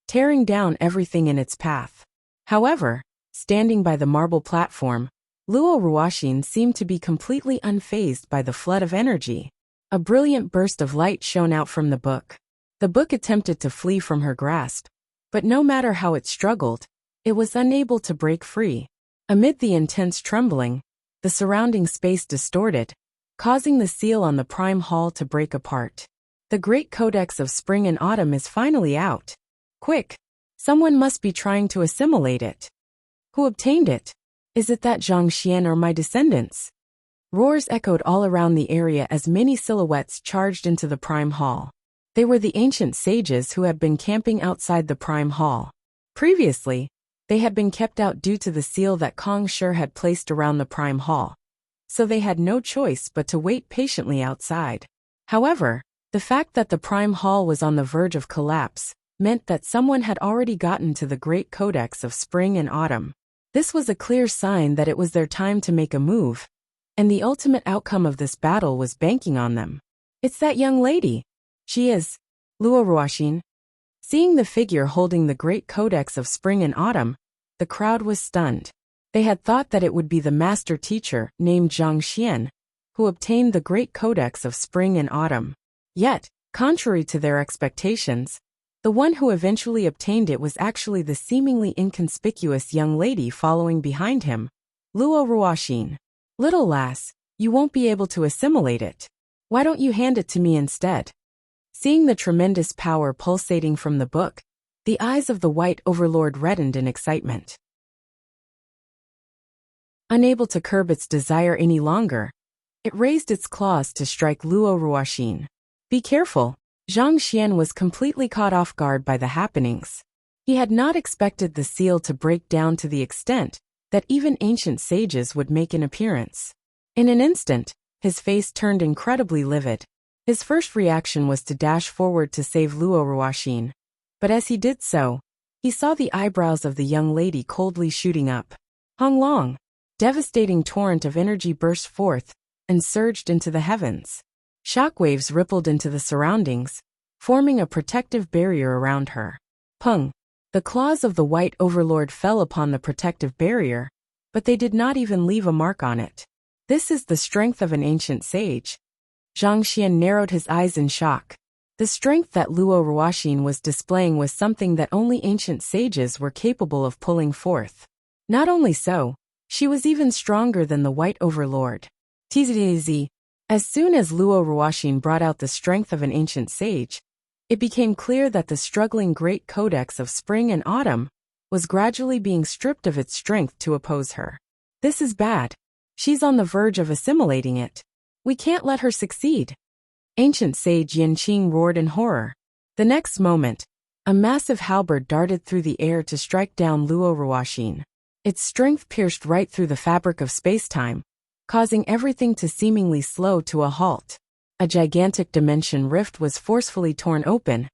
A: tearing down everything in its path. However, standing by the marble platform, Luo Ruoxin seemed to be completely unfazed by the flood of energy. A brilliant burst of light shone out from the book. The book attempted to flee from her grasp, but no matter how it struggled, it was unable to break free. Amid the intense trembling, the surrounding space distorted, causing the seal on the Prime Hall to break apart. The Great Codex of Spring and Autumn is finally out. Quick! Someone must be trying to assimilate it. Who obtained it? Is it that Zhang Xian or my descendants? Roars echoed all around the area as many silhouettes charged into the Prime Hall. They were the ancient sages who had been camping outside the Prime Hall. Previously, they had been kept out due to the seal that Kong Shi had placed around the Prime Hall, so they had no choice but to wait patiently outside. However, the fact that the Prime Hall was on the verge of collapse meant that someone had already gotten to the Great Codex of Spring and Autumn. This was a clear sign that it was their time to make a move, and the ultimate outcome of this battle was banking on them. It's that young lady. She is Luo Ruoxin. Seeing the figure holding the Great Codex of Spring and Autumn, the crowd was stunned. They had thought that it would be the master teacher named Zhang Xian who obtained the Great Codex of Spring and Autumn. Yet, contrary to their expectations, the one who eventually obtained it was actually the seemingly inconspicuous young lady following behind him, Luo Ruoxin. Little lass, you won't be able to assimilate it. Why don't you hand it to me instead? Seeing the tremendous power pulsating from the book, the eyes of the White Overlord reddened in excitement. Unable to curb its desire any longer, it raised its claws to strike Luo Ruoxin. Be careful! Zhang Xian was completely caught off guard by the happenings. He had not expected the seal to break down to the extent that even ancient sages would make an appearance. In an instant, his face turned incredibly livid. His first reaction was to dash forward to save Luo Ruoxin, But as he did so, he saw the eyebrows of the young lady coldly shooting up. Hong Long! Devastating torrent of energy burst forth and surged into the heavens. Shockwaves rippled into the surroundings, forming a protective barrier around her. Pung! The claws of the White Overlord fell upon the protective barrier, but they did not even leave a mark on it. This is the strength of an ancient sage. Zhang Xian narrowed his eyes in shock. The strength that Luo Ruoxin was displaying was something that only ancient sages were capable of pulling forth. Not only so, she was even stronger than the White Overlord. Tz. As soon as Luo Ruoxin brought out the strength of an ancient sage, it became clear that the struggling Great Codex of Spring and Autumn was gradually being stripped of its strength to oppose her. This is bad. She's on the verge of assimilating it. We can't let her succeed. Ancient sage Yanqing roared in horror. The next moment, a massive halberd darted through the air to strike down Luo Ruoxin. Its strength pierced right through the fabric of space-time, causing everything to seemingly slow to a halt. A gigantic dimension rift was forcefully torn open,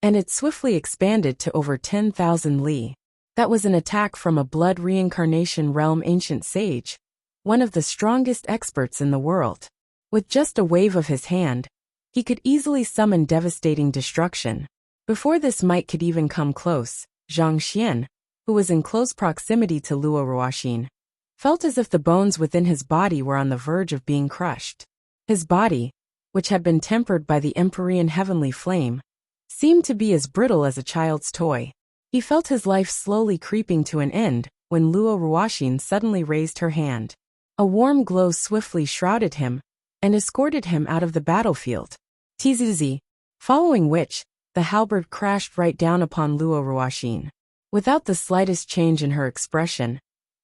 A: and it swiftly expanded to over 10,000 li. That was an attack from a blood reincarnation realm ancient sage, one of the strongest experts in the world. With just a wave of his hand, he could easily summon devastating destruction. Before this might could even come close, Zhang Xian, who was in close proximity to Luo Ruoxin, felt as if the bones within his body were on the verge of being crushed. His body, which had been tempered by the Empyrean heavenly flame, seemed to be as brittle as a child's toy. He felt his life slowly creeping to an end when Luo Ruoxin suddenly raised her hand. A warm glow swiftly shrouded him and escorted him out of the battlefield. Tz. Following which, the halberd crashed right down upon Luo Ruoxin. Without the slightest change in her expression,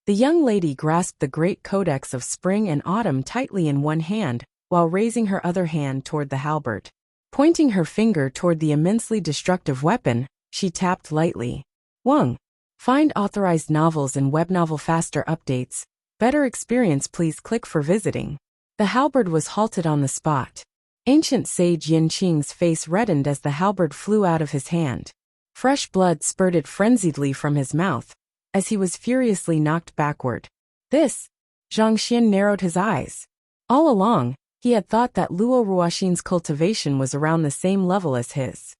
A: the young lady grasped the Great Codex of Spring and Autumn tightly in one hand while raising her other hand toward the halberd. Pointing her finger toward the immensely destructive weapon, she tapped lightly. Wang. Find authorized novels and webnovel faster updates. Better experience, please click for visiting. The halberd was halted on the spot. Ancient sage Yanqing's face reddened as the halberd flew out of his hand. Fresh blood spurted frenziedly from his mouth as he was furiously knocked backward. This? Zhang Xian narrowed his eyes. All along, he had thought that Luo Ruoxin's cultivation was around the same level as his.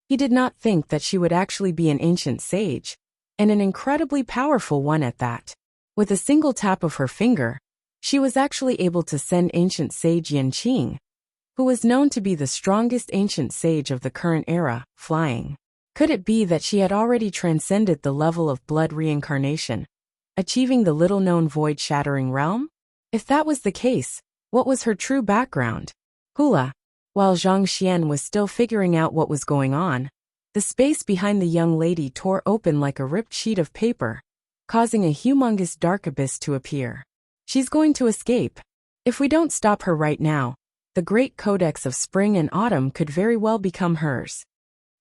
A: He did not think that she would actually be an ancient sage, and an incredibly powerful one at that. With a single tap of her finger, she was actually able to send ancient sage Yanqing, who was known to be the strongest ancient sage of the current era, flying. Could it be that she had already transcended the level of blood reincarnation, achieving the little-known void-shattering realm? If that was the case, what was her true background? Hula. While Zhang Xian was still figuring out what was going on, the space behind the young lady tore open like a ripped sheet of paper, causing a humongous dark abyss to appear. She's going to escape. If we don't stop her right now, the Great Codex of Spring and Autumn could very well become hers.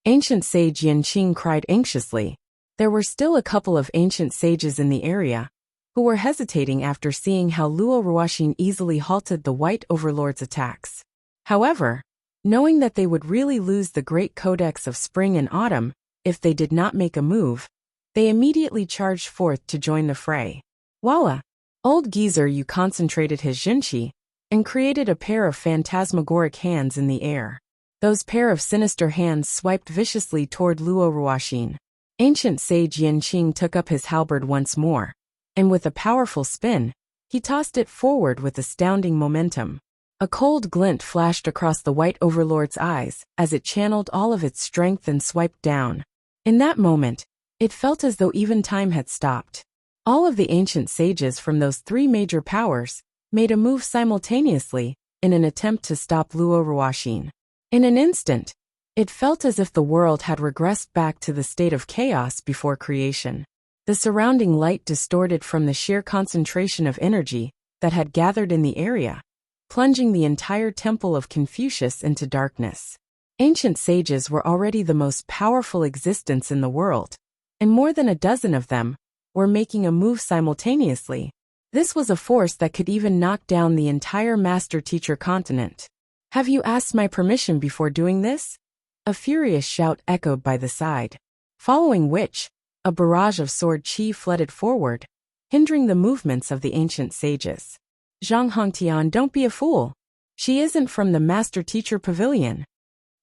A: Ancient sage Yanqing cried anxiously. There were still a couple of ancient sages in the area, who were hesitating after seeing how Luo Ruoxin easily halted the White Overlord's attacks. However, knowing that they would really lose the Great Codex of Spring and Autumn if they did not make a move, they immediately charged forth to join the fray. Walla! Old geezer Yu concentrated his Jinqi and created a pair of phantasmagoric hands in the air. Those pair of sinister hands swiped viciously toward Luo Ruoxin. Ancient sage Yanqing took up his halberd once more, and with a powerful spin, he tossed it forward with astounding momentum. A cold glint flashed across the White Overlord's eyes as it channeled all of its strength and swiped down. In that moment, it felt as though even time had stopped. All of the ancient sages from those three major powers made a move simultaneously in an attempt to stop Luo Ruoxin. In an instant, it felt as if the world had regressed back to the state of chaos before creation. The surrounding light distorted from the sheer concentration of energy that had gathered in the area, plunging the entire temple of Confucius into darkness. Ancient sages were already the most powerful existence in the world, and more than a dozen of them were making a move simultaneously. This was a force that could even knock down the entire master-teacher continent. Have you asked my permission before doing this? A furious shout echoed by the side, following which, a barrage of sword chi flooded forward, hindering the movements of the ancient sages. Zhang Hongtian, don't be a fool. She isn't from the master-teacher pavilion.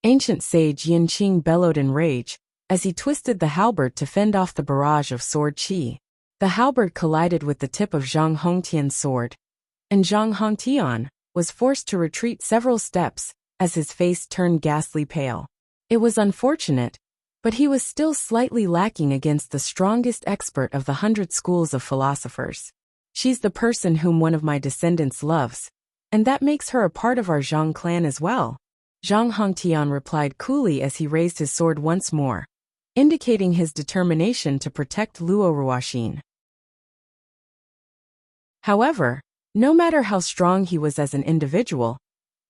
A: Ancient sage Yinqing bellowed in rage, as he twisted the halberd to fend off the barrage of sword chi. The halberd collided with the tip of Zhang Hongtian's sword, and Zhang Hongtian was forced to retreat several steps as his face turned ghastly pale. It was unfortunate, but he was still slightly lacking against the strongest expert of the 100 schools of philosophers. She's the person whom one of my descendants loves, and that makes her a part of our Zhang clan as well. Zhang Hongtian replied coolly as he raised his sword once more, indicating his determination to protect Luo Ruoxin. However, no matter how strong he was as an individual,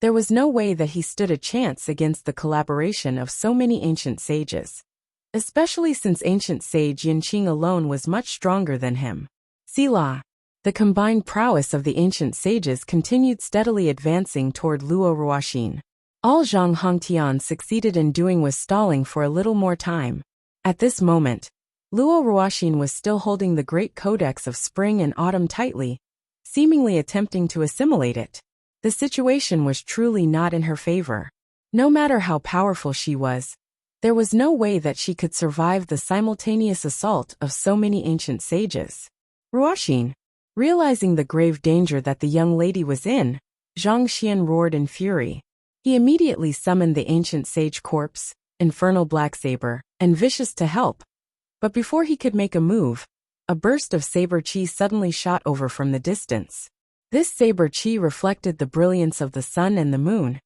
A: there was no way that he stood a chance against the collaboration of so many ancient sages, especially since ancient sage Yinqing alone was much stronger than him. Sila. The combined prowess of the ancient sages continued steadily advancing toward Luo Ruoxin. All Zhang Hongtian succeeded in doing was stalling for a little more time. At this moment, Luo Ruoxin was still holding the great codex of spring and autumn tightly, seemingly attempting to assimilate it. The situation was truly not in her favor. No matter how powerful she was, there was no way that she could survive the simultaneous assault of so many ancient sages. Ruoxin, realizing the grave danger that the young lady was in, Zhang Xian roared in fury. He immediately summoned the ancient sage corpse, Infernal Black Saber, and Vicious to help. But before he could make a move, a burst of saber chi suddenly shot over from the distance. This saber chi reflected the brilliance of the sun and the moon,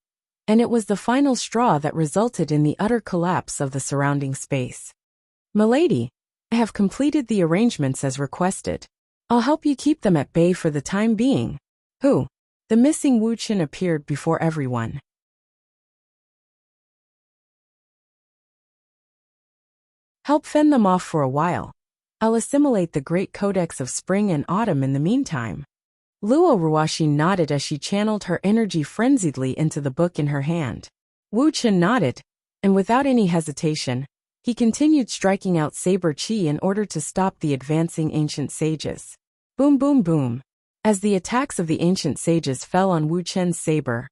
A: and it was the final straw that resulted in the utter collapse of the surrounding space. Milady, I have completed the arrangements as requested. I'll help you keep them at bay for the time being. Who? The missing Wuxia appeared before everyone. Help fend them off for a while. I'll assimilate the great codex of spring and autumn in the meantime. Luo Ruoxin nodded as she channeled her energy frenziedly into the book in her hand. Wuxia nodded, and without any hesitation, he continued striking out saber chi in order to stop the advancing ancient sages. Boom boom boom. As the attacks of the ancient sages fell on Wu Chen's saber,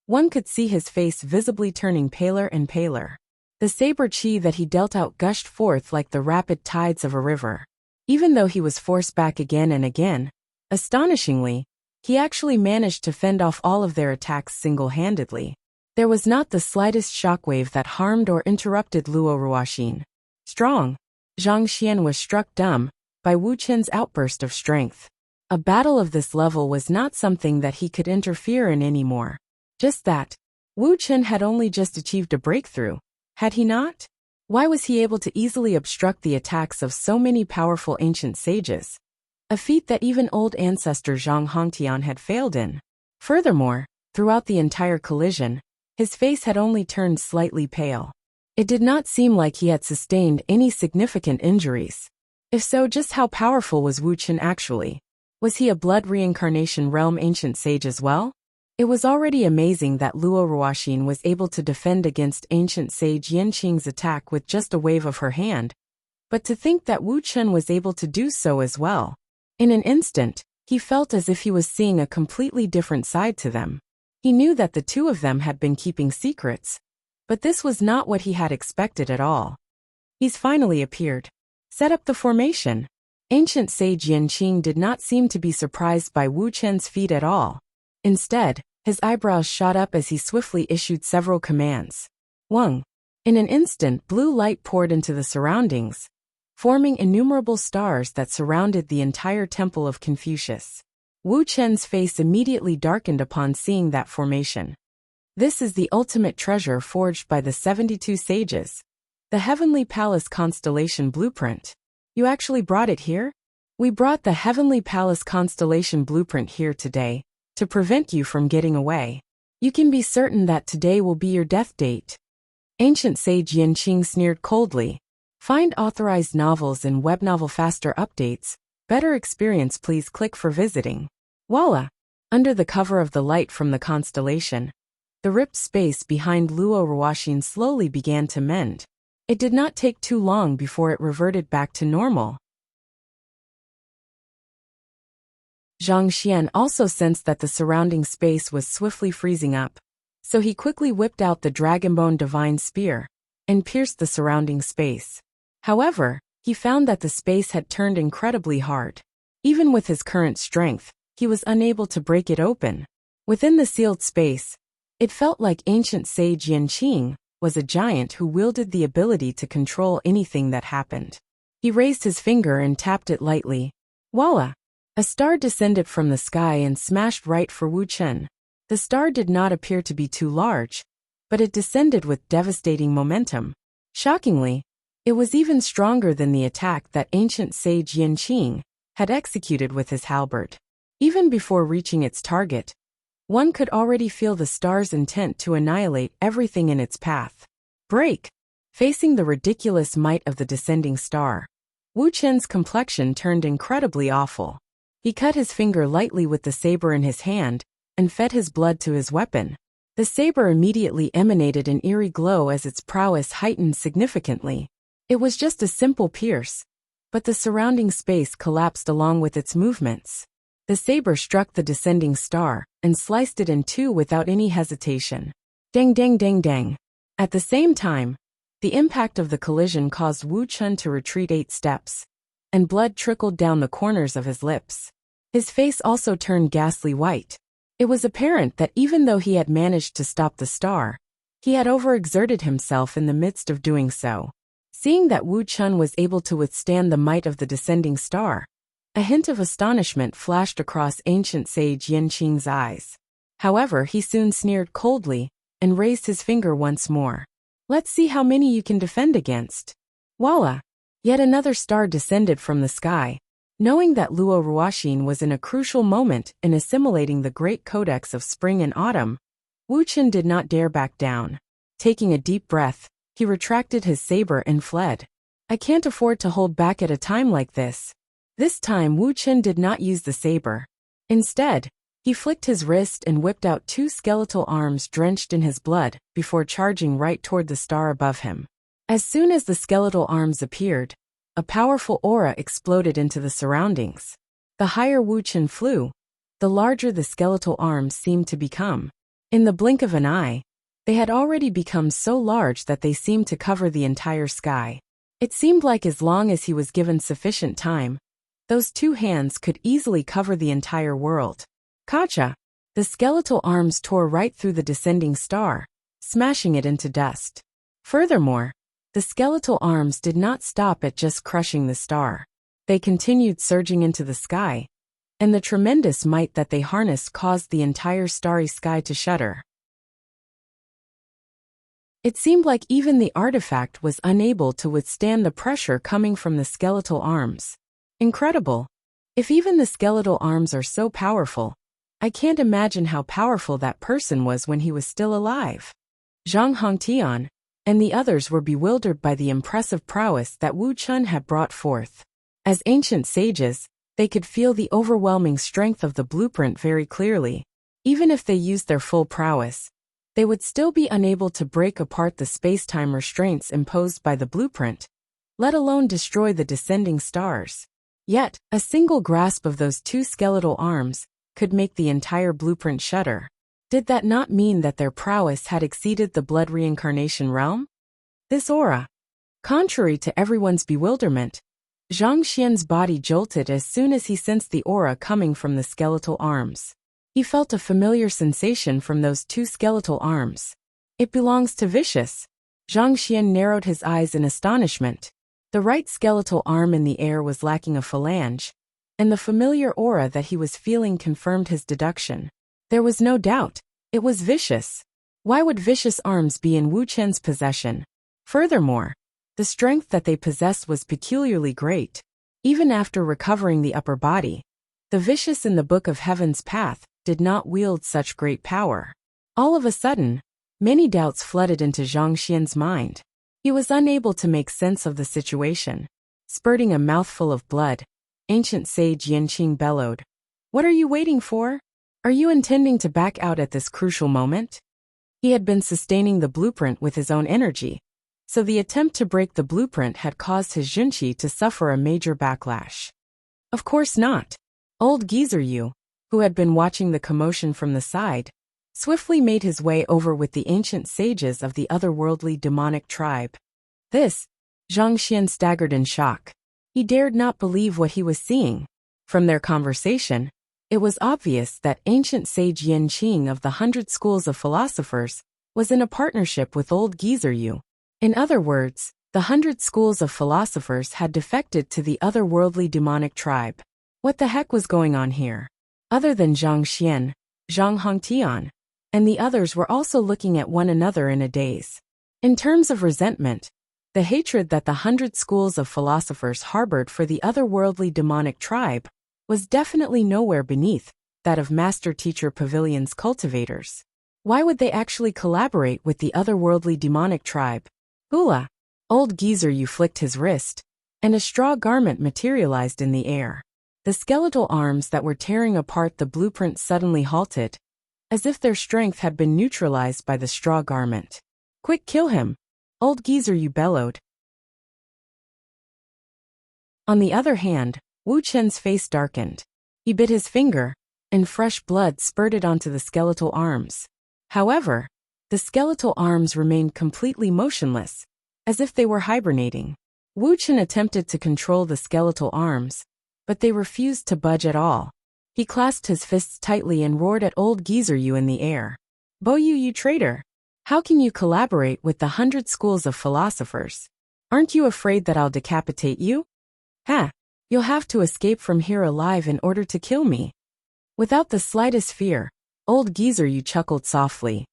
A: one could see his face visibly turning paler and paler. The saber chi that he dealt out gushed forth like the rapid tides of a river. Even though he was forced back again and again, astonishingly, he actually managed to fend off all of their attacks single-handedly. There was not the slightest shockwave that harmed or interrupted Luo Ruoxin. Strong. Zhang Xian was struck dumb by Wu Chen's outburst of strength. A battle of this level was not something that he could interfere in anymore. Just that, Wu Chen had only just achieved a breakthrough, had he not? Why was he able to easily obstruct the attacks of so many powerful ancient sages? A feat that even old ancestor Zhang Hongtian had failed in. Furthermore, throughout the entire collision, his face had only turned slightly pale. It did not seem like he had sustained any significant injuries. If so, just how powerful was Wu Chen actually? Was he a blood reincarnation realm ancient sage as well? It was already amazing that Luo Ruoxin was able to defend against ancient sage Yinqing's attack with just a wave of her hand, but to think that Wu Chen was able to do so as well. In an instant, he felt as if he was seeing a completely different side to them. He knew that the two of them had been keeping secrets, but this was not what he had expected at all. He's finally appeared. Set up the formation. Ancient sage Yinqing did not seem to be surprised by Wu Chen's feat at all. Instead, his eyebrows shot up as he swiftly issued several commands. Wang. In an instant, blue light poured into the surroundings, forming innumerable stars that surrounded the entire temple of Confucius. Wu Chen's face immediately darkened upon seeing that formation. This is the ultimate treasure forged by the 72 sages. The Heavenly Palace Constellation Blueprint. You actually brought it here? We brought the Heavenly Palace Constellation Blueprint here today, to prevent you from getting away. You can be certain that today will be your death date. Ancient sage Yinqing sneered coldly. Find authorized novels in web novel faster updates. Better experience, please click for visiting. Voila! Under the cover of the light from the constellation, The ripped space behind Luo Ruoxin slowly began to mend. It did not take too long before it reverted back to normal. Zhang Xian also sensed that the surrounding space was swiftly freezing up, so he quickly whipped out the Dragonbone Divine Spear and pierced the surrounding space. However, he found that the space had turned incredibly hard. Even with his current strength, he was unable to break it open. Within the sealed space, it felt like ancient sage Yanqing was a giant who wielded the ability to control anything that happened. He raised his finger and tapped it lightly. Voila! A star descended from the sky and smashed right for Wu Chen. The star did not appear to be too large, but it descended with devastating momentum. Shockingly, it was even stronger than the attack that ancient sage Yanqing had executed with his halberd. Even before reaching its target, one could already feel the star's intent to annihilate everything in its path. Break! Facing the ridiculous might of the descending star, Wu Chen's complexion turned incredibly awful. He cut his finger lightly with the saber in his hand and fed his blood to his weapon. The saber immediately emanated an eerie glow as its prowess heightened significantly. It was just a simple pierce, but the surrounding space collapsed along with its movements. The saber struck the descending star and sliced it in two without any hesitation. Dang dang dang dang. At the same time, the impact of the collision caused Wu Chen to retreat 8 steps, and blood trickled down the corners of his lips. His face also turned ghastly white. It was apparent that even though he had managed to stop the star, he had overexerted himself in the midst of doing so. Seeing that Wu Chen was able to withstand the might of the descending star, a hint of astonishment flashed across ancient sage Yanqing's eyes. However, he soon sneered coldly and raised his finger once more. Let's see how many you can defend against. Voila! Yet another star descended from the sky. Knowing that Luo Ruoxin was in a crucial moment in assimilating the great codex of spring and autumn, Wu Chen did not dare back down. Taking a deep breath, he retracted his saber and fled. I can't afford to hold back at a time like this. This time Wu Chen did not use the saber. Instead, he flicked his wrist and whipped out 2 skeletal arms drenched in his blood before charging right toward the star above him. As soon as the skeletal arms appeared, a powerful aura exploded into the surroundings. The higher Wu Chen flew, the larger the skeletal arms seemed to become. In the blink of an eye, they had already become so large that they seemed to cover the entire sky. It seemed like as long as he was given sufficient time, those 2 hands could easily cover the entire world. Kacha! The skeletal arms tore right through the descending star, smashing it into dust. Furthermore, the skeletal arms did not stop at just crushing the star. They continued surging into the sky, and the tremendous might that they harnessed caused the entire starry sky to shudder. It seemed like even the artifact was unable to withstand the pressure coming from the skeletal arms. Incredible! If even the skeletal arms are so powerful, I can't imagine how powerful that person was when he was still alive. Zhang Hongtian and the others were bewildered by the impressive prowess that Wu Chen had brought forth. As ancient sages, they could feel the overwhelming strength of the blueprint very clearly. Even if they used their full prowess, they would still be unable to break apart the space-time restraints imposed by the blueprint, let alone destroy the descending stars. Yet, a single grasp of those 2 skeletal arms could make the entire blueprint shudder. Did that not mean that their prowess had exceeded the blood reincarnation realm? This aura. Contrary to everyone's bewilderment, Zhang Xian's body jolted as soon as he sensed the aura coming from the skeletal arms. He felt a familiar sensation from those 2 skeletal arms. It belongs to Vicious. Zhang Xian narrowed his eyes in astonishment. The right skeletal arm in the air was lacking a phalange, and the familiar aura that he was feeling confirmed his deduction. There was no doubt, it was Vicious. Why would Vicious arms be in Wu Chen's possession? Furthermore, the strength that they possessed was peculiarly great. Even after recovering the upper body, the Vicious in the Book of Heaven's Path did not wield such great power. All of a sudden, many doubts flooded into Zhang Xian's mind. He was unable to make sense of the situation. Spurting a mouthful of blood, ancient sage Yanqing bellowed, "What are you waiting for? Are you intending to back out at this crucial moment?" He had been sustaining the blueprint with his own energy, so the attempt to break the blueprint had caused his Junqi to suffer a major backlash. Of course not. Old geezer Yu, who had been watching the commotion from the side, swiftly made his way over with the ancient sages of the otherworldly demonic tribe. This, Zhang Xian staggered in shock. He dared not believe what he was seeing. From their conversation, it was obvious that ancient sage Yin Qing of the 100 schools of philosophers was in a partnership with old geezer Yu. In other words, the 100 schools of philosophers had defected to the otherworldly demonic tribe. What the heck was going on here? Other than Zhang Xian, Zhang Hongtian, and the others were also looking at one another in a daze. In terms of resentment, the hatred that the 100 schools of philosophers harbored for the otherworldly demonic tribe was definitely nowhere beneath that of Master-Teacher Pavilion's cultivators. Why would they actually collaborate with the otherworldly demonic tribe? Hula! Old geezer Yu flicked his wrist, and a straw garment materialized in the air. The skeletal arms that were tearing apart the blueprint suddenly halted, as if their strength had been neutralized by the straw garment. Quick, kill him! Old geezer Yu bellowed. On the other hand, Wu Chen's face darkened. He bit his finger, and fresh blood spurted onto the skeletal arms. However, the skeletal arms remained completely motionless, as if they were hibernating. Wu Chen attempted to control the skeletal arms, but they refused to budge at all. He clasped his fists tightly and roared at old geezer Yu in the air. Bo Yu, you traitor! How can you collaborate with the 100 schools of philosophers? Aren't you afraid that I'll decapitate you? Ha! You'll have to escape from here alive in order to kill me. Without the slightest fear, old geezer Yu chuckled softly.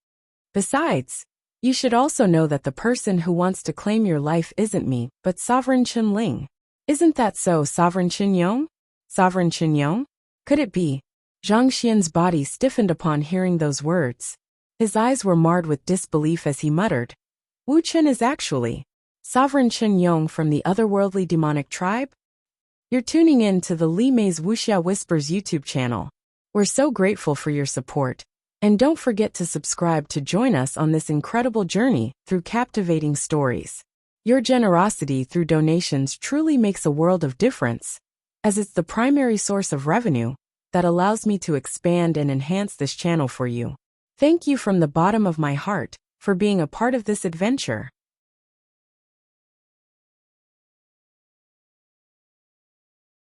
A: Besides, you should also know that the person who wants to claim your life isn't me, but Sovereign Chen Ling. Isn't that so, Sovereign Chen Yong? Sovereign Chen Yong? Could it be? Zhang Xian's body stiffened upon hearing those words. His eyes were marred with disbelief as he muttered, Wu Chen is actually Sovereign Chen Yong from the otherworldly demonic tribe? You're tuning in to the Li Mei's Wuxia Whispers YouTube channel. We're so grateful for your support, and don't forget to subscribe to join us on this incredible journey through captivating stories. Your generosity through donations truly makes a world of difference, as it's the primary source of revenue that allows me to expand and enhance this channel for you. Thank you from the bottom of my heart for being a part of this adventure.